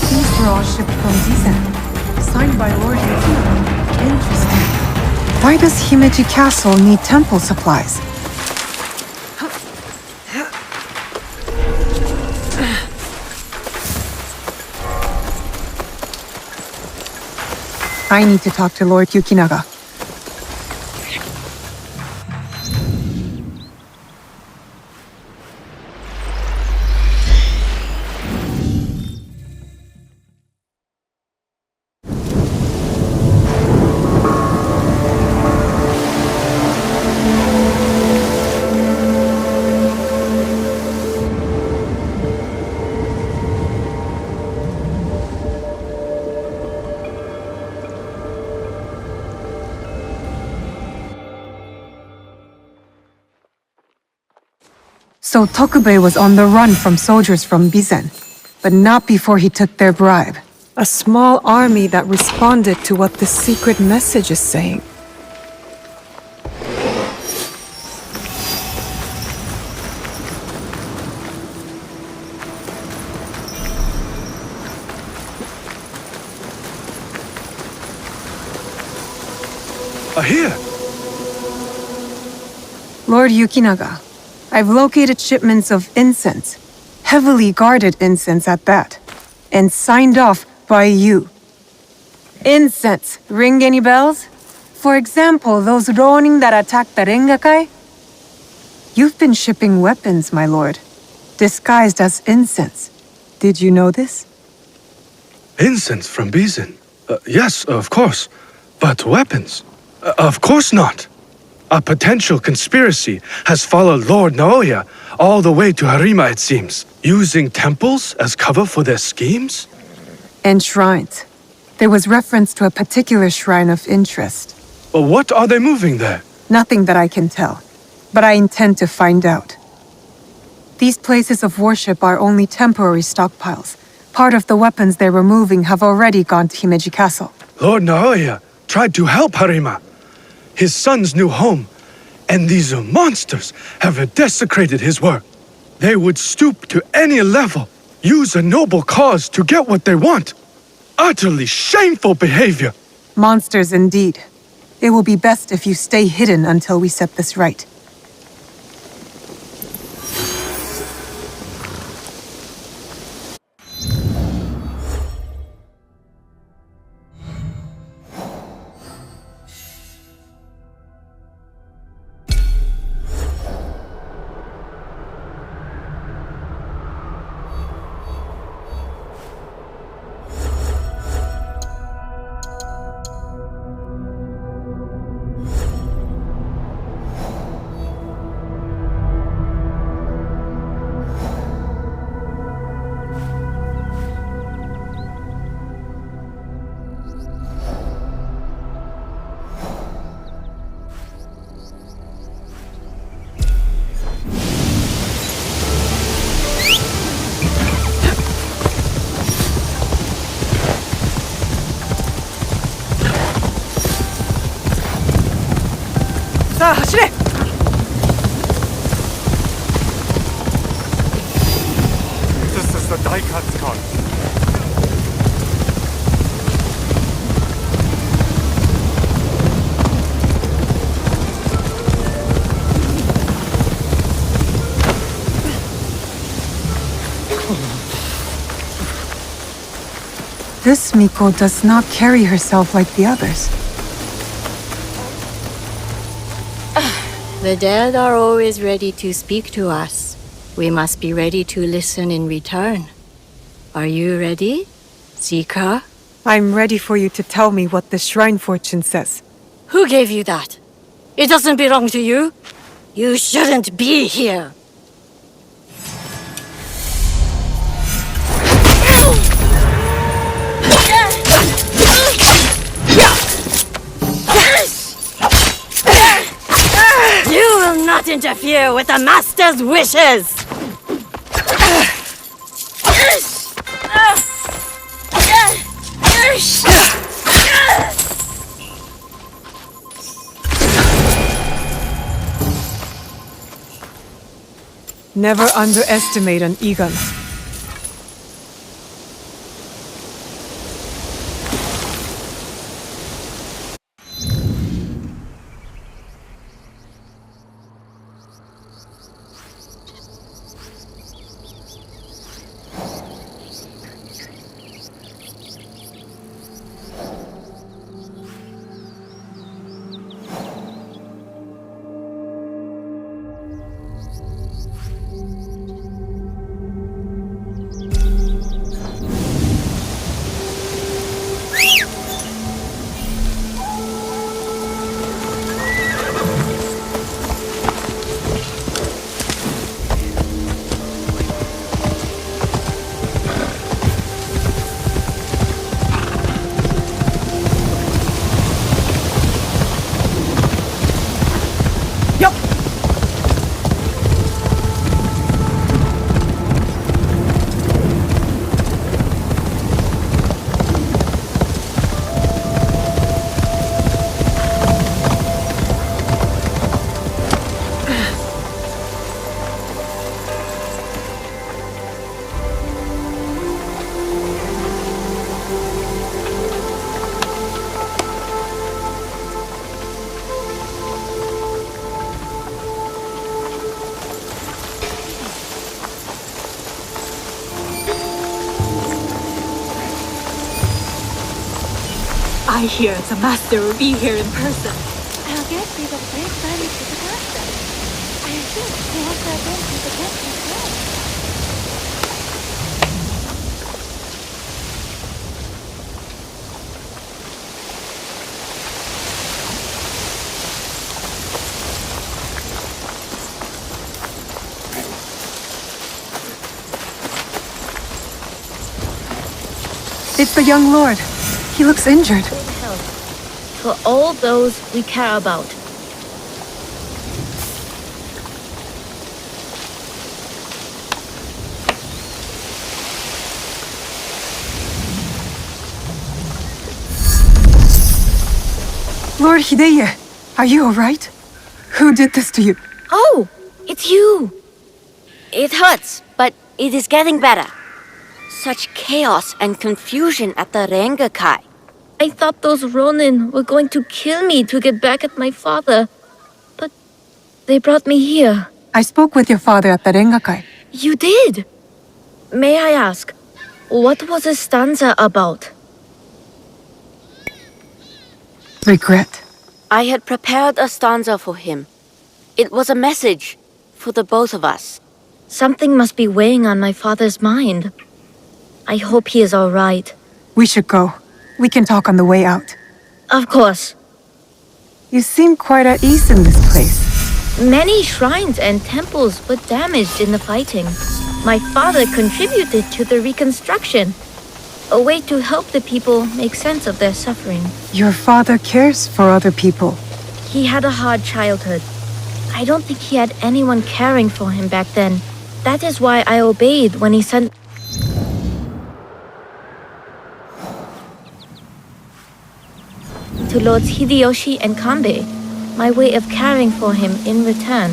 These were all shipped from Bizen, signed by Lord Yukino. Interesting. Why does Himeji Castle need temple supplies? I need to talk to Lord Yukinaga. So Tokubei was on the run from soldiers from Bizen, but not before he took their bribe. A small army that responded to what the secret message is saying. Here! Lord Yukinaga, I've located shipments of incense, heavily guarded incense at that, and signed off by you. Incense, ring any bells? For example, those Ronin that attacked the Rengakai? You've been shipping weapons, my lord, disguised as incense. Did you know this? Incense from Bizen? Yes, of course. But weapons? Of course not. A potential conspiracy has followed Lord Naoya all the way to Harima, it seems, using temples as cover for their schemes? And shrines. There was reference to a particular shrine of interest. But what are they moving there? Nothing that I can tell, but I intend to find out. These places of worship are only temporary stockpiles. Part of the weapons they're removing have already gone to Himeji Castle. Lord Naoya tried to help Harima, his son's new home, and these monsters have desecrated his work. They would stoop to any level, use a noble cause to get what they want. Utterly shameful behavior. Monsters indeed. It will be best if you stay hidden until we set this right. This is the Daikat's card. This Miko does not carry herself like the others. The dead are always ready to speak to us. We must be ready to listen in return. Are you ready, Seeker? I'm ready for you to tell me what the shrine fortune says. Who gave you that? It doesn't belong to you. You shouldn't be here. You will not interfere with the Master's wishes! Never underestimate an Egon. I hear the master will be here in person. I guess we will break silence with the master. I think he wants our attention to get his way. It's the young lord. He looks injured. For all those we care about. Lord Hideye, are you alright? Who did this to you? Oh, it's you. It hurts, but it is getting better. Such chaos and confusion at the Rengakai. I thought those Ronin were going to kill me to get back at my father. But they brought me here. I spoke with your father at the Rengakai. You did? May I ask, what was the stanza about? Regret. I had prepared a stanza for him. It was a message for the both of us. Something must be weighing on my father's mind. I hope he is all right. We should go. We can talk on the way out. Of course. You seem quite at ease in this place. Many shrines and temples were damaged in the fighting. My father contributed to the reconstruction. A way to help the people make sense of their suffering. Your father cares for other people. He had a hard childhood. I don't think he had anyone caring for him back then. That is why I obeyed when he sent... to Lords Hideyoshi and Kanbei, my way of caring for him in return.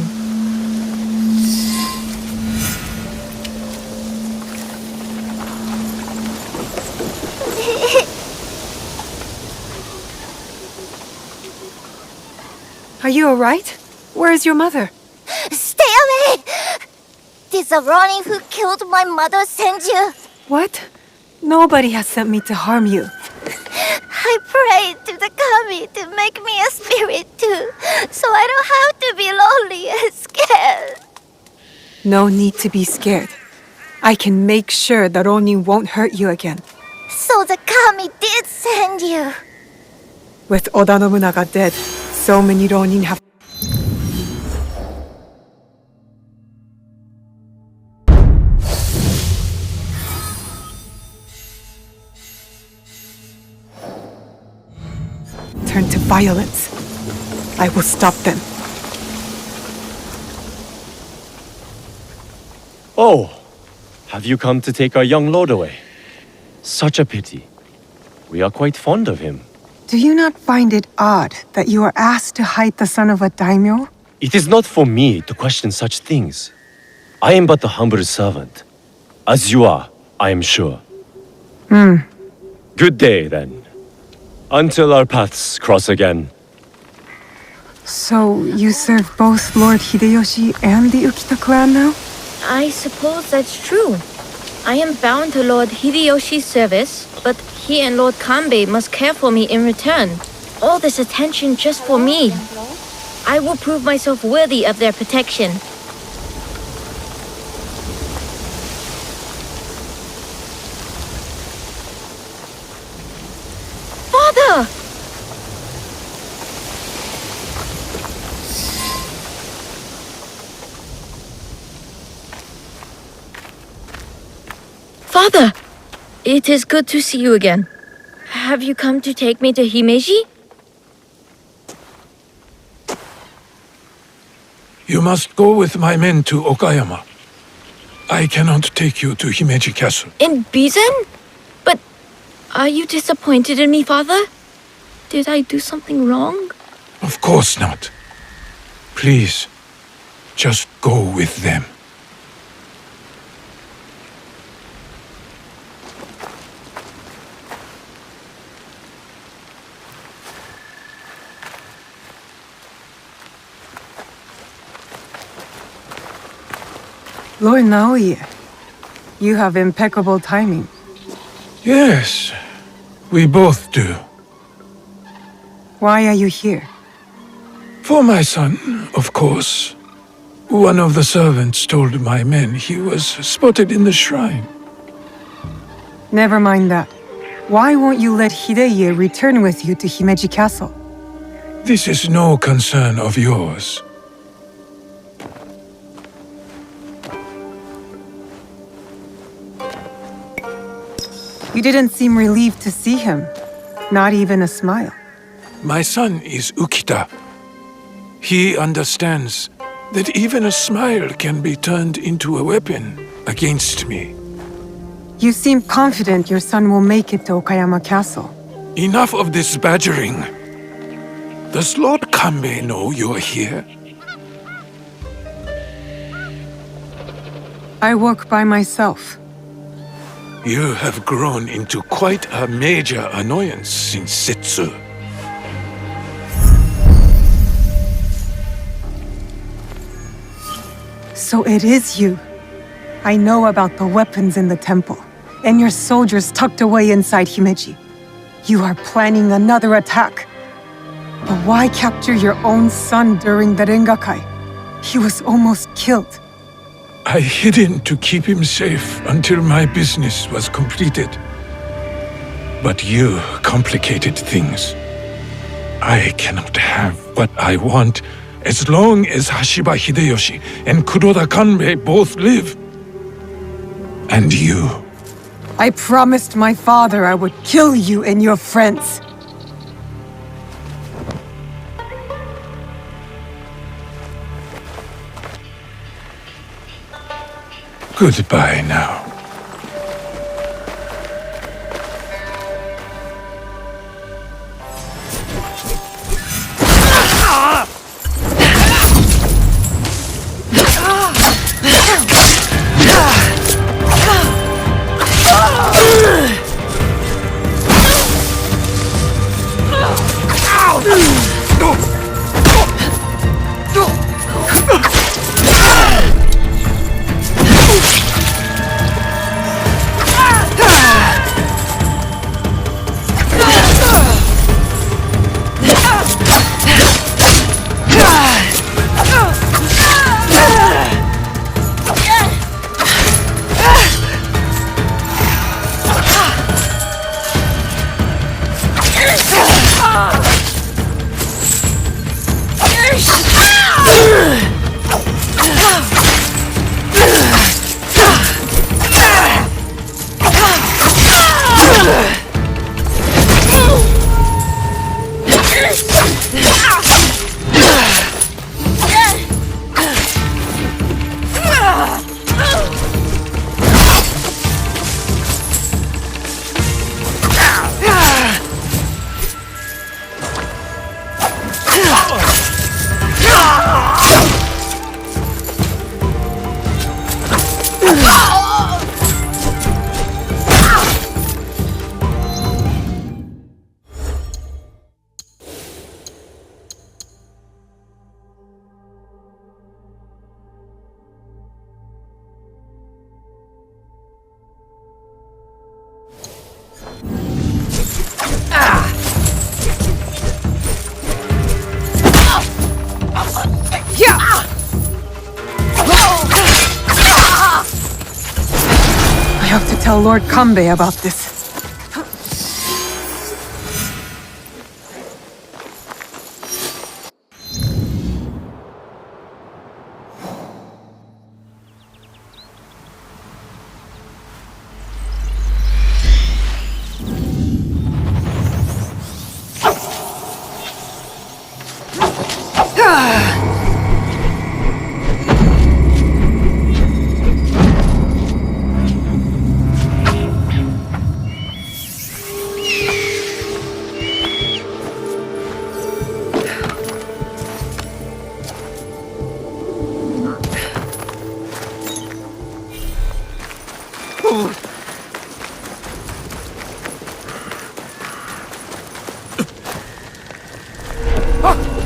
Are you alright? Where is your mother? Stay away! Did the Ronin who killed my mother send you? What? Nobody has sent me to harm you. I prayed to the kami to make me a spirit too, so I don't have to be lonely and scared. No need to be scared. I can make sure that Ronin won't hurt you again. So the kami did send you. With Oda Nobunaga dead, so many Ronin have... turn to violence. I will stop them. Oh, have you come to take our young lord away? Such a pity. We are quite fond of him. Do you not find it odd that you are asked to hide the son of a daimyo? It is not for me to question such things. I am but a humble servant. As you are, I am sure. Good day, then. Until our paths cross again. So, you serve both Lord Hideyoshi and the Ukita clan now? I suppose that's true. I am bound to Lord Hideyoshi's service, but he and Lord Kanbei must care for me in return. All this attention just for me. I will prove myself worthy of their protection. Father! Father! It is good to see you again. Have you come to take me to Himeji? You must go with my men to Okayama. I cannot take you to Himeji Castle. In Bizen? But are you disappointed in me, Father? Did I do something wrong? Of course not. Please, just go with them. Lord Naoye, you have impeccable timing. Yes, we both do. Why are you here? For my son, of course. One of the servants told my men he was spotted in the shrine. Never mind that. Why won't you let Hideye return with you to Himeji Castle? This is no concern of yours. You didn't seem relieved to see him. Not even a smile. My son is Ukita. He understands that even a smile can be turned into a weapon against me. You seem confident your son will make it to Okayama Castle. Enough of this badgering. Does Lord Kanbei know you're here? I work by myself. You have grown into quite a major annoyance in Setsu. So it is you. I know about the weapons in the temple, and your soldiers tucked away inside Himeji. You are planning another attack. But why capture your own son during the Rengakai? He was almost killed. I hid him to keep him safe until my business was completed. But you complicated things. I cannot have what I want as long as Hashiba Hideyoshi and Kuroda Kanbei both live. And you. I promised my father I would kill you and your friends. Goodbye now. I have to tell Lord Kanbei about this.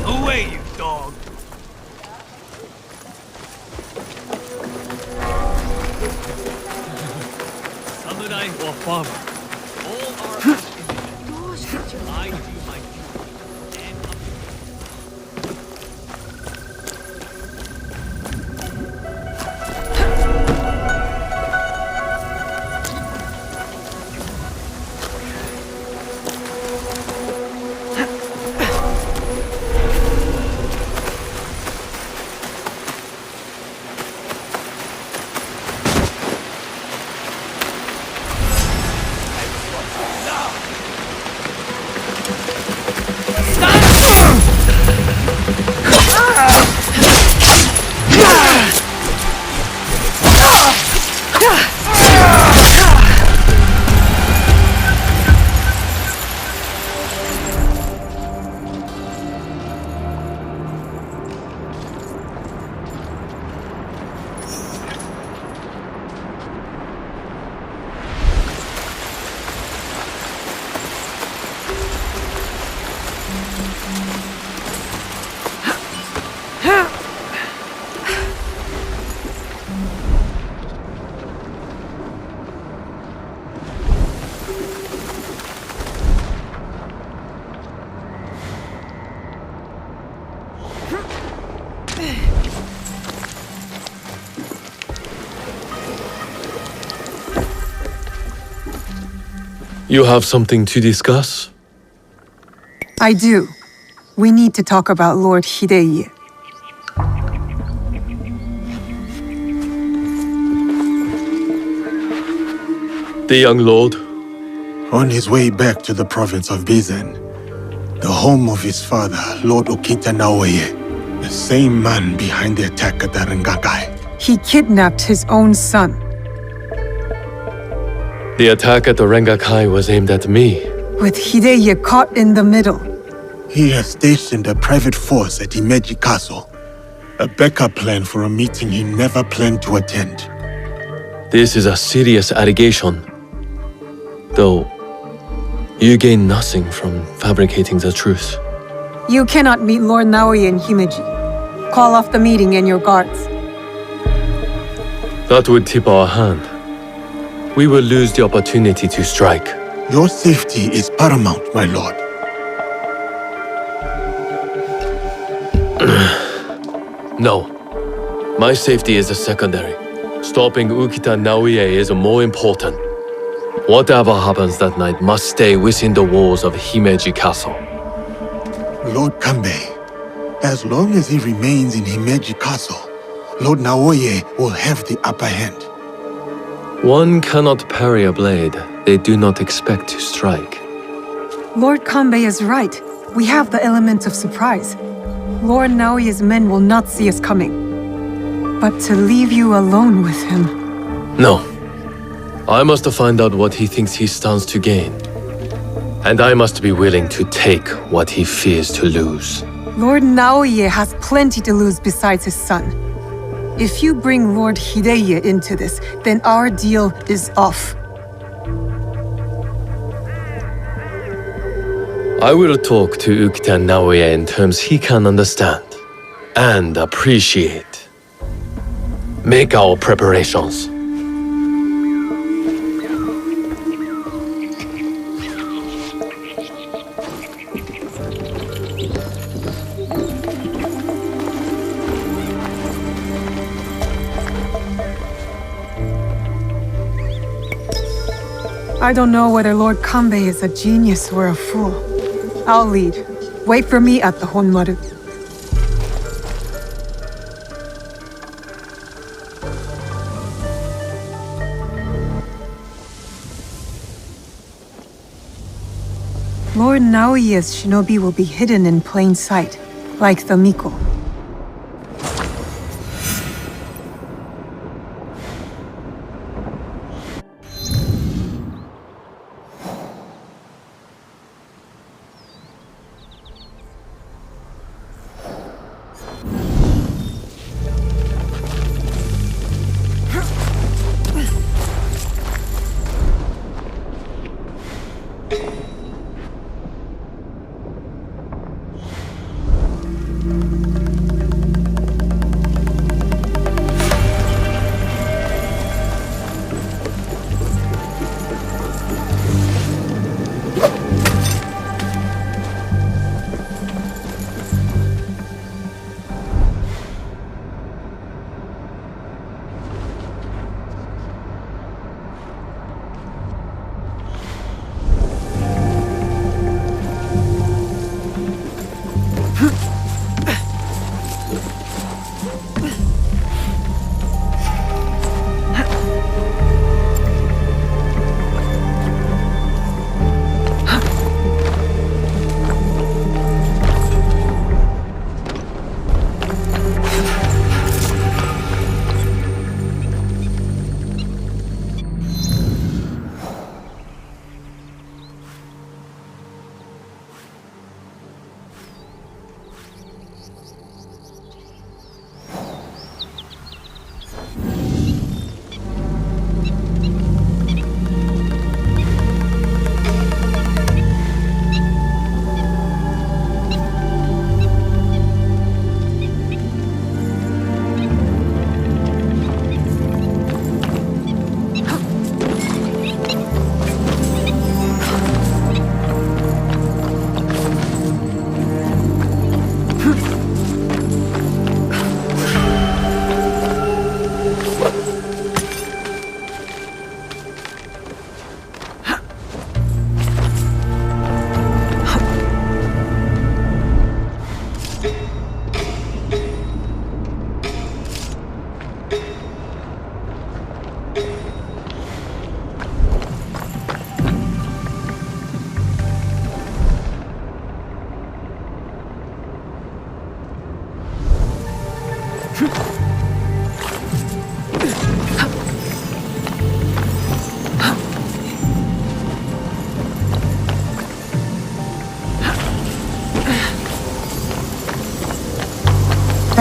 Away, you dog! Samurai or farmer, all are I do my duty. You have something to discuss? I do. We need to talk about Lord Hideye. The young lord? On his way back to the province of Bizen, the home of his father, Lord Okita Naoye, the same man behind the attack at the Rengakai. He kidnapped his own son. The attack at the Rengakai was aimed at me. With Hideye caught in the middle. He has stationed a private force at Himeji Castle, a backup plan for a meeting he never planned to attend. This is a serious allegation. Though, you gain nothing from fabricating the truth. You cannot meet Lord Naoye in Himeji. Call off the meeting and your guards. That would tip our hand. We will lose the opportunity to strike. Your safety is paramount, my lord. No. My safety is a secondary. Stopping Ukita Naoye is more important. Whatever happens that night must stay within the walls of Himeji Castle. Lord Kanbei, as long as he remains in Himeji Castle, Lord Naoye will have the upper hand. One cannot parry a blade they do not expect to strike. Lord Kanbei is right. We have the element of surprise. Lord Naoye's men will not see us coming. But to leave you alone with him... No. I must find out what he thinks he stands to gain. And I must be willing to take what he fears to lose. Lord Naoye has plenty to lose besides his son. If you bring Lord Hideye into this, then our deal is off. I will talk to Ukita Naoye in terms he can understand and appreciate. Make our preparations. I don't know whether Lord Kanbei is a genius or a fool. I'll lead. Wait for me at the Honmaru. Lord Naoye's shinobi will be hidden in plain sight, like the Miko.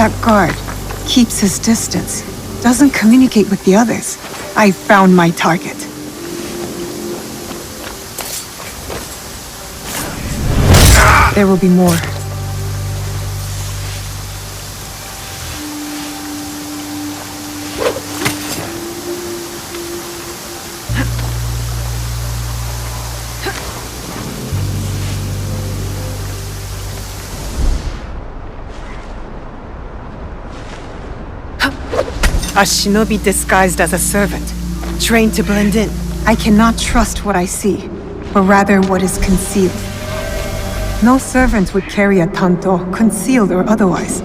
That guard keeps his distance, doesn't communicate with the others. I found my target. There will be more. A shinobi disguised as a servant, trained to blend in. I cannot trust what I see, but rather what is concealed. No servant would carry a tanto, concealed or otherwise.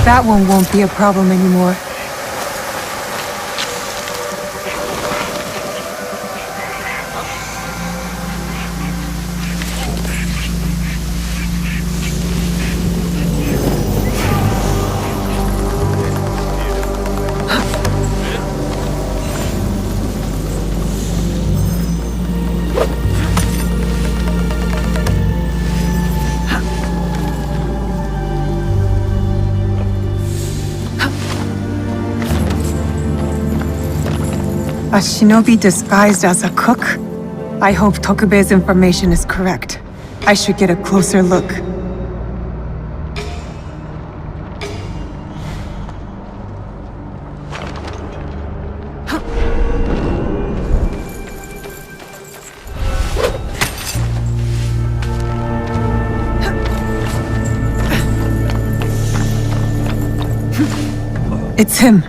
That one won't be a problem anymore. A shinobi disguised as a cook? I hope Tokube's information is correct. I should get a closer look. It's him.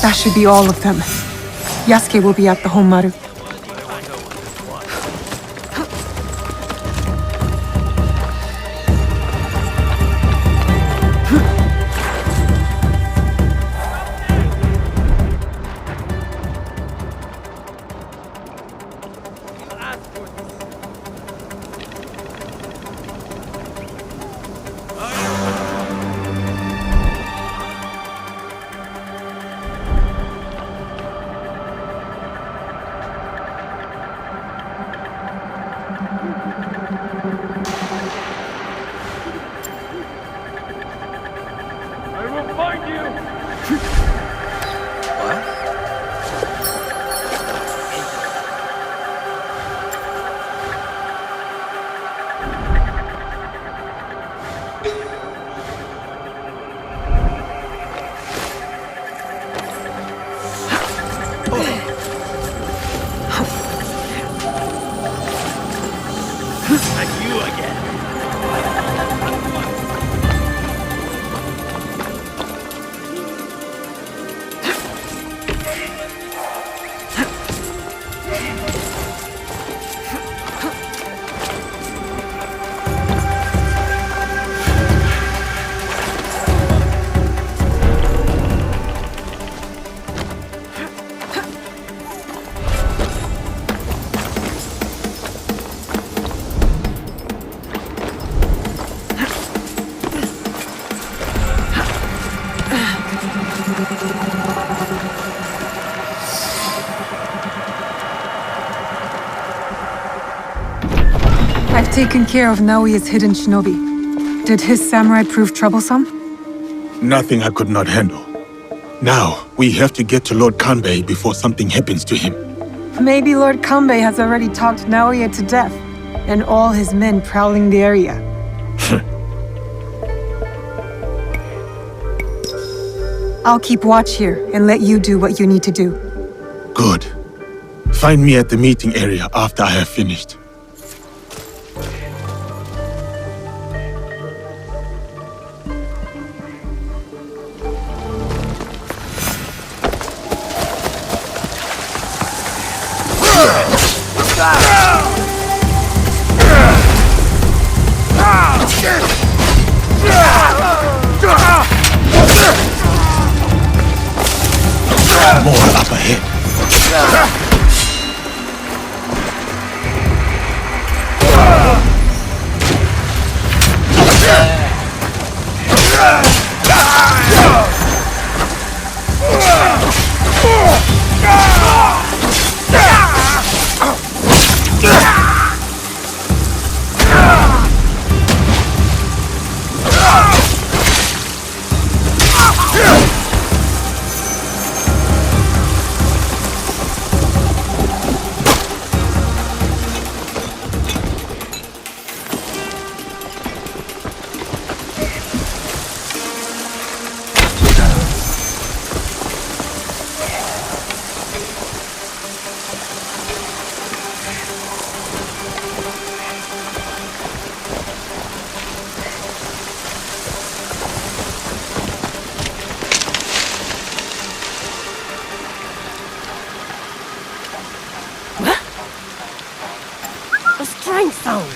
That should be all of them. Yasuke will be at the Honmaru. I've taken care of Naoya's hidden shinobi. Did his samurai prove troublesome? Nothing I could not handle. Now, we have to get to Lord Kanbei before something happens to him. Maybe Lord Kanbei has already talked Naoya to death. and all his men prowling the area. I'll keep watch here and let you do what you need to do. Good. Find me at the meeting area after I have finished. More up ahead. A strange sound.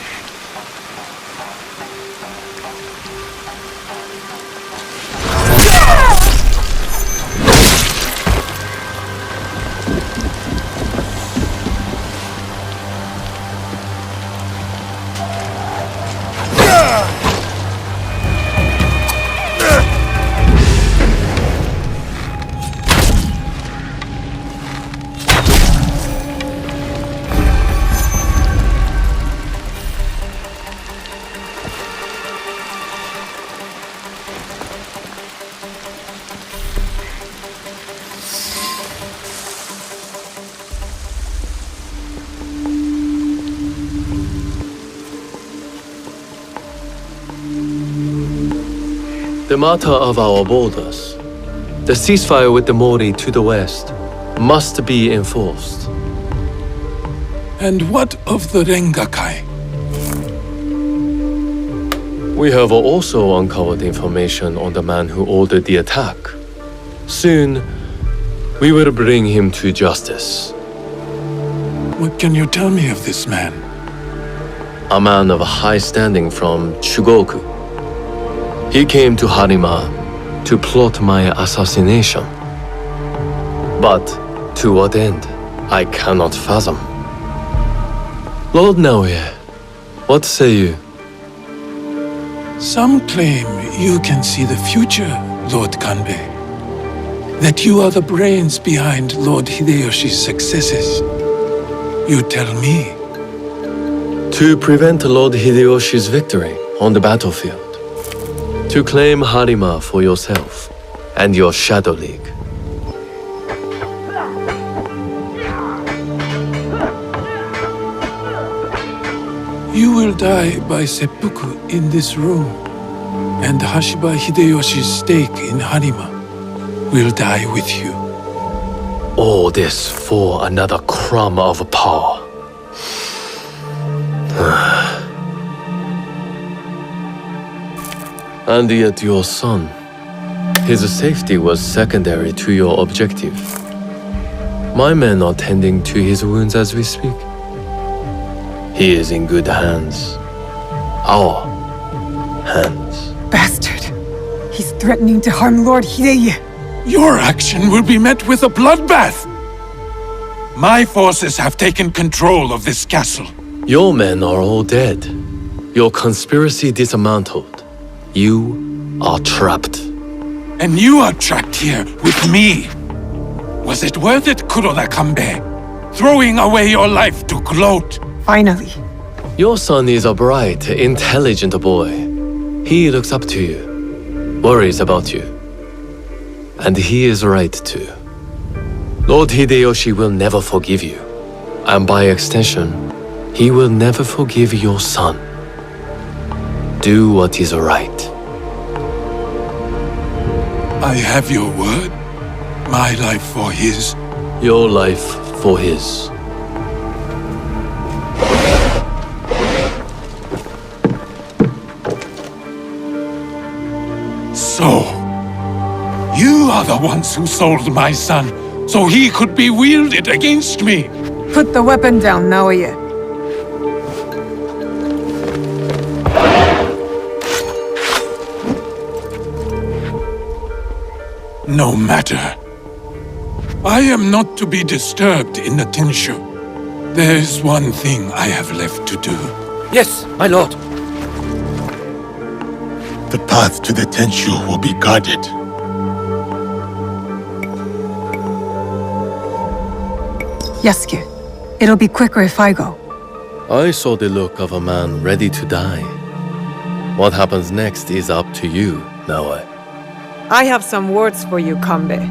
The matter of our borders, the ceasefire with the Mori to the west, must be enforced. And what of the Rengakai? We have also uncovered information on the man who ordered the attack. Soon, we will bring him to justice. What can you tell me of this man? A man of high standing from Chugoku. He came to Harima to plot my assassination. But to what end, I cannot fathom. Lord Naoya, what say you? Some claim you can see the future, Lord Kanbei. That you are the brains behind Lord Hideyoshi's successes. You tell me. To prevent Lord Hideyoshi's victory on the battlefield. To claim Harima for yourself and your Shadow League. You will die by seppuku in this room, and Hashiba Hideyoshi's stake in Harima will die with you. All this for another crumb of power. And yet your son, his safety was secondary to your objective. My men are tending to his wounds as we speak. He is in good hands. Our hands. Bastard! He's threatening to harm Lord Hideye. Your action will be met with a bloodbath! My forces have taken control of this castle. Your men are all dead. Your conspiracy dismantled. You are trapped. And you are trapped here with me. Was it worth it, Kuroda Kanbei? Throwing away your life to gloat? Finally. Your son is a bright, intelligent boy. He looks up to you, worries about you. And he is right too. Lord Hideyoshi will never forgive you. And by extension, He will never forgive your son. Do what is right. I have your word. My life for his. Your life for his. So, you are the ones who sold my son, so he could be wielded against me. Put the weapon down, Naoya. No matter. I am not to be disturbed in the Tenshu. There is one thing I have left to do. Yes, my lord. The path to the Tenshu will be guarded. Yasuke, it'll be quicker if I go. I saw the look of a man ready to die. What happens next is up to you, Naoya. I have some words for you, Kanbei.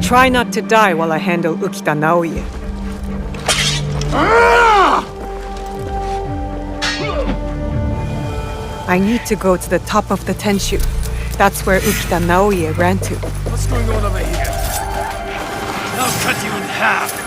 Try not to die while I handle Ukita Naoya. I need to go to the top of the Tenshu. That's where Ukita Naoya ran to. What's going on over here? I'll cut you in half.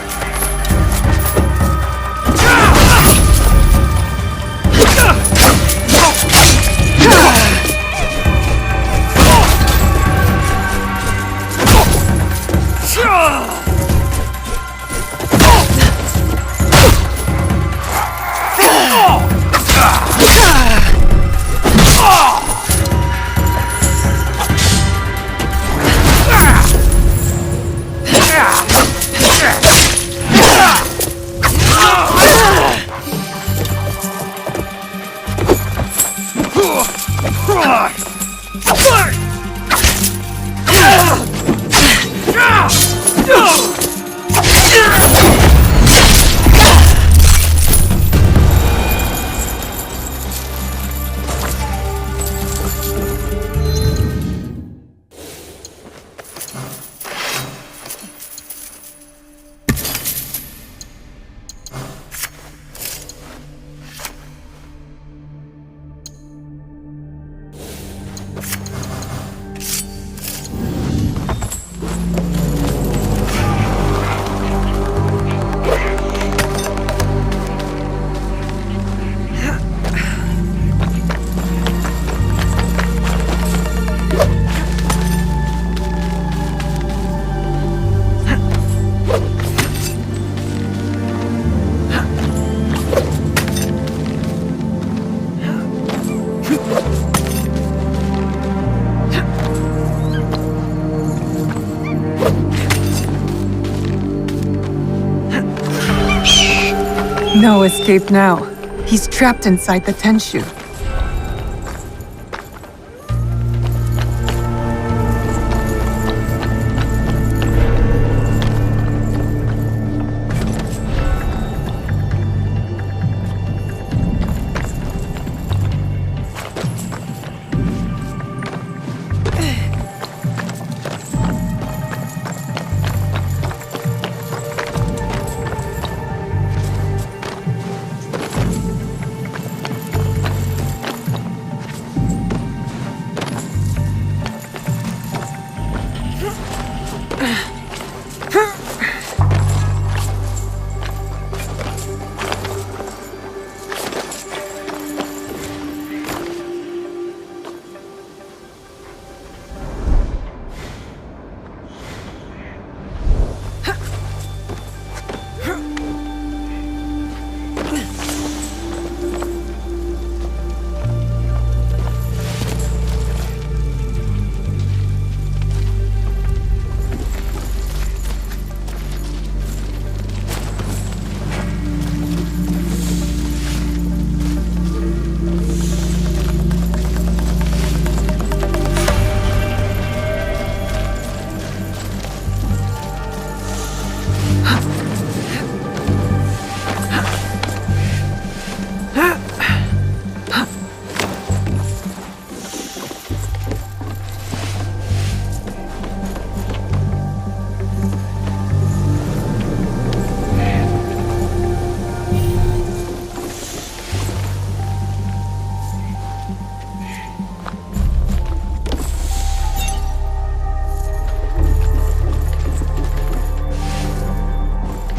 No escape now. He's trapped inside the Tenshu.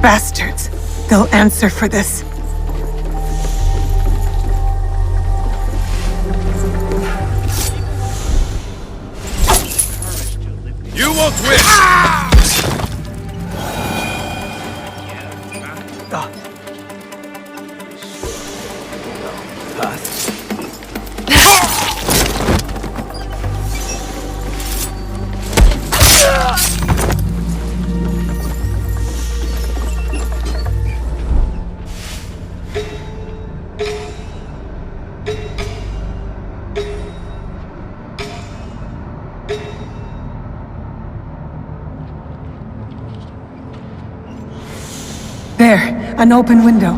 Bastards. They'll answer for this. You won't win! There, an open window.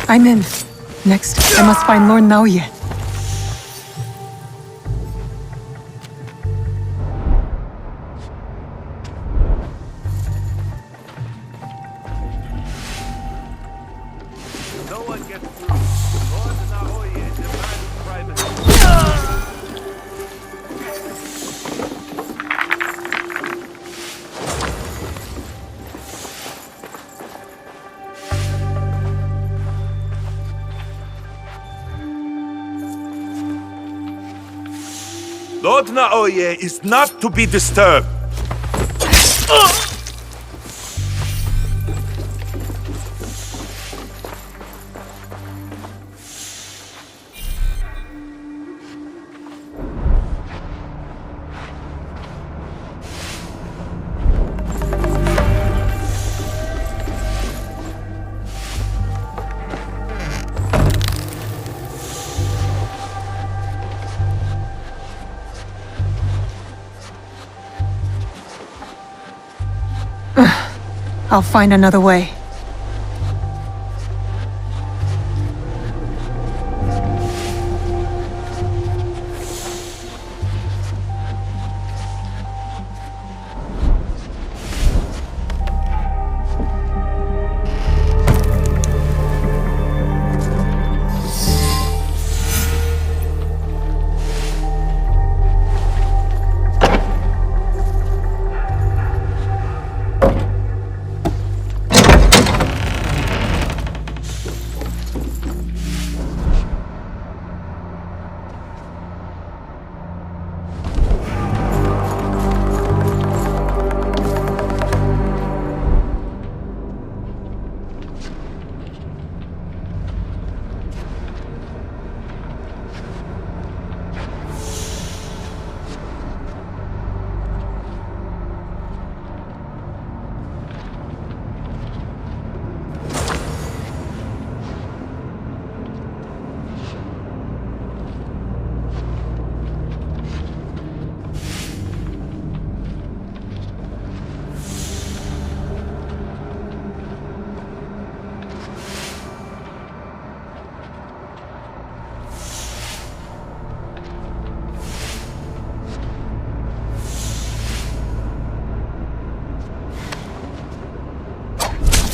I'm in. Next, I must find Lord Naoye. No one gets through. Lord Naoye demands privacy. Lord Naoye is not to be disturbed. I'll find another way.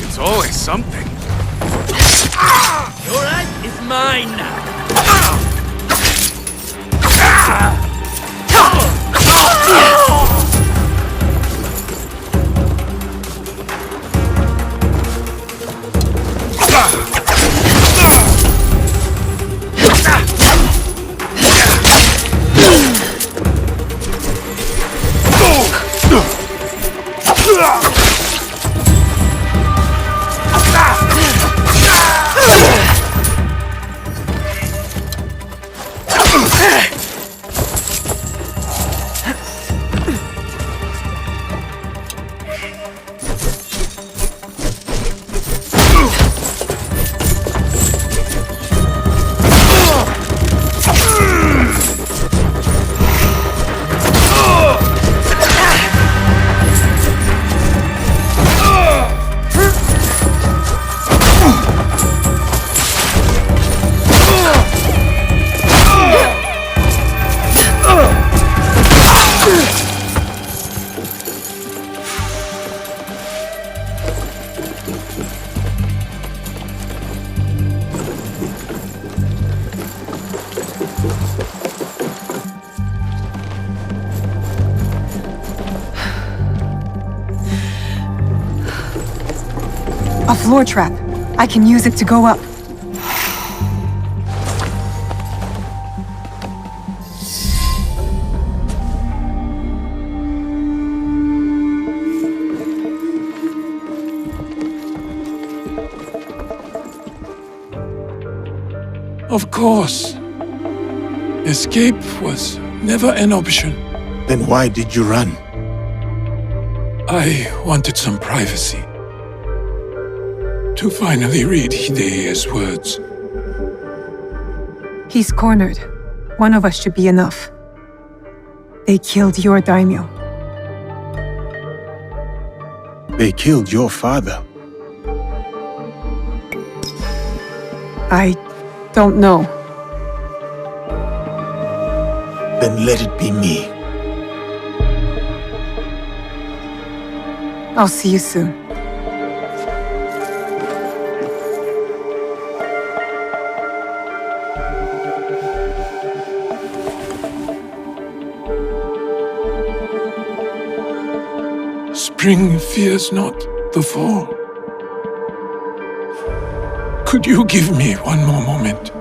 It's always something. Your life is mine now. A floor trap. I can use it to go up. Of course. Escape was never an option. Then why did you run? I wanted some privacy. To finally read Hideya's words. He's cornered. One of us should be enough. They killed your daimyo. They killed your father. I don't know. Then let it be me. I'll see you soon. Spring fears not the fall. Could you give me one more moment?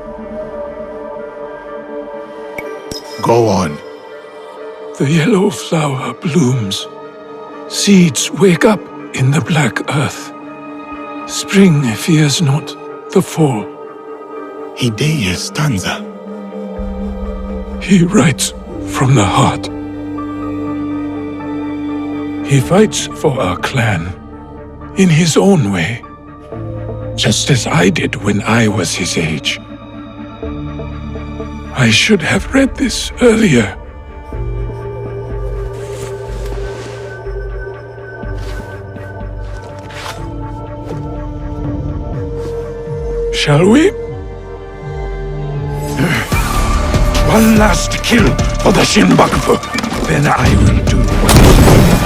Go on. The yellow flower blooms. Seeds wake up in the black earth. Spring fears not the fall. Hideya's stanza. He writes from the heart. He fights for our clan in his own way, just as I did when I was his age. I should have read this earlier. Shall we? One last kill for the Shinbakufu, then I will do what is right.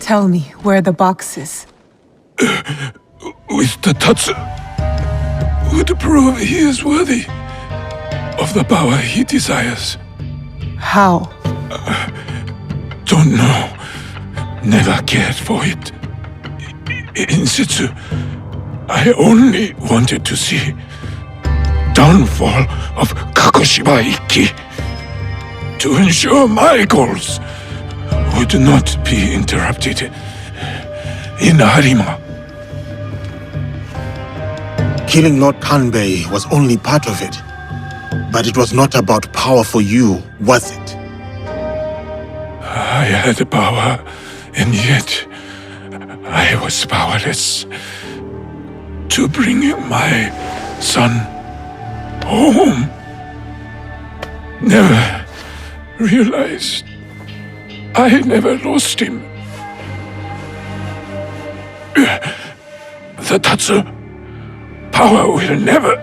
Tell me where the box is. With the Tatsu would prove he is worthy of the power he desires. How? Don't know. Never cared for it. In situ, I only wanted to see downfall of Kakoshiba Ikki to ensure my goals would not be interrupted in Harima. Killing Lord Kanbei was only part of it. But it was not about power for you, was it? I had power, and yet I was powerless to bring my son home. Never realized I never lost him. The Tatsu power will never.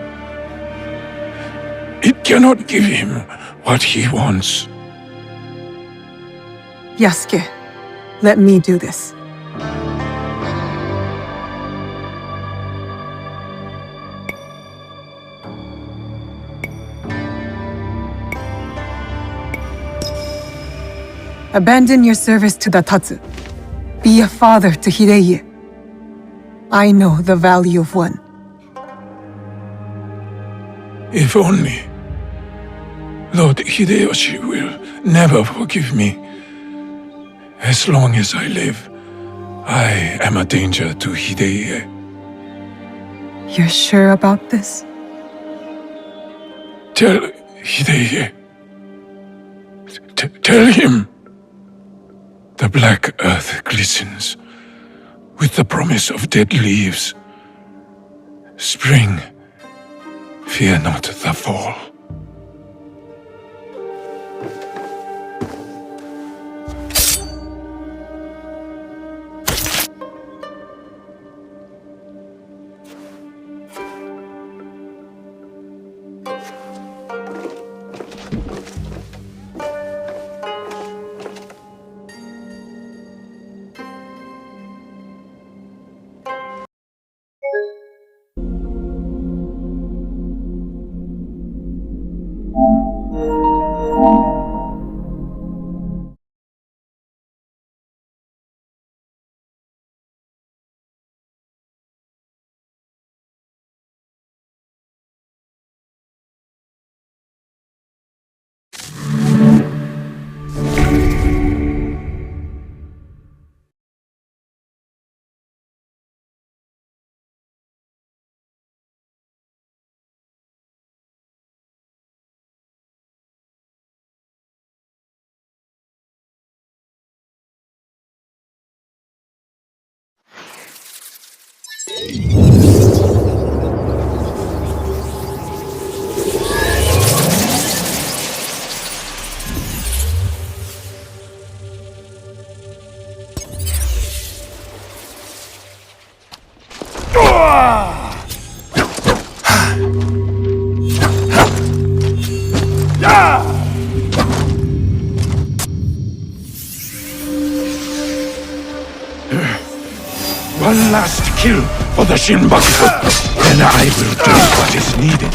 It cannot give him what he wants. Yasuke, let me do this. Abandon your service to the Tatsu. Be a father to Hideye. I know the value of one. If only Lord Hideyoshi will never forgive me. As long as I live, I am a danger to Hideye. You're sure about this? Tell Hideye. Tell him. The black earth glistens with the promise of dead leaves. Spring, fear not the fall. One last kill for the Shinbaku, then I will do what is needed.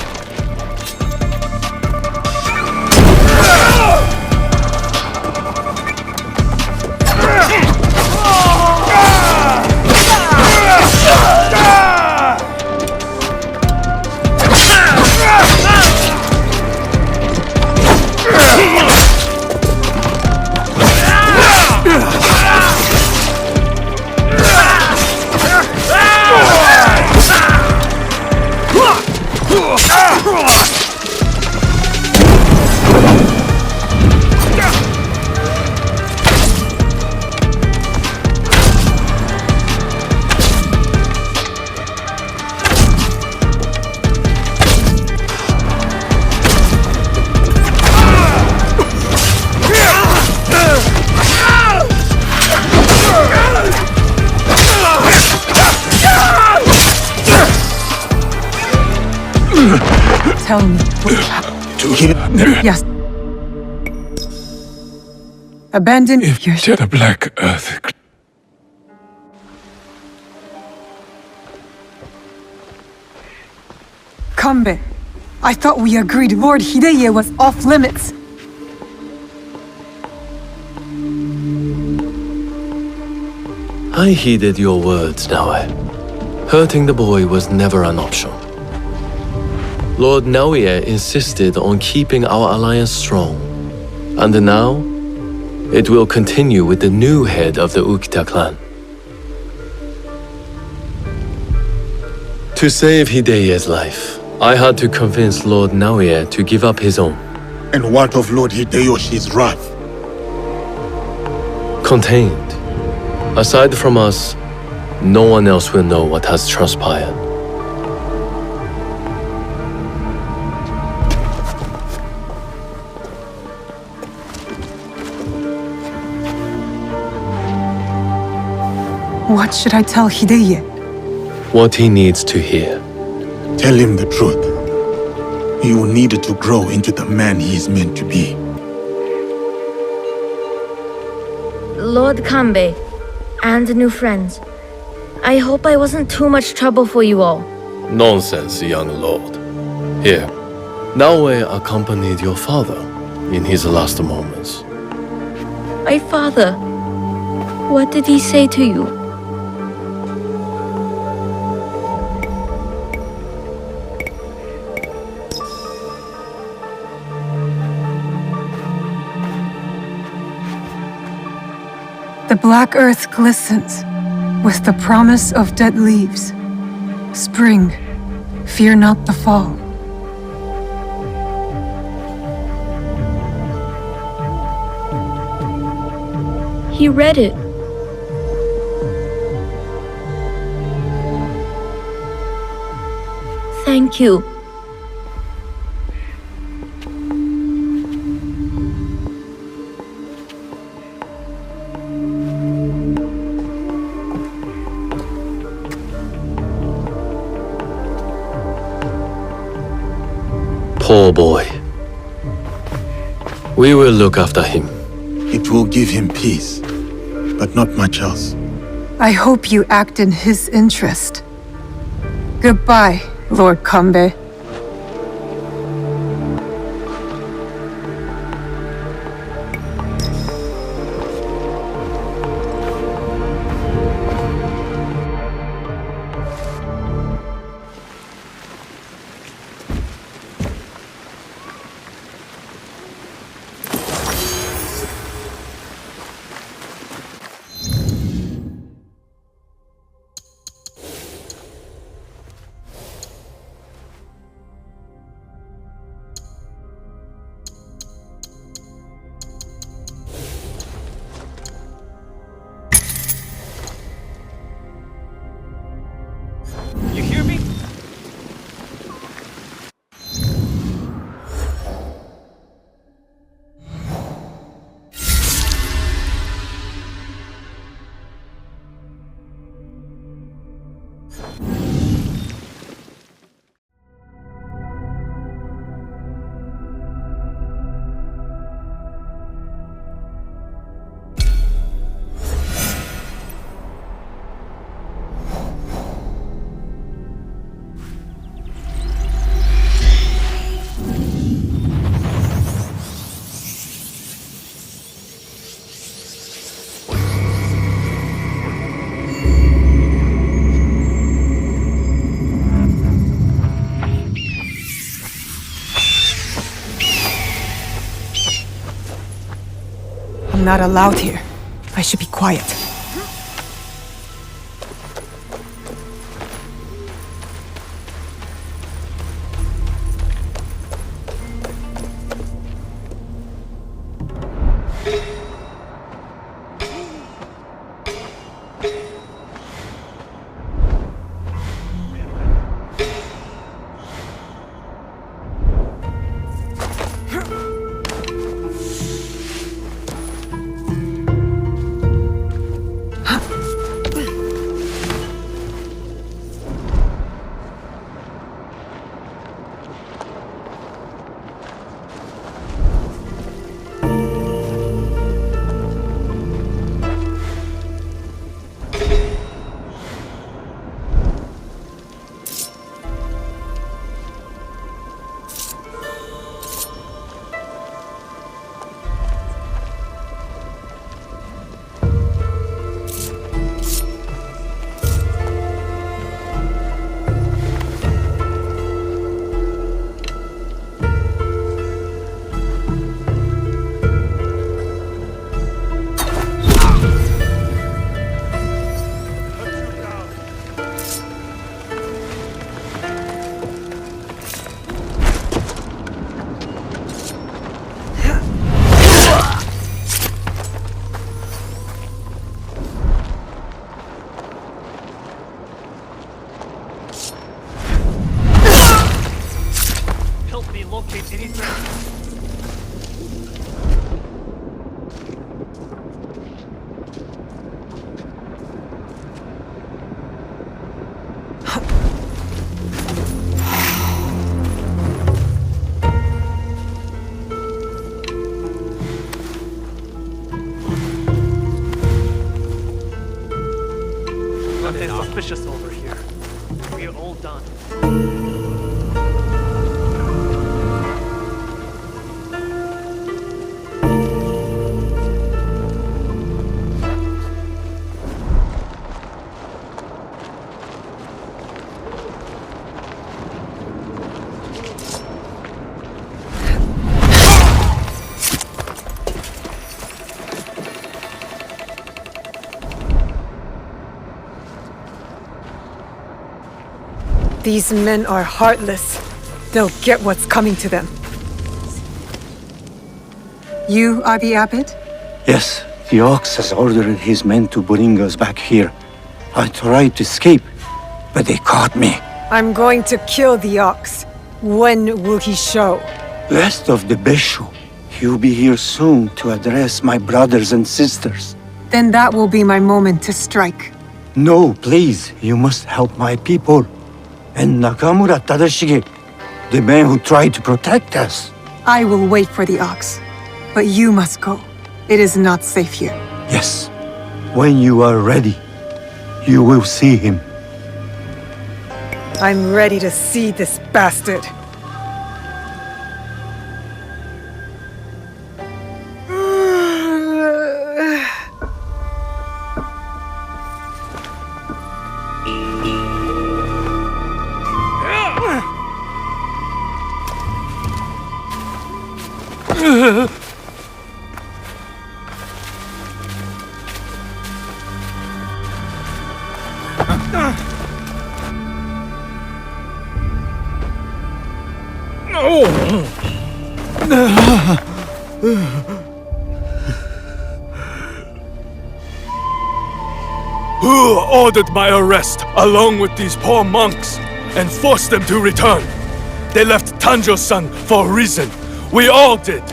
Tell me. To hear. Yes. Abandon your To the Black Earth. Kambe. I thought we agreed Lord Hideye was off limits. I heeded your words, Naoe. Hurting the boy was never an option. Lord Naoe insisted on keeping our alliance strong. And now, it will continue with the new head of the Ukita clan. To save Hideye's life, I had to convince Lord Naoe to give up his own. And what of Lord Hideyoshi's wrath? Contained. Aside from us, no one else will know what has transpired. What should I tell Hideye? What he needs to hear. Tell him the truth. He will need to grow into the man he is meant to be. Lord Kambe, and new friends. I hope I wasn't too much trouble for you all. Nonsense, young lord. Here, Naoe accompanied your father in his last moments. My father, what did he say to you? The black earth glistens with the promise of dead leaves. Spring, fear not the fall. He read it. Thank you. Poor boy. We will look after him. It will give him peace, but not much else. I hope you act in his interest. Goodbye, Lord Kambe. not allowed here. I should be quiet. Nothing suspicious over here. We're all done. These men are heartless. They'll get what's coming to them. You are the abbot? Yes, the ox has ordered his men to bring us back here. I tried to escape, but they caught me. I'm going to kill the ox. When will he show? Rest of the Besho. He'll be here soon to address my brothers and sisters. Then that will be my moment to strike. No, please, you must help my people. And Nakamura Tadashige, the man who tried to protect us. I will wait for the ox. But you must go. It is not safe here. Yes, when you are ready, you will see him. I'm ready to see this bastard. Who ordered my arrest, along with these poor monks, and forced them to return? They left Tanjo-san for a reason. We all did.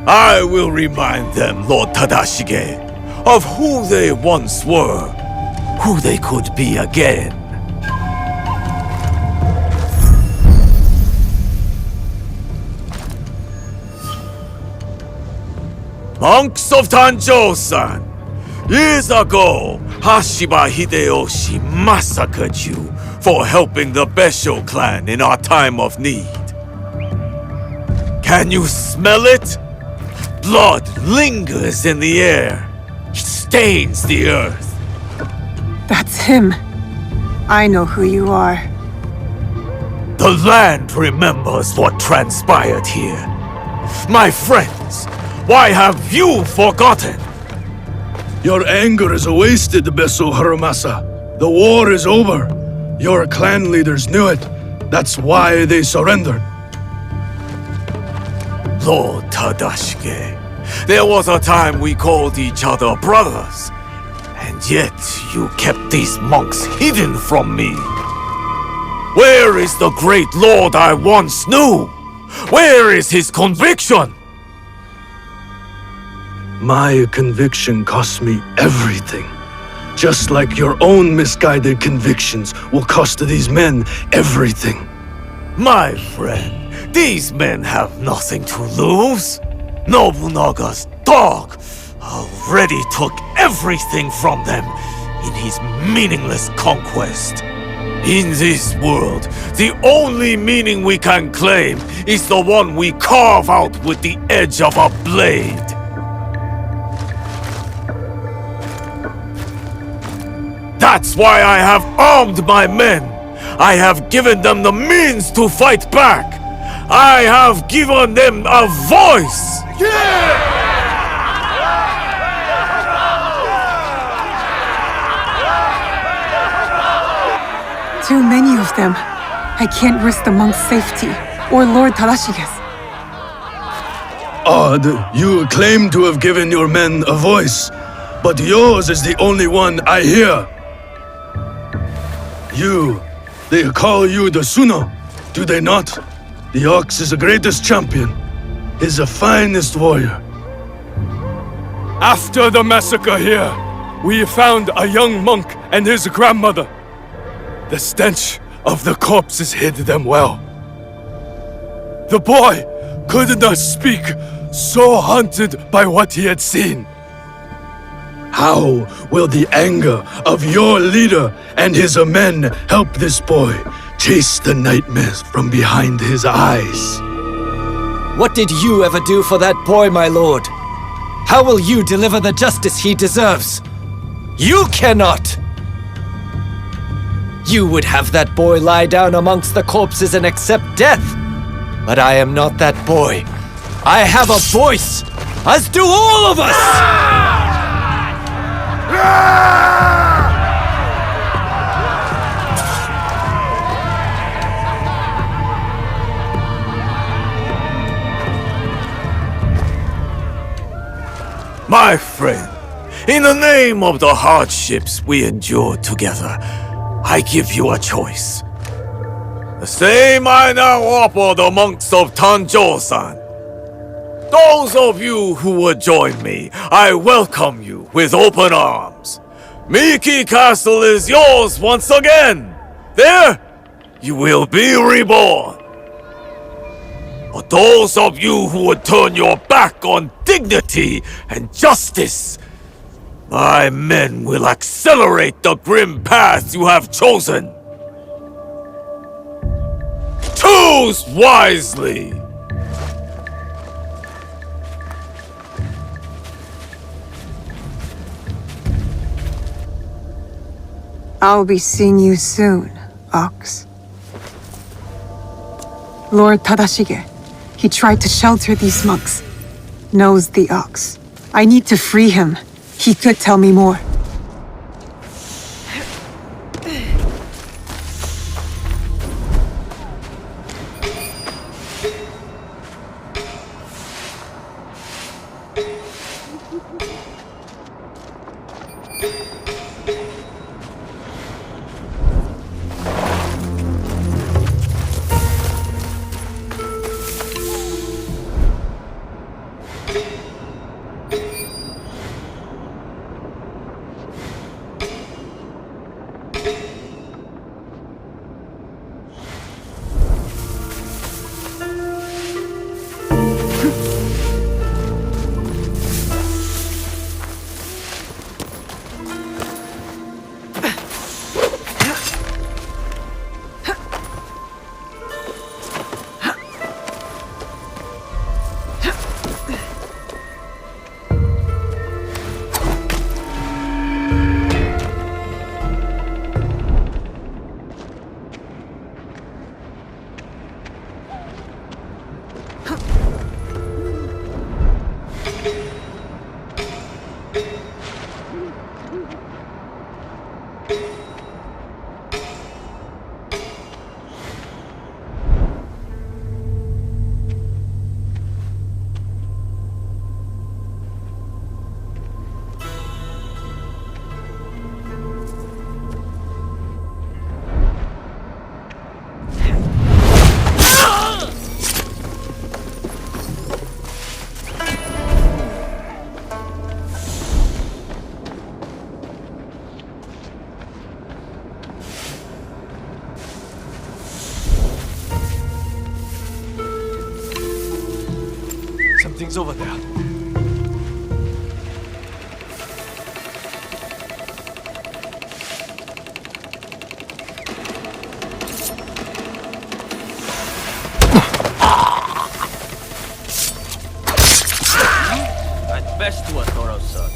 I will remind them, Lord Tadashige, of who they once were, who they could be again. Monks of Tanjo-san, years ago, Hashiba Hideyoshi massacred you for helping the Besho clan in our time of need. Can you smell it? Blood lingers in the air. It stains the earth. That's him. I know who you are. The land remembers what transpired here. My friends, why have you forgotten? Your anger is wasted, Beso Haramasa. The war is over. Your clan leaders knew it. That's why they surrendered. Lord Tadashige, there was a time we called each other brothers, and yet you kept these monks hidden from me. Where is the great lord I once knew? Where is his conviction? My conviction cost me everything. Just like your own misguided convictions will cost these men everything. My friend, these men have nothing to lose. Nobunaga's dog already took everything from them in his meaningless conquest. In this world, the only meaning we can claim is the one we carve out with the edge of a blade. That's why I have armed my men. I have given them the means to fight back. I have given them a voice. Too many of them. I can't risk the monk's safety, or Lord Tadashige's. Odd, you claim to have given your men a voice, but yours is the only one I hear. They call you the Suno, do they not? The ox is the greatest champion. He's the finest warrior. After the massacre here, we found a young monk and his grandmother. The stench of the corpses hid them well. The boy could not speak, so haunted by what he had seen. How will the anger of your leader and his men help this boy chase the nightmares from behind his eyes? What did you ever do for that boy, my lord? How will you deliver the justice he deserves? You cannot! You would have that boy lie down amongst the corpses and accept death. But I am not that boy. I have a voice, as do all of us! My friend, in the name of the hardships we endured together, I give you a choice. The same I now offer the monks of Tanjo-san. Those of you who would join me, I welcome you with open arms. Miki Castle is yours once again. There, you will be reborn. But those of you who would turn your back on dignity and justice, my men will accelerate the grim path you have chosen. Choose wisely! I'll be seeing you soon, Ox. Lord Tadashige, he tried to shelter these monks. Knows the Ox. I need to free him. He could tell me more. Something's over there. At best to a thorough search.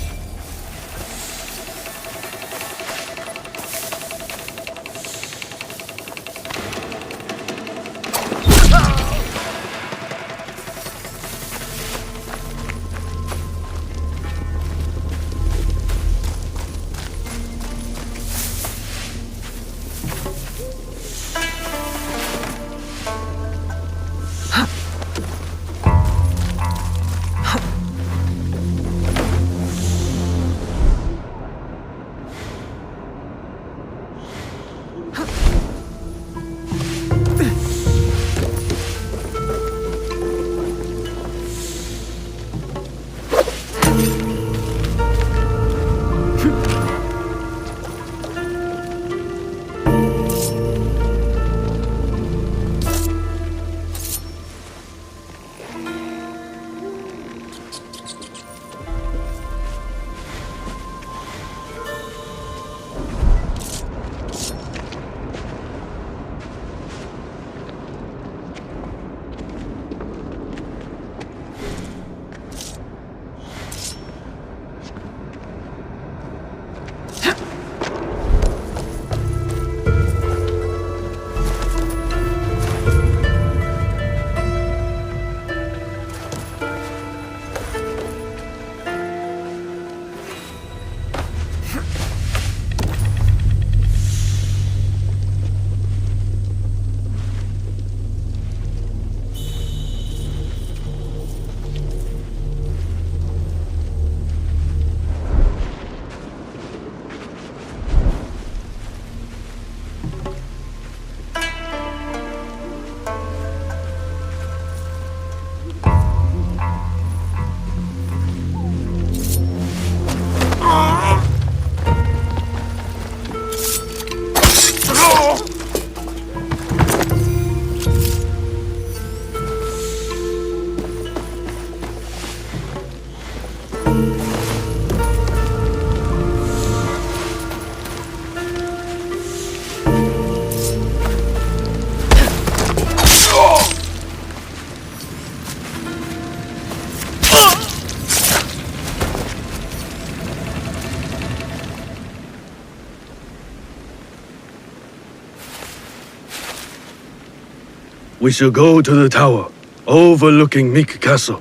We shall go to the tower, overlooking Meek Castle.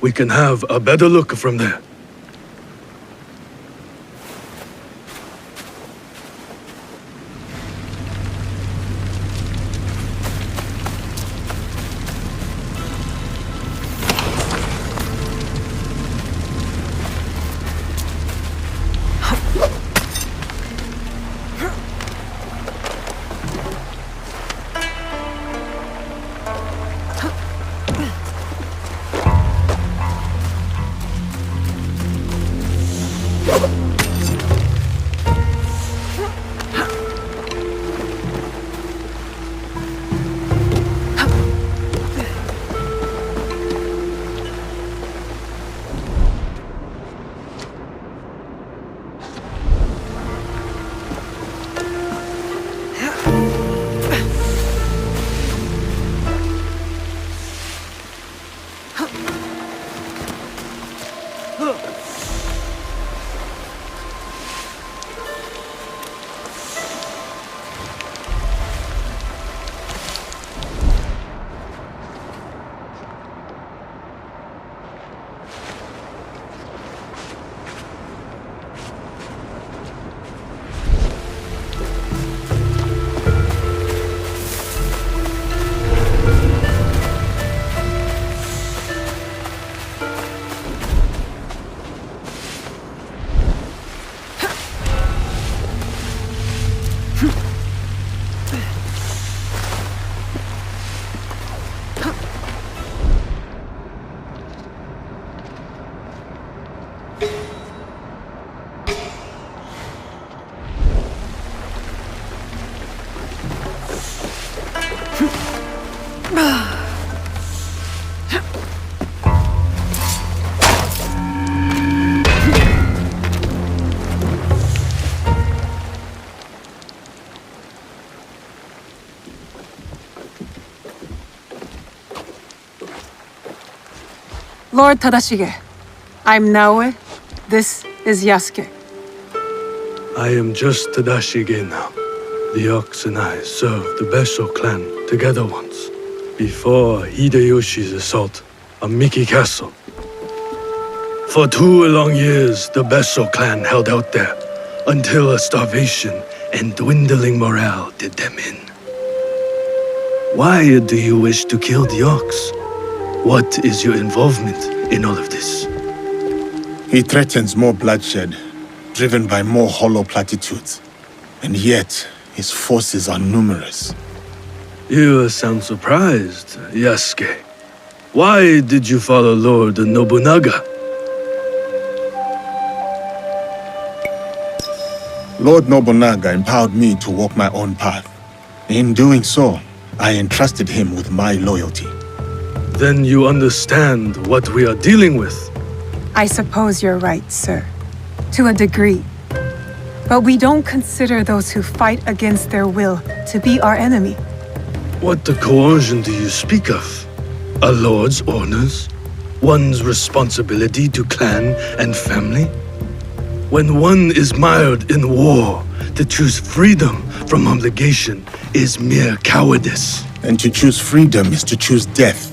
We can have a better look from there. Lord Tadashige, I'm Naoe. This is Yasuke. I am just Tadashige now. The Ox and I served the Besso clan together once, before Hideyoshi's assault on Miki Castle. For 2 long years, the Besso clan held out there, until a starvation and dwindling morale did them in. Why do you wish to kill the Ox? What is your involvement in all of this? He threatens more bloodshed, driven by more hollow platitudes. And yet, his forces are numerous. You sound surprised, Yasuke. Why did you follow Lord Nobunaga? Lord Nobunaga empowered me to walk my own path. In doing so, I entrusted him with my loyalty. Then you understand what we are dealing with. I suppose you're right, sir. To a degree. But we don't consider those who fight against their will to be our enemy. What the coercion do you speak of? A lord's orders? One's responsibility to clan and family? When one is mired in war, to choose freedom from obligation is mere cowardice. And to choose freedom is to choose death.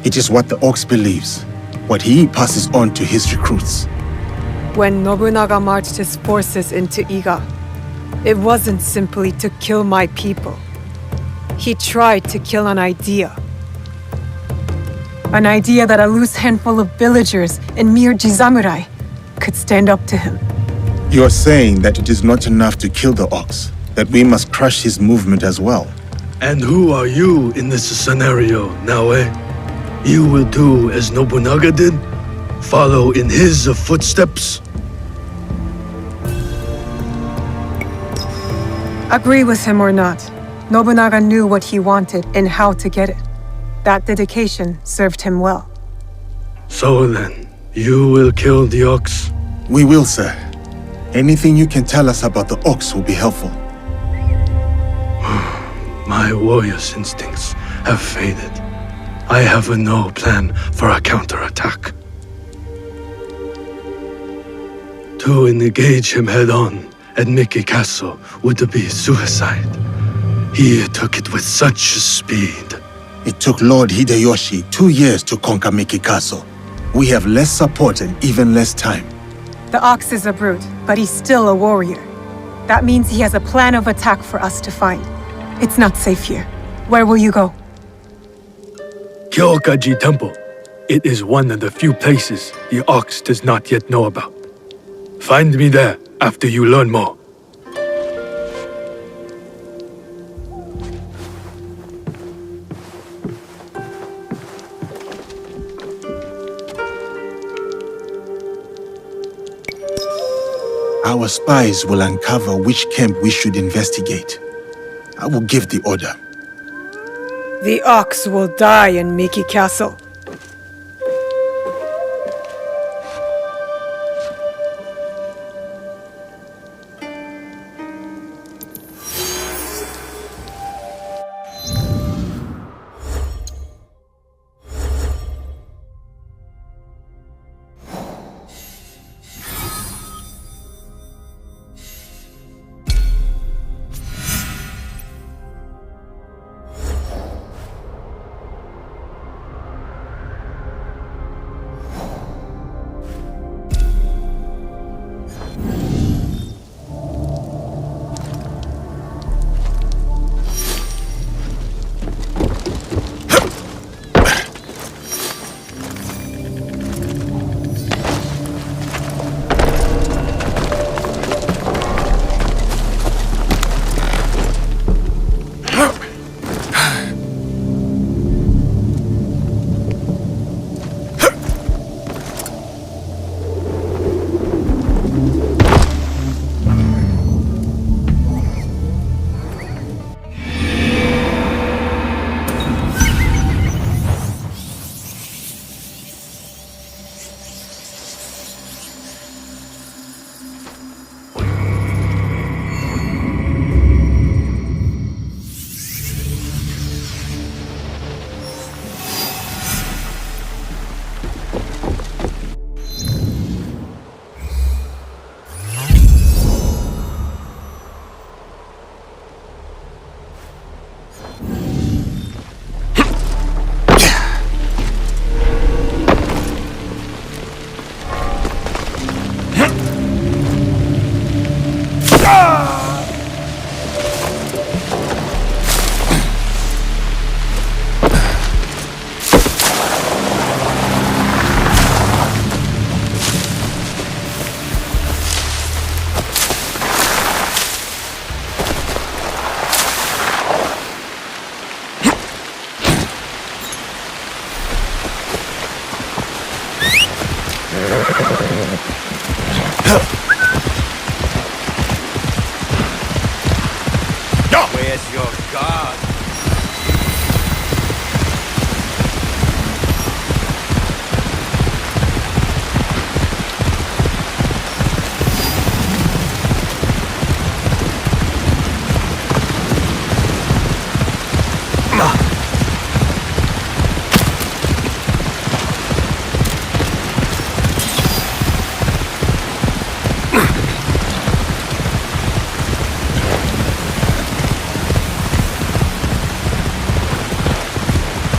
It is what the Ox believes, what he passes on to his recruits. When Nobunaga marched his forces into Iga, it wasn't simply to kill my people. He tried to kill an idea. An idea that a loose handful of villagers and mere Jisamurai could stand up to him. You are saying that it is not enough to kill the Ox, that we must crush his movement as well. And who are you in this scenario, Naoe? You will do as Nobunaga did? Follow in his footsteps? Agree with him or not, Nobunaga knew what he wanted and how to get it. That dedication served him well. So then, you will kill the Ox? We will, sir. Anything you can tell us about the Ox will be helpful. My warrior's instincts have faded. I have no plan for a counterattack. To engage him head-on at Miki Castle would be suicide. He took it with such speed. It took Lord Hideyoshi 2 years to conquer Miki Castle. We have less support and even less time. The Ox is a brute, but he's still a warrior. That means he has a plan of attack for us to find. It's not safe here. Where will you go? Kyokaji Temple. It is one of the few places the Ox does not yet know about. Find me there after you learn more. Our spies will uncover which camp we should investigate. I will give the order. The Ox will die in Miki Castle.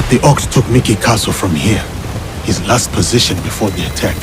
The Ox took Mickey Castle from here. His last position before the attack.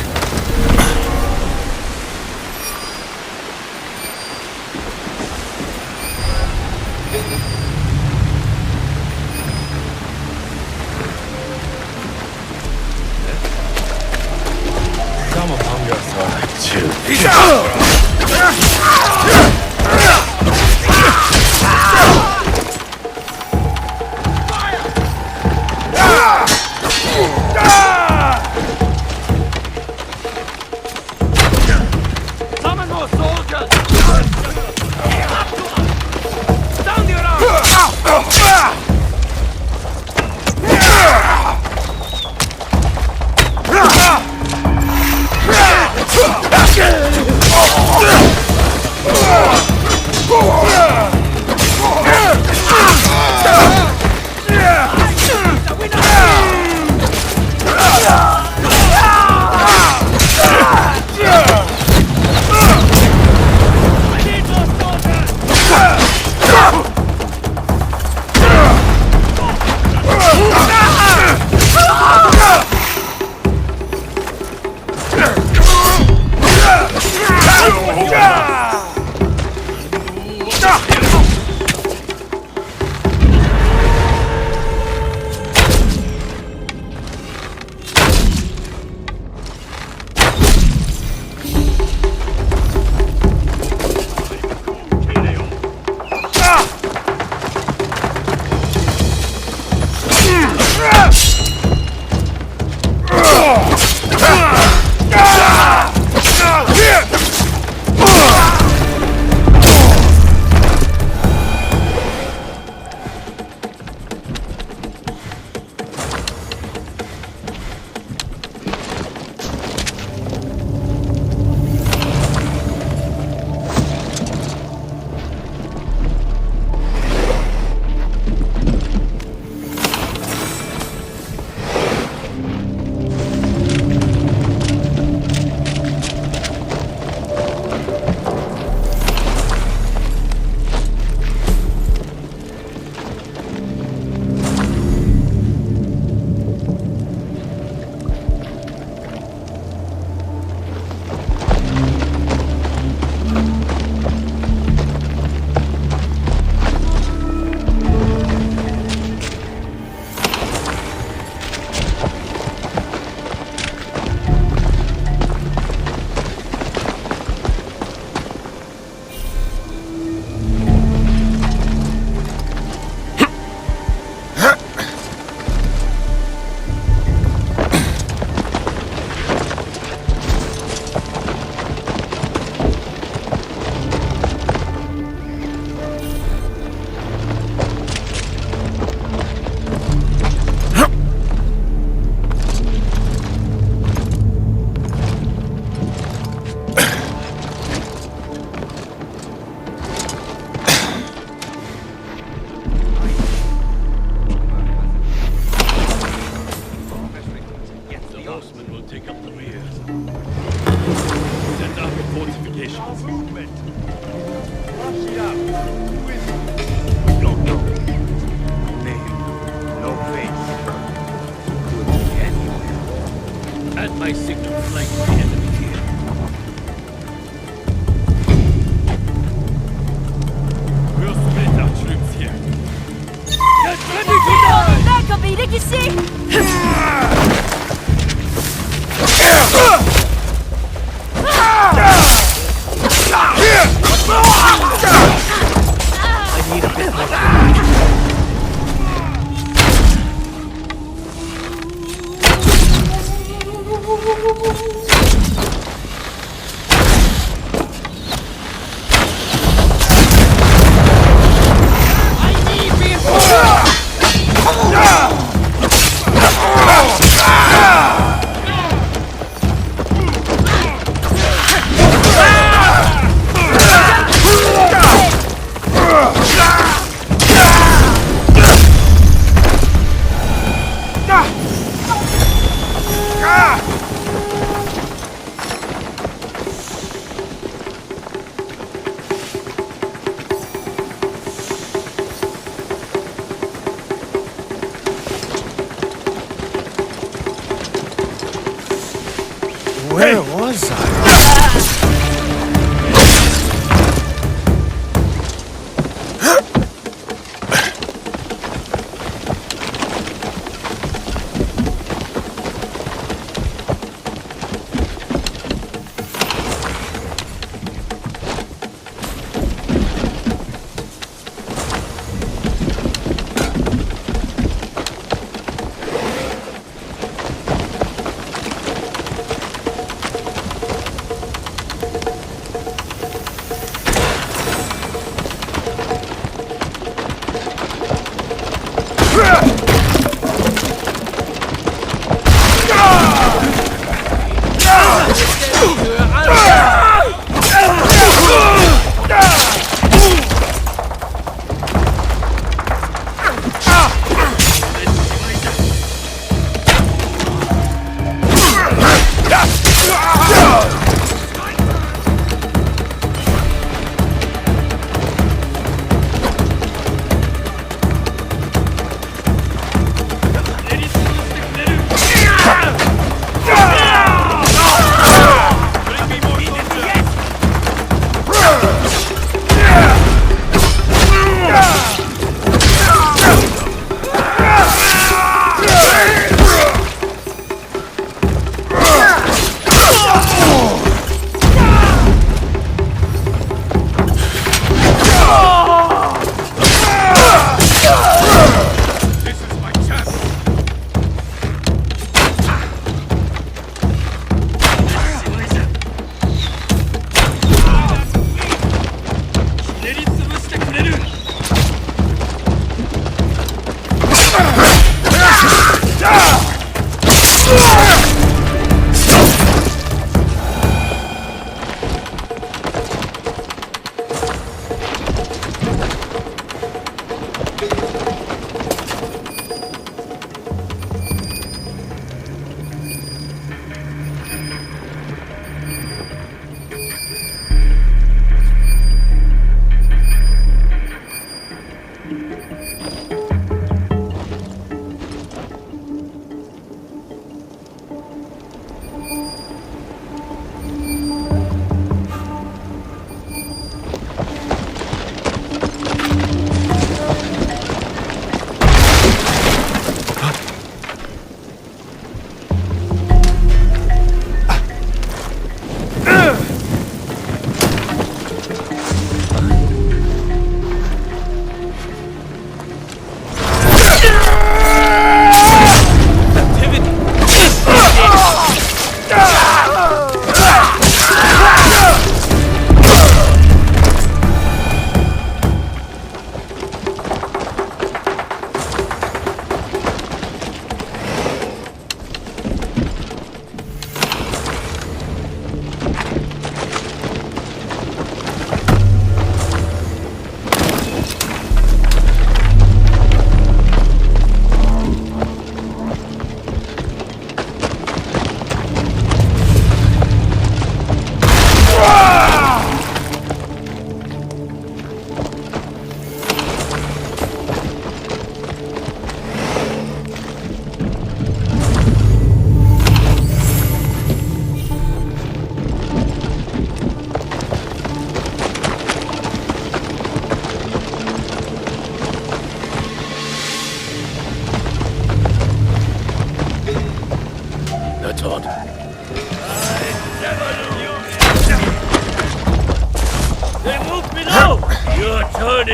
Your turn.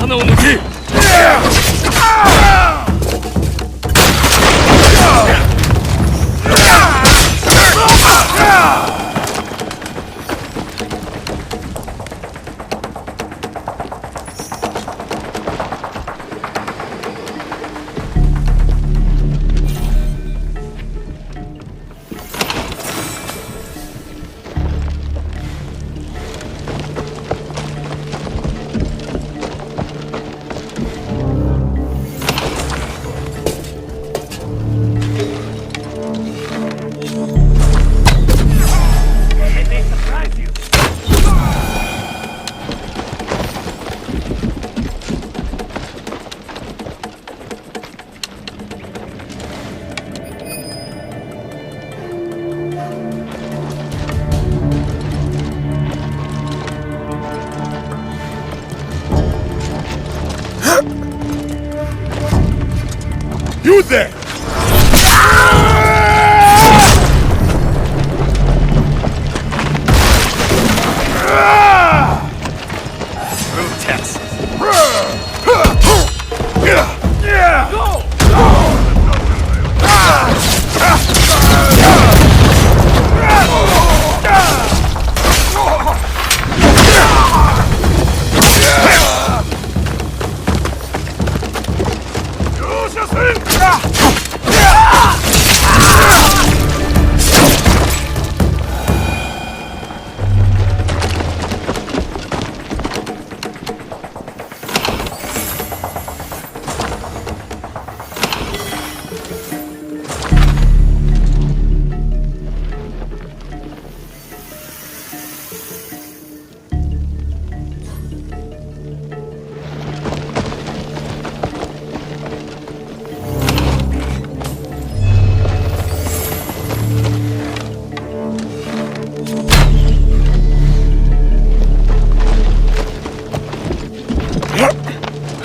刀を抜け。You there! Protest.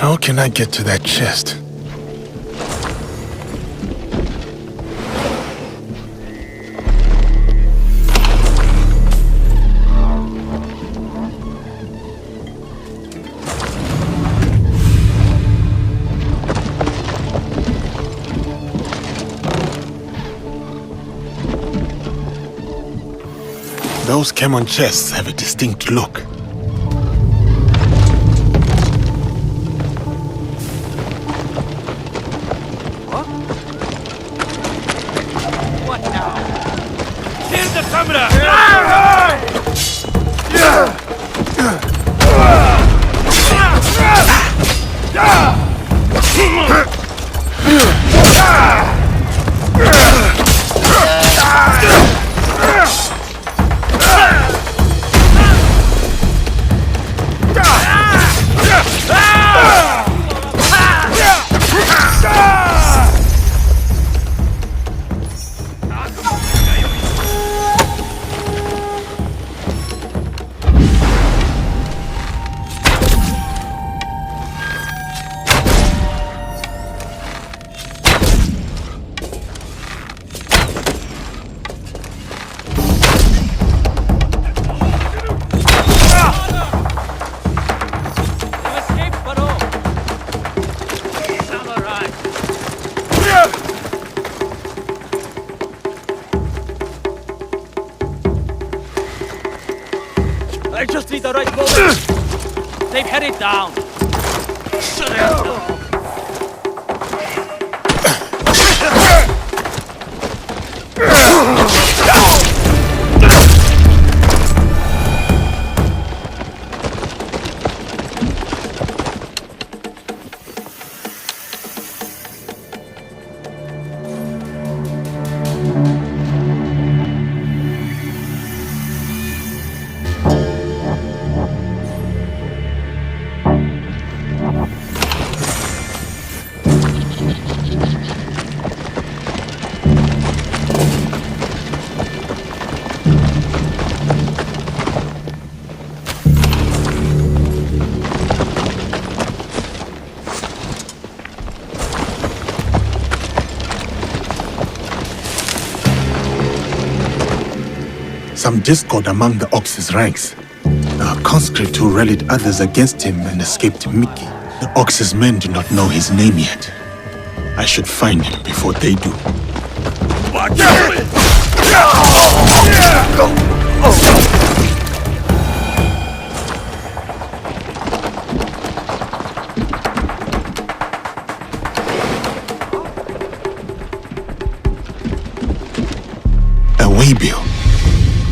How can I get to that chest? Those Kemon chests have a distinct look. I just need the right moment. They've headed down. some discord among the Ox's ranks. A conscript who rallied others against him and escaped Mickey. The Ox's men do not know his name yet. I should find him before they do. A waybill.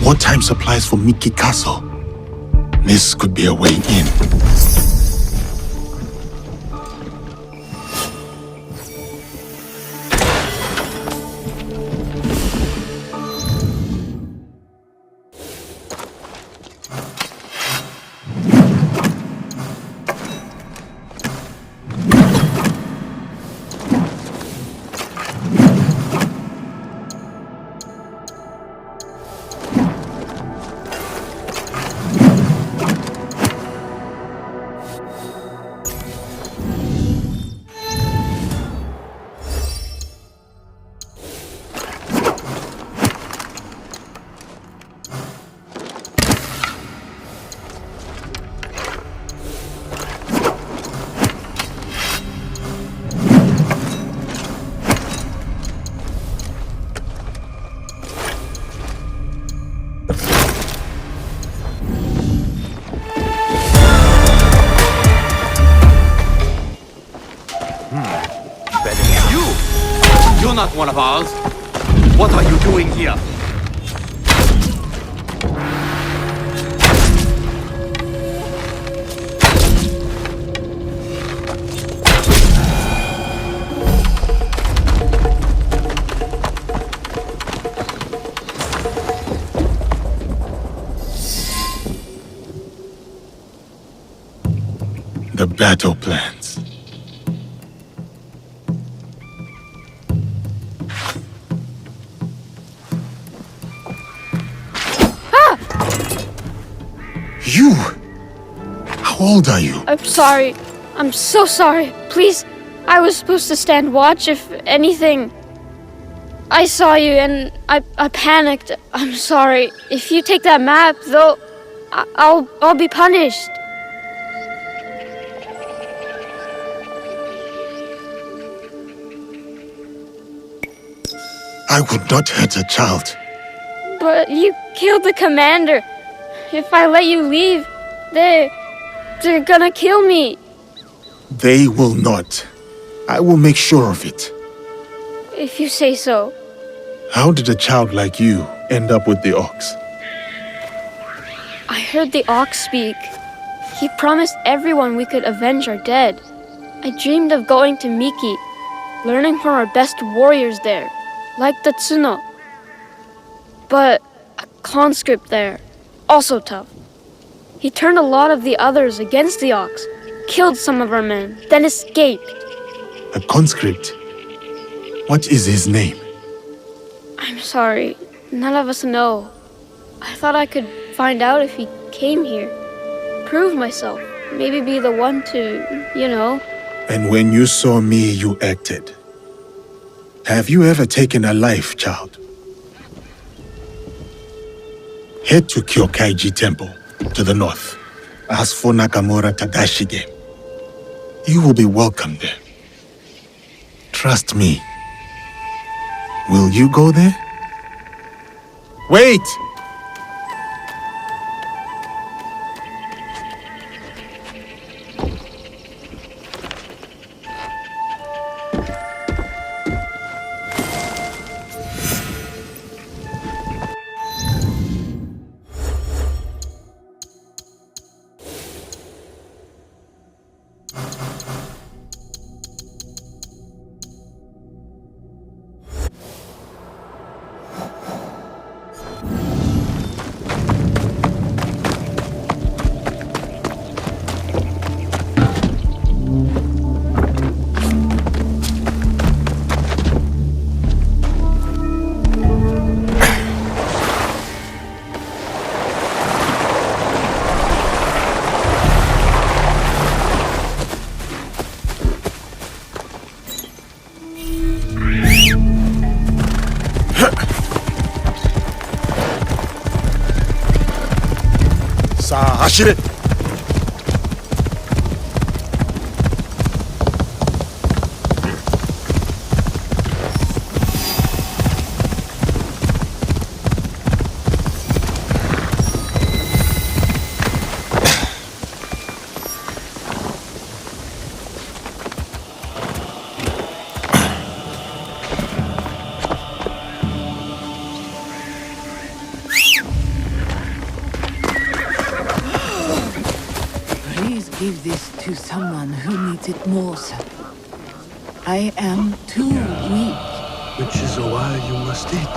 Wartime supplies for Mickey Castle. This could be a way in. You're not one of ours. What are you doing here? The battle plans. You! How old are you? I'm sorry. I'm so sorry. Please, I was supposed to stand watch if anything. I saw you and I panicked. I'm sorry. If you take that map, though, I'll be punished. I would not hurt a child. But you killed the commander. If I let you leave, they're gonna kill me. They will not. I will make sure of it. If you say so. How did a child like you end up with the Ox? I heard the Ox speak. He promised everyone we could avenge our dead. I dreamed of going to Miki, learning from our best warriors there, like the Tsuno. But a conscript there, also tough. He turned a lot of the others against the Ox, killed some of our men, then escaped. A conscript? What is his name? I'm sorry, none of us know. I thought I could find out if he came here, prove myself, maybe be the one to, you know. And when you saw me, you acted. Have you ever taken a life, child? Head to Kyokaiji Temple, to the north. Ask for Nakamura Tadashige. You will be welcome there. Trust me. Will you go there? Wait! 走れ。Please give this to someone who needs it more, sir. I am too weak. Which is why you must eat.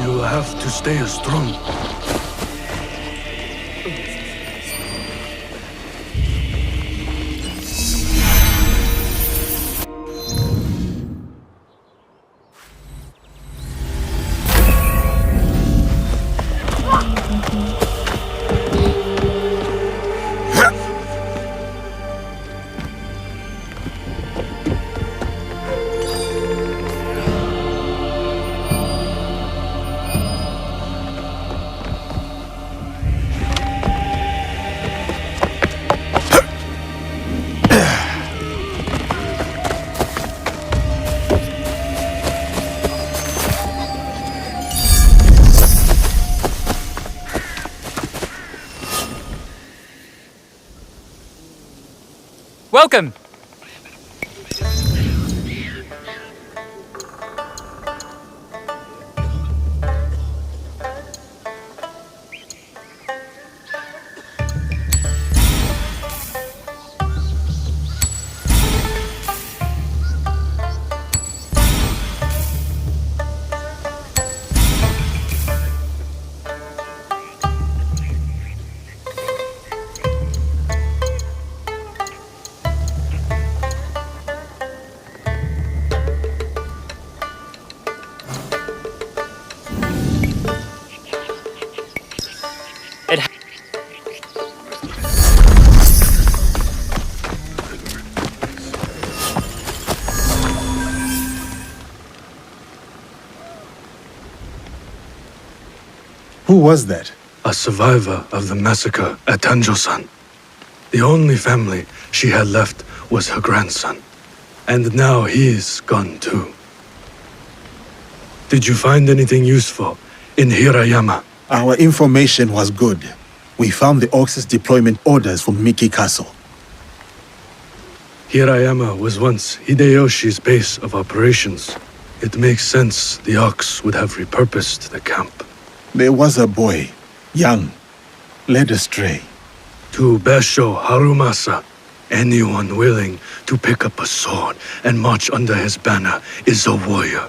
You have to stay strong. Welcome! Who was that? A survivor of the massacre at Tanjo-san. The only family she had left was her grandson. And now he's gone too. Did you find anything useful in Hirayama? Our information was good. We found the Ox's deployment orders from Miki Castle. Hirayama was once Hideyoshi's base of operations. It makes sense the Ox would have repurposed the camp. There was a boy, young, led astray. To Basho Harumasa, anyone willing to pick up a sword and march under his banner is a warrior,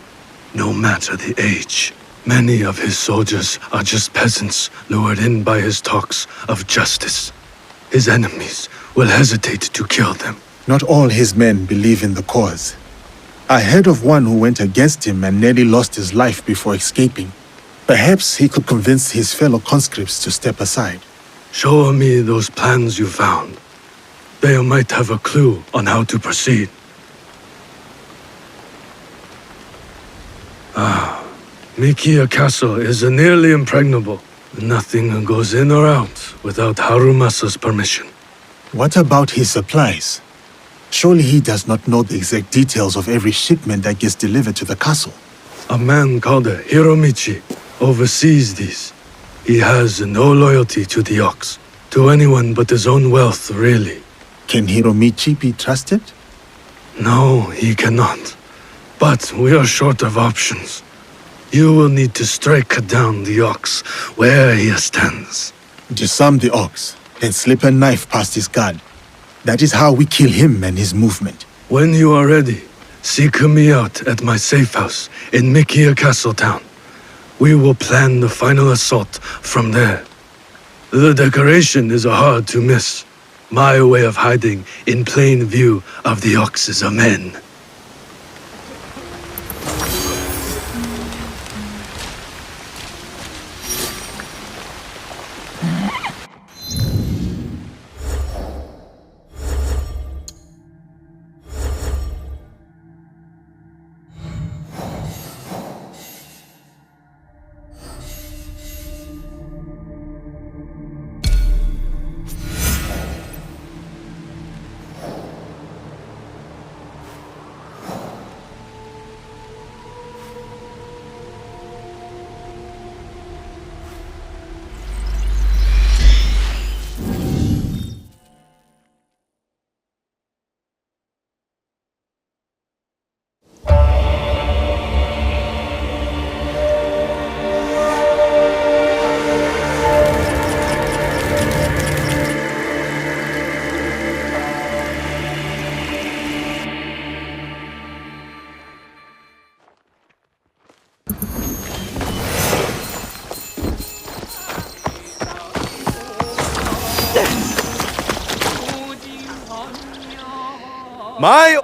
no matter the age. Many of his soldiers are just peasants lured in by his talks of justice. His enemies will hesitate to kill them. Not all his men believe in the cause. I heard of one who went against him and nearly lost his life before escaping. Perhaps he could convince his fellow conscripts to step aside. Show me those plans you found. They might have a clue on how to proceed. Mikiya Castle is nearly impregnable. Nothing goes in or out without Harumasa's permission. What about his supplies? Surely he does not know the exact details of every shipment that gets delivered to the castle. A man called Hiromichi oversees these. He has no loyalty to the Ox, to anyone but his own wealth, really. Can Hiromichi be trusted? No, he cannot. But we are short of options. You will need to strike down the Ox where he stands. Disarm the Ox, then slip a knife past his guard. That is how we kill him and his movement. When you are ready, seek me out at my safe house in Mikiya Castle Town. We will plan the final assault from there. The decoration is hard to miss. My way of hiding in plain view of the Ox's men. My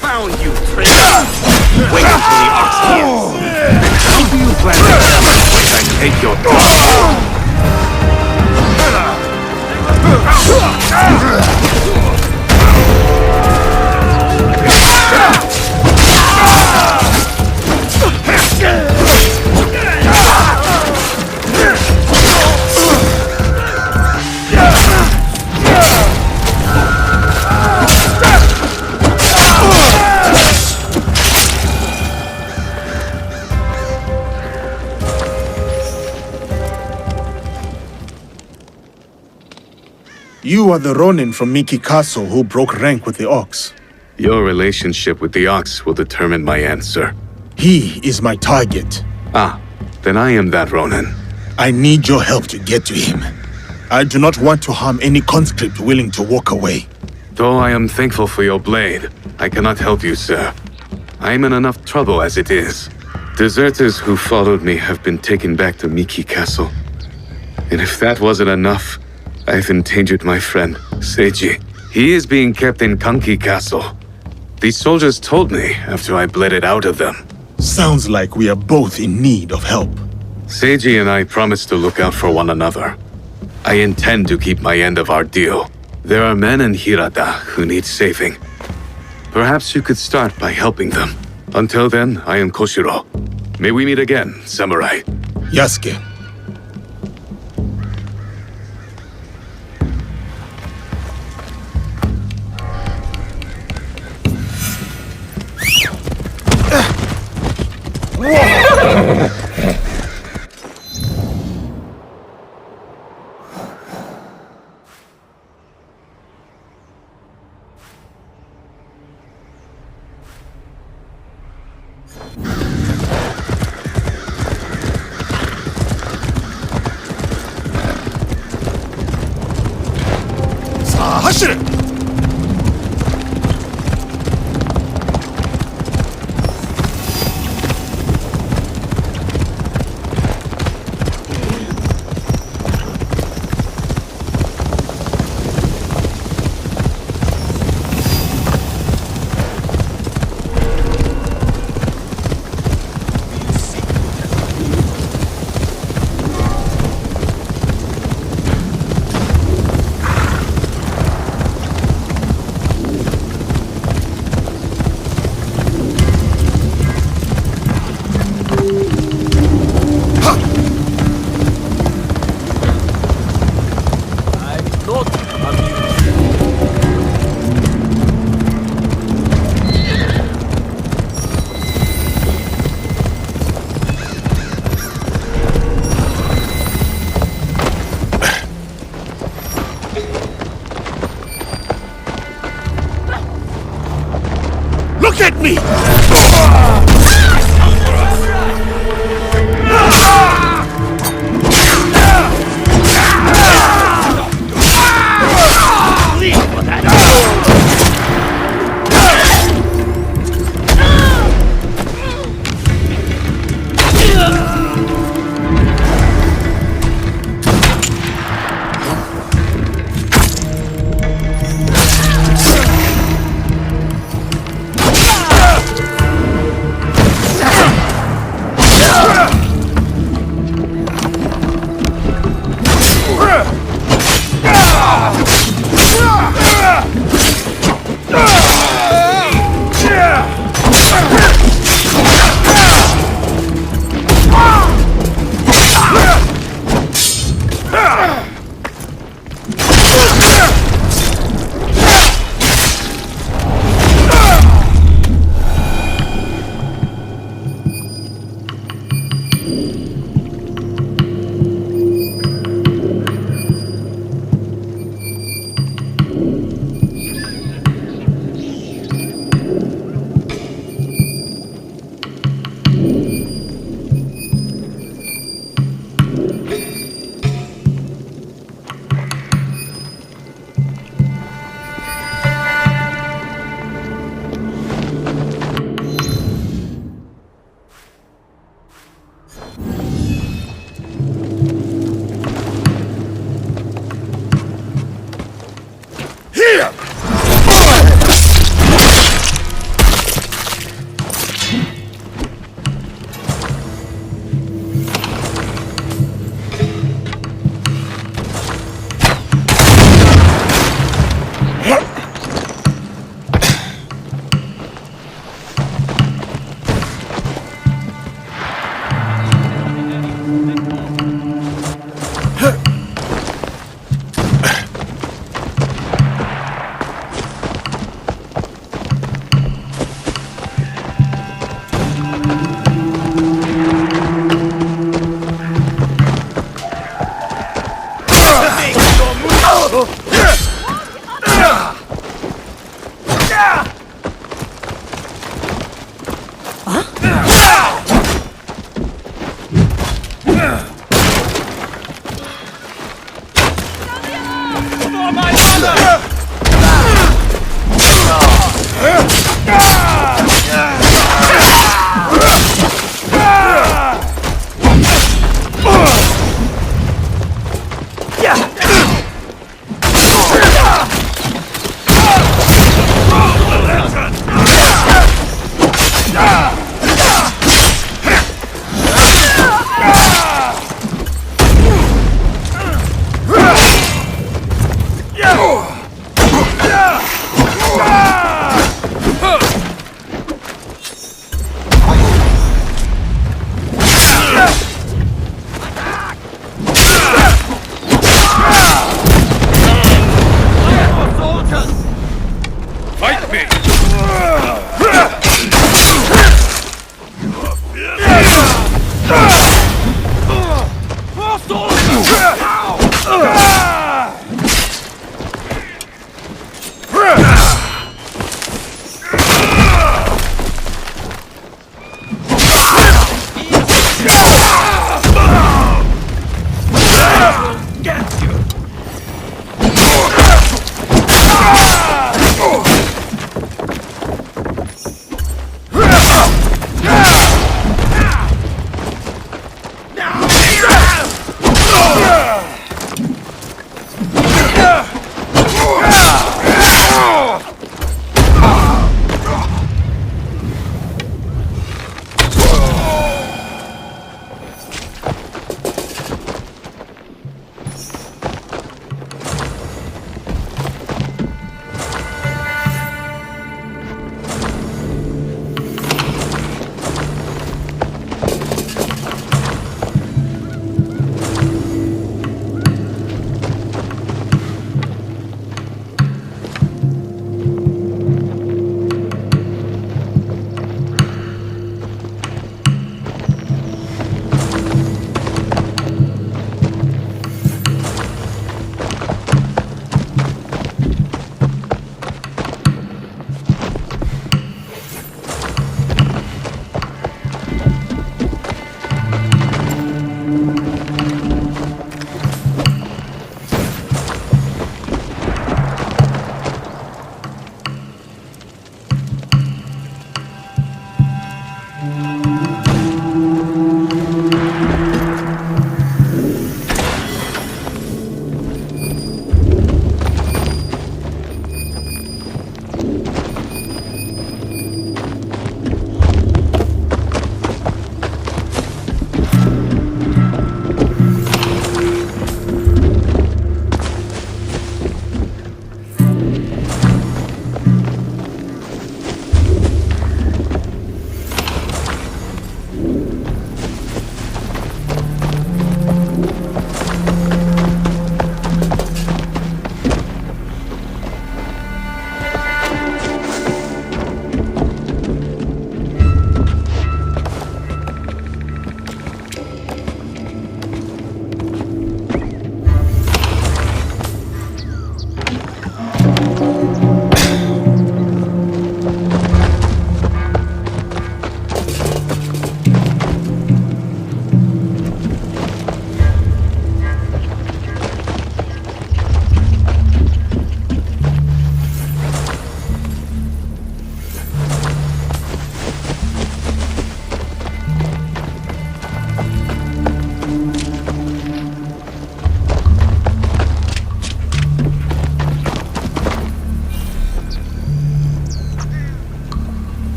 Found you, traitor! Wait until the ox hears! How do you plan to once I take your throne? You are the Ronin from Miki Castle who broke rank with the Ox. Your relationship with the Ox will determine my answer. He is my target. Ah, then I am that Ronin. I need your help to get to him. I do not want to harm any conscript willing to walk away. Though I am thankful for your blade, I cannot help you, sir. I am in enough trouble as it is. Deserters who followed me have been taken back to Miki Castle. And if that wasn't enough, I've endangered my friend, Seiji. He is being kept in Kanki Castle. These soldiers told me after I bled it out of them. Sounds like we are both in need of help. Seiji and I promised to look out for one another. I intend to keep my end of our deal. There are men in Hirata who need saving. Perhaps you could start by helping them. Until then, I am Koshiro. May we meet again, samurai. Yasuke. Look at me!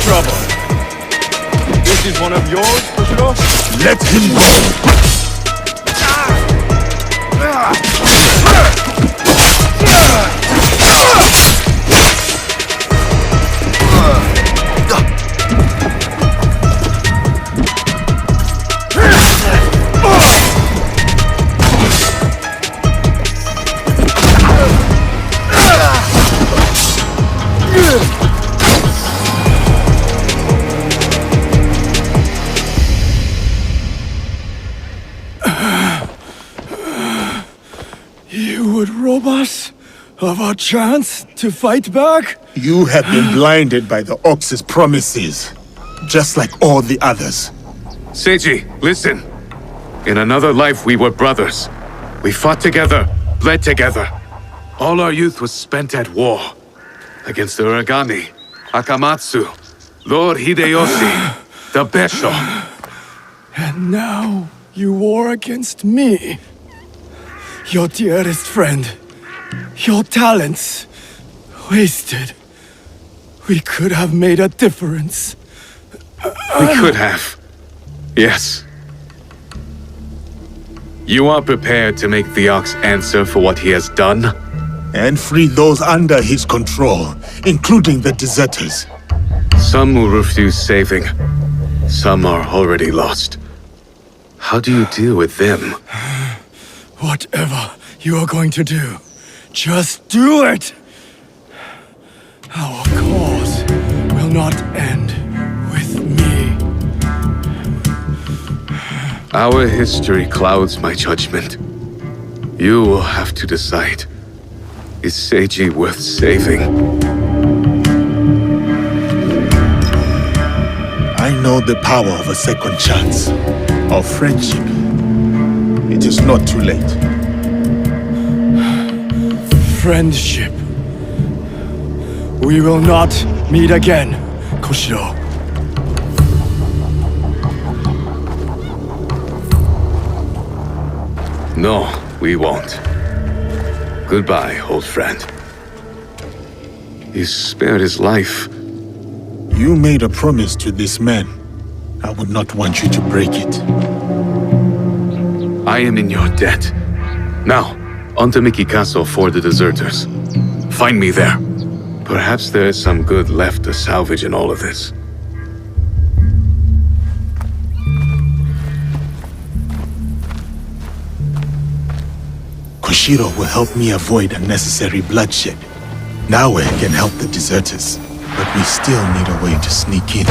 trouble. This is one of yours, Kushiro? Let him go! You would rob us of our chance to fight back? You have been blinded by the Ox's promises, just like all the others. Seiji, listen. In another life, we were brothers. We fought together, bled together. All our youth was spent at war. Against the Uragami, Akamatsu, Lord Hideyoshi, the Besho. And now you war against me. Your dearest friend. Your talents. Wasted. We could have made a difference. We could have. Yes. You are prepared to make the Ox answer for what he has done? And free those under his control, including the deserters. Some will refuse saving. Some are already lost. How do you deal with them? Whatever you are going to do, just do it! Our cause will not end with me. Our history clouds my judgment. You will have to decide. Is Seiji worth saving? I know the power of a second chance, of friendship. It is not too late. Friendship. We will not meet again, Koshiro. No, we won't. Goodbye, old friend. You spared his life. You made a promise to this man. I would not want you to break it. I am in your debt. Now, on to Miki Castle for the deserters. Find me there. Perhaps there is some good left to salvage in all of this. Koshiro will help me avoid unnecessary bloodshed. Naue can help the deserters, but we still need a way to sneak in.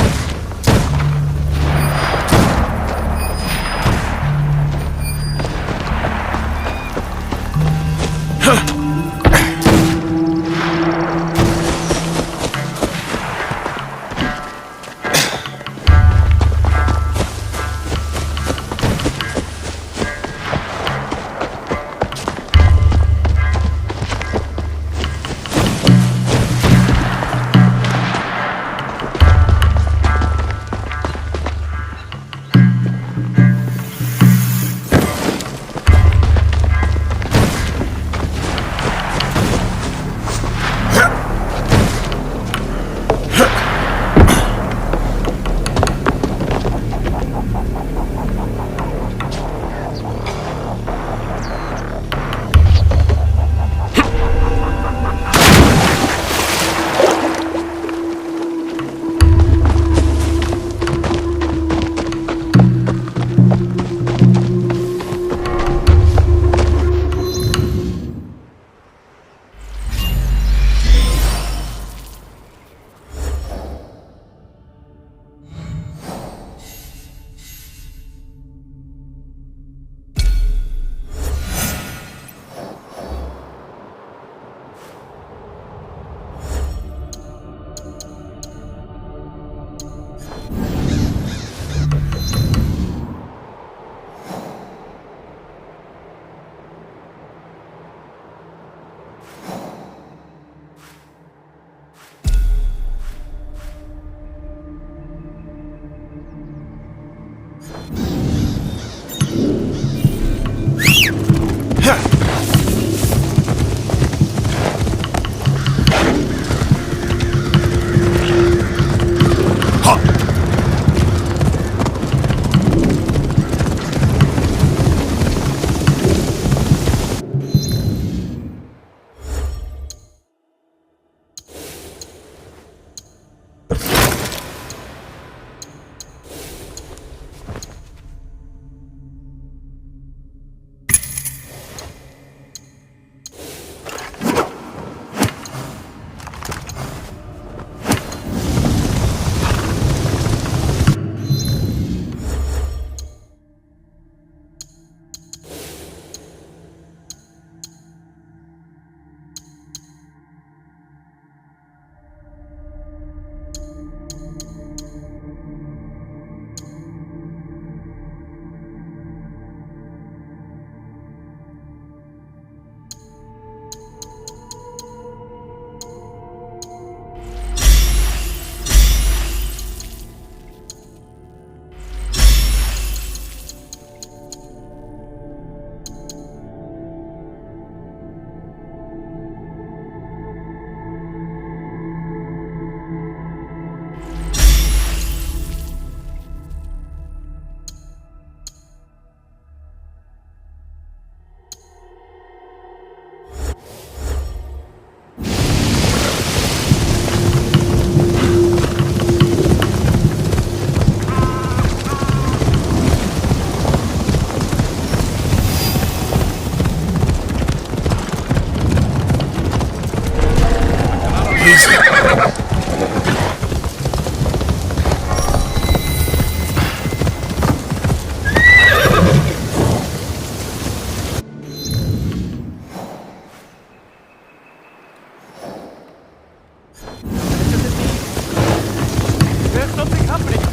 There's something happening there.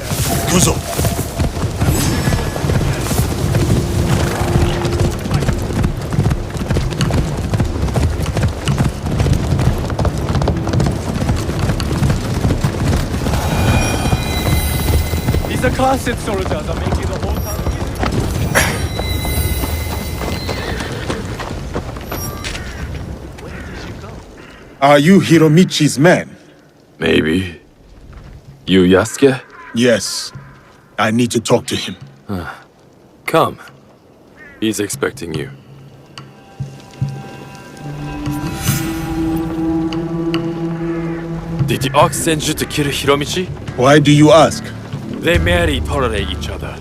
Kuzo. These accursed soldiers are making the whole town. Are you Hiromichi's man? Maybe. You Yasuke? Yes. I need to talk to him. Come. He's expecting you. Did the Ox send you to kill Hiromichi? Why do you ask? They merely tolerate each other.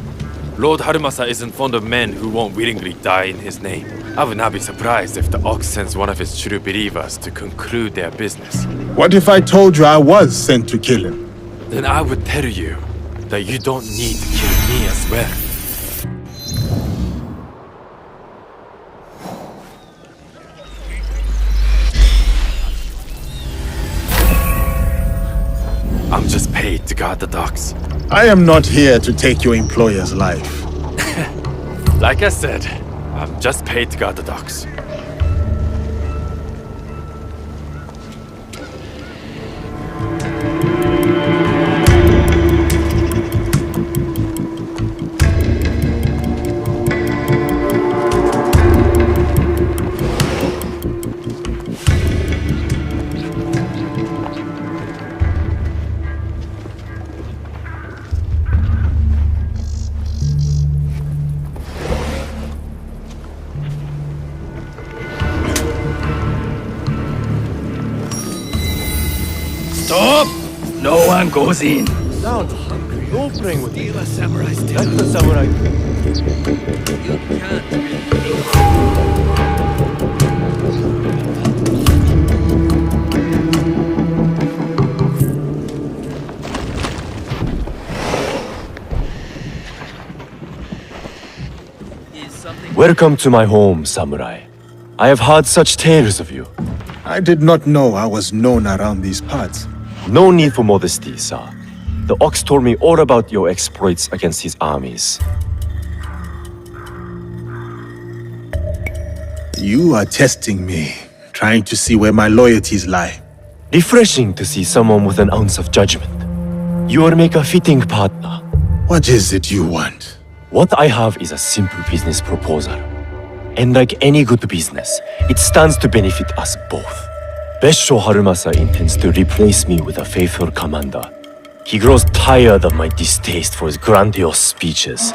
Lord Harumasa isn't fond of men who won't willingly die in his name. I would not be surprised if the Ox sends one of his true believers to conclude their business. What if I told you I was sent to kill him? Then I would tell you that you don't need to kill me as well. I'm just paid to guard the docks. I am not here to take your employer's life. Like I said, I'm just paid to guard the docks. Stop! No one goes in. Sound hungry. You're playing with Steal a samurai's tail. That's the samurai. You can't. Welcome to my home, samurai. I have heard such tales of you. I did not know I was known around these parts. No need for modesty, sir. The Ox told me all about your exploits against his armies. You are testing me, trying to see where my loyalties lie. Refreshing to see someone with an ounce of judgment. You will make a fitting partner. What is it you want? What I have is a simple business proposal. And like any good business, it stands to benefit us both. Besho Harumasa intends to replace me with a faithful commander. He grows tired of my distaste for his grandiose speeches.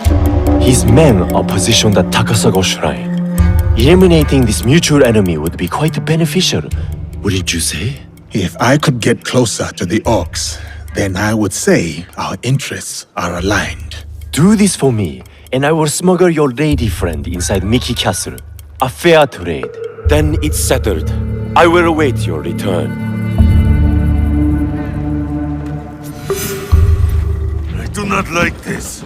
His men are positioned at Takasago Shrine. Eliminating this mutual enemy would be quite beneficial, wouldn't you say? If I could get closer to the Ox, then I would say our interests are aligned. Do this for me, and I will smuggle your lady friend inside Miki Castle. A fair trade. Then it's settled. I will await your return. I do not like this.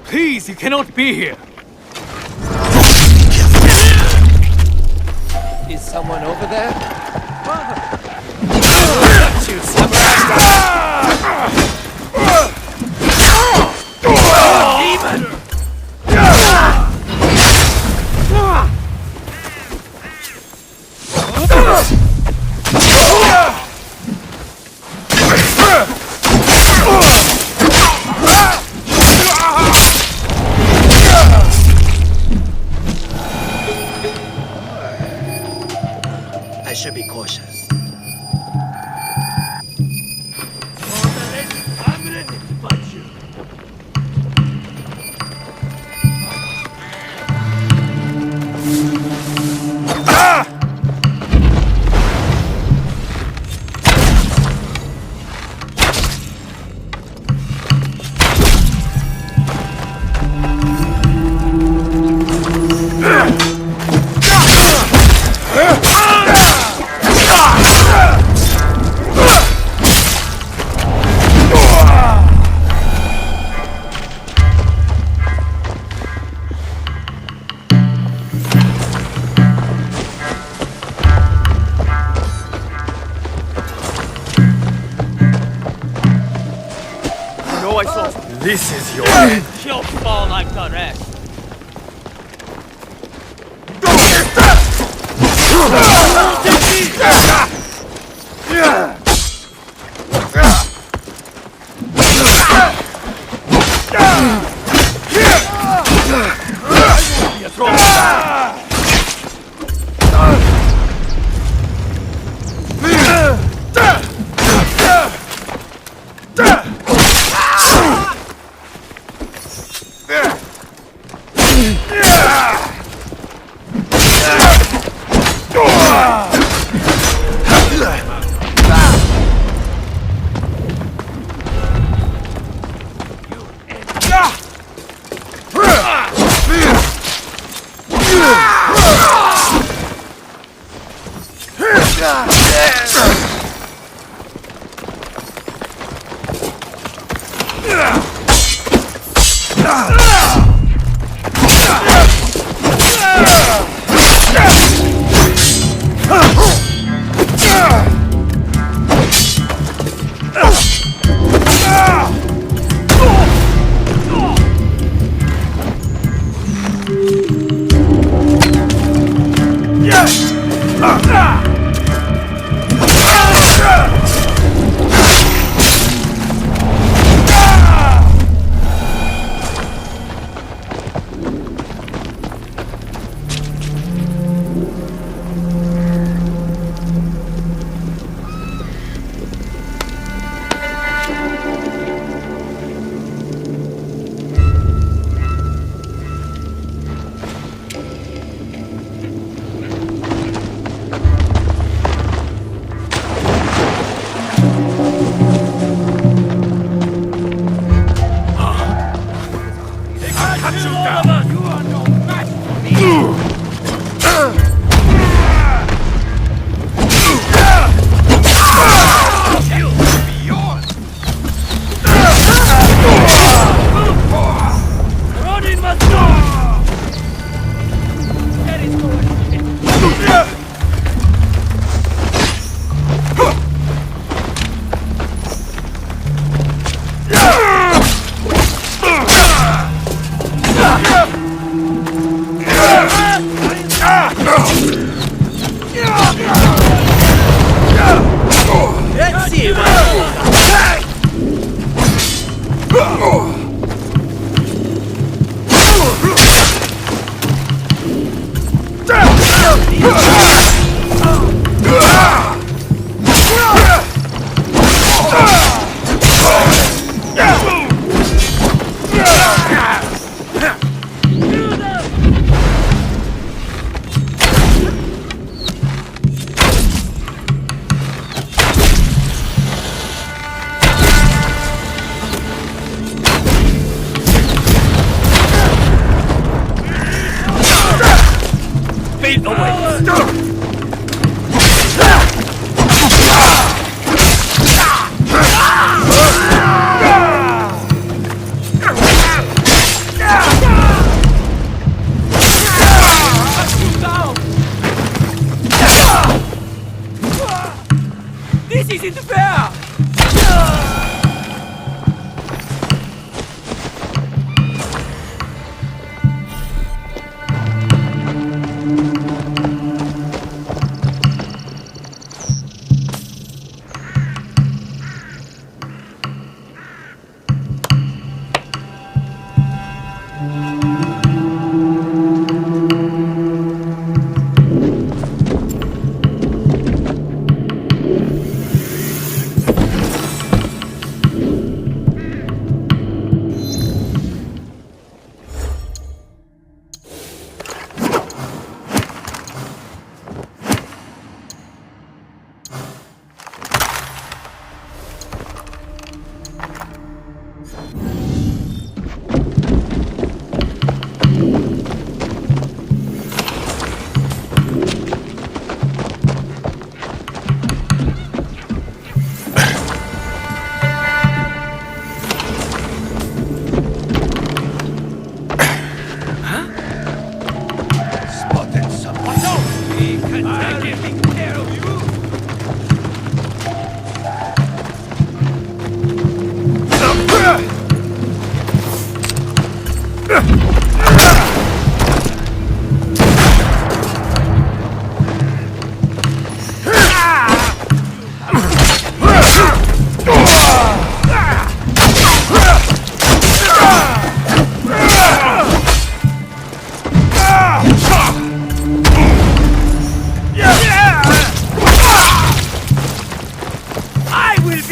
Please, you cannot be here. Is someone over there? Got you, samurai! Demon! I should be cautious. This is your end. She'll fall like the rest.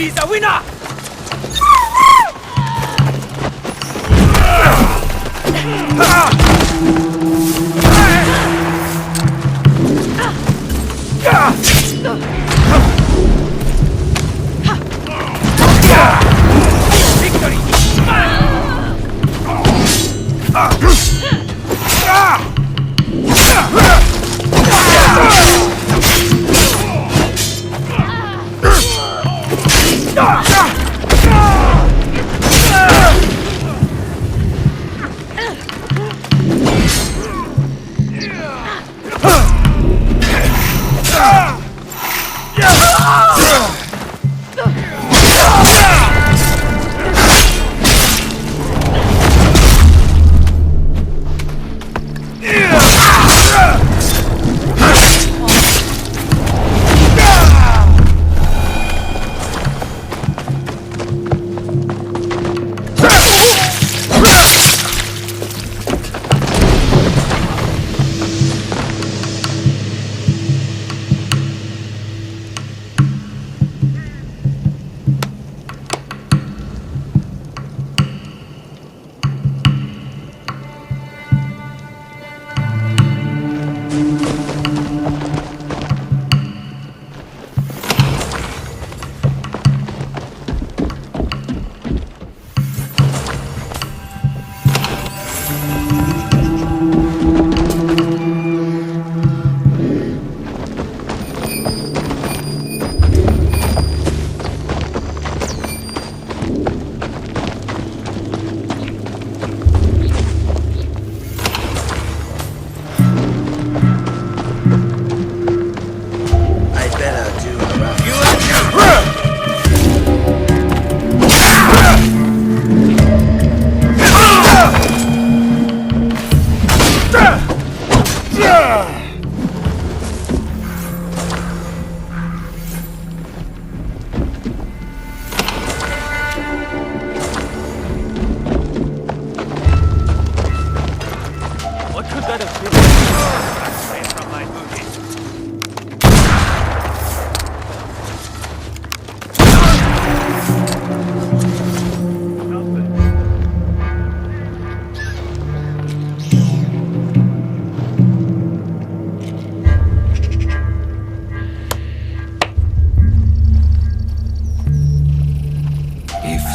He's a winner!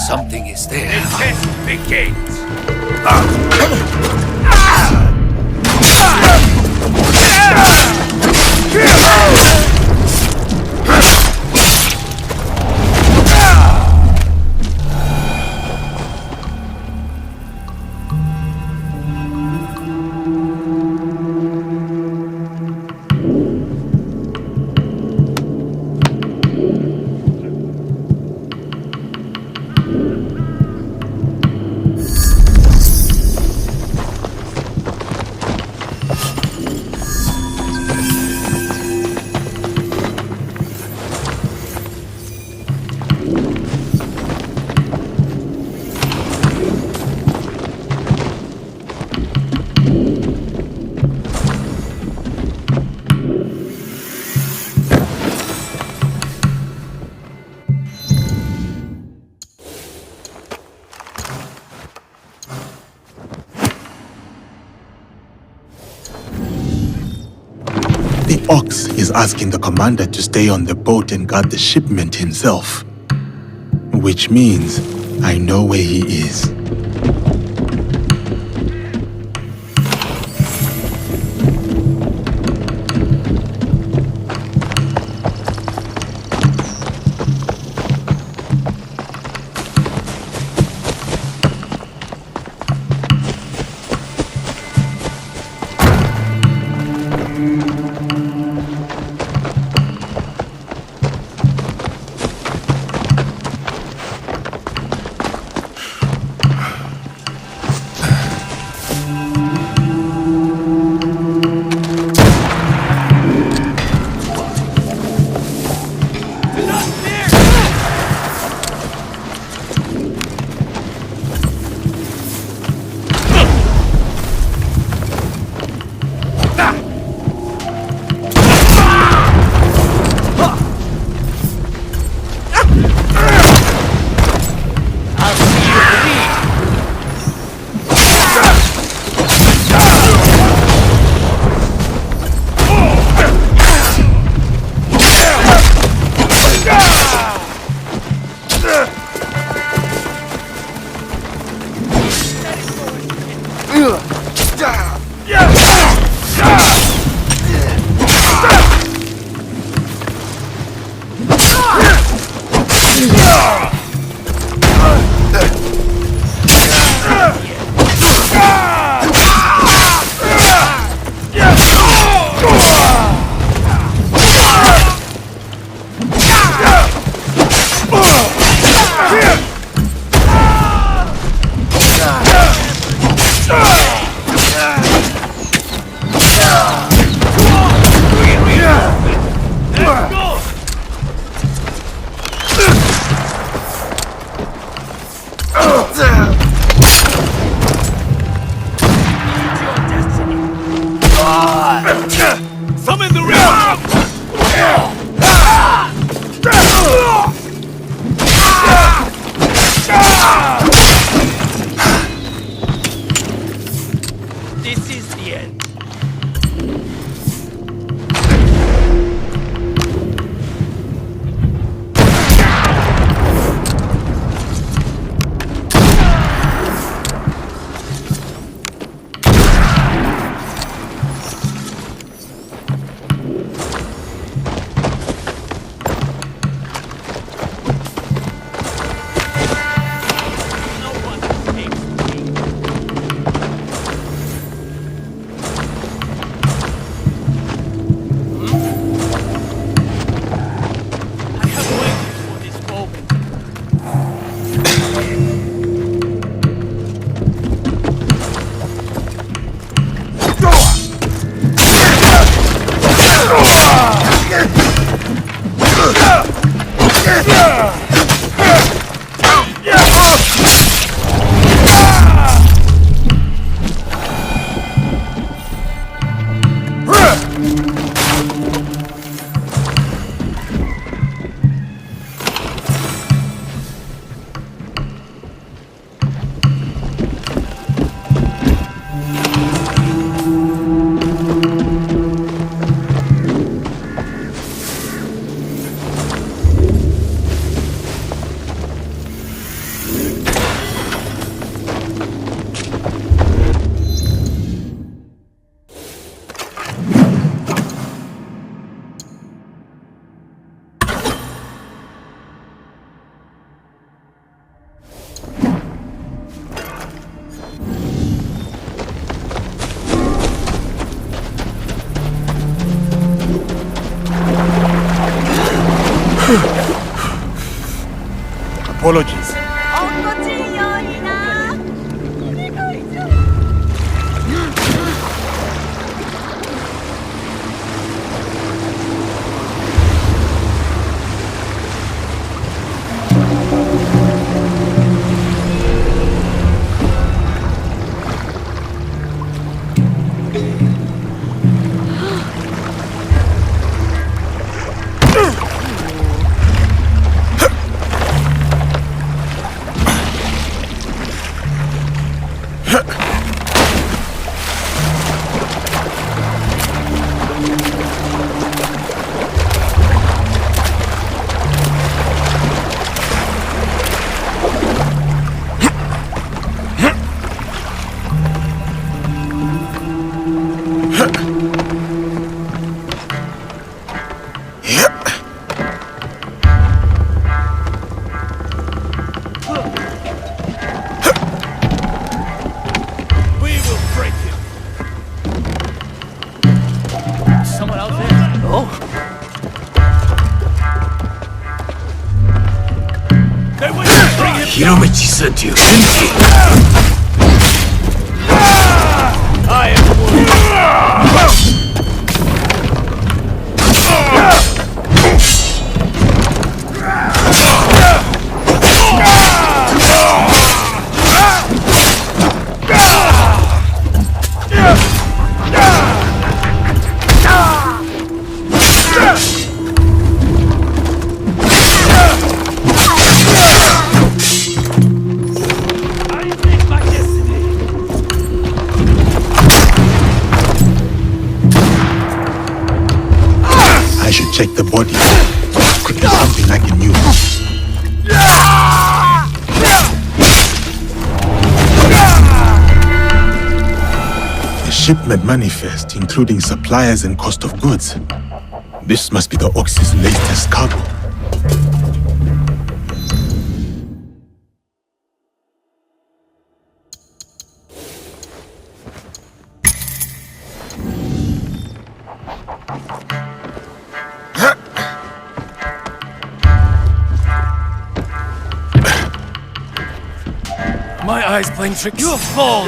Something is there. The test begins! The ox is asking the commander to stay on the boat and guard the shipment himself. Which means I know where he is. Summon the river! This is the end. Apologies. Hiromichi sent you, didn't he? I am Check the body. Could be something I can use. A shipment manifest, including suppliers and cost of goods. This must be the Oxy's latest cargo. my eyes playing tricks? You fall!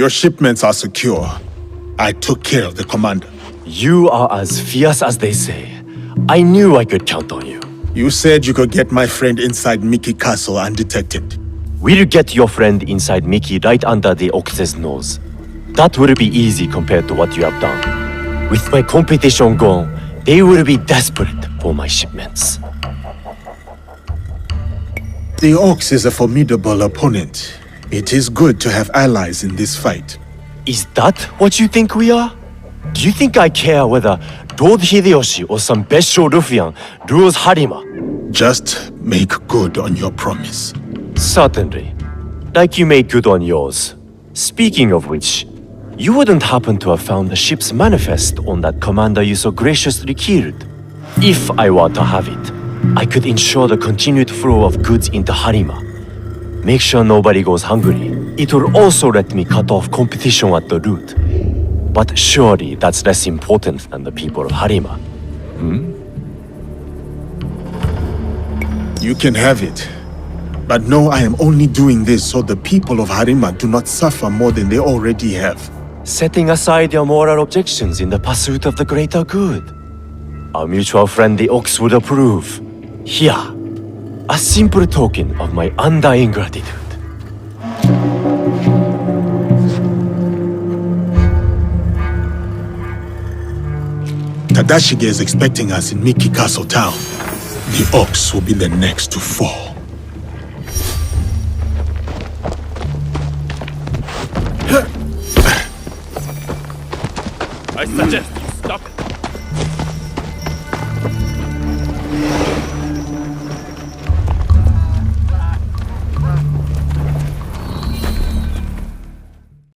Your shipments are secure. I took care of the commander. You are as fierce as they say. I knew I could count on you. You said you could get my friend inside Mickey Castle undetected. We'll get your friend inside Mickey right under the Ox's nose. That will be easy compared to what you have done. With my competition gone, they will be desperate for my shipments. The Ox is a formidable opponent. It is good to have allies in this fight. Is that what you think we are? Do you think I care whether Lord Hideyoshi or some Besho ruffian rules Harima? Just make good on your promise. Certainly. Like you made good on yours. Speaking of which, you wouldn't happen to have found the ship's manifest on that commander you so graciously killed. If I were to have it, I could ensure the continued flow of goods into Harima. Make sure nobody goes hungry. It will also let me cut off competition at the root. But surely that's less important than the people of Harima. You can have it. But know I am only doing this so the people of Harima do not suffer more than they already have. Setting aside your moral objections in the pursuit of the greater good. Our mutual friend the Ox would approve. Here, a simple token of my undying gratitude. Tadashige is expecting us in Mickey Castle town. The Ox will be the next to fall. I suggest you stop it.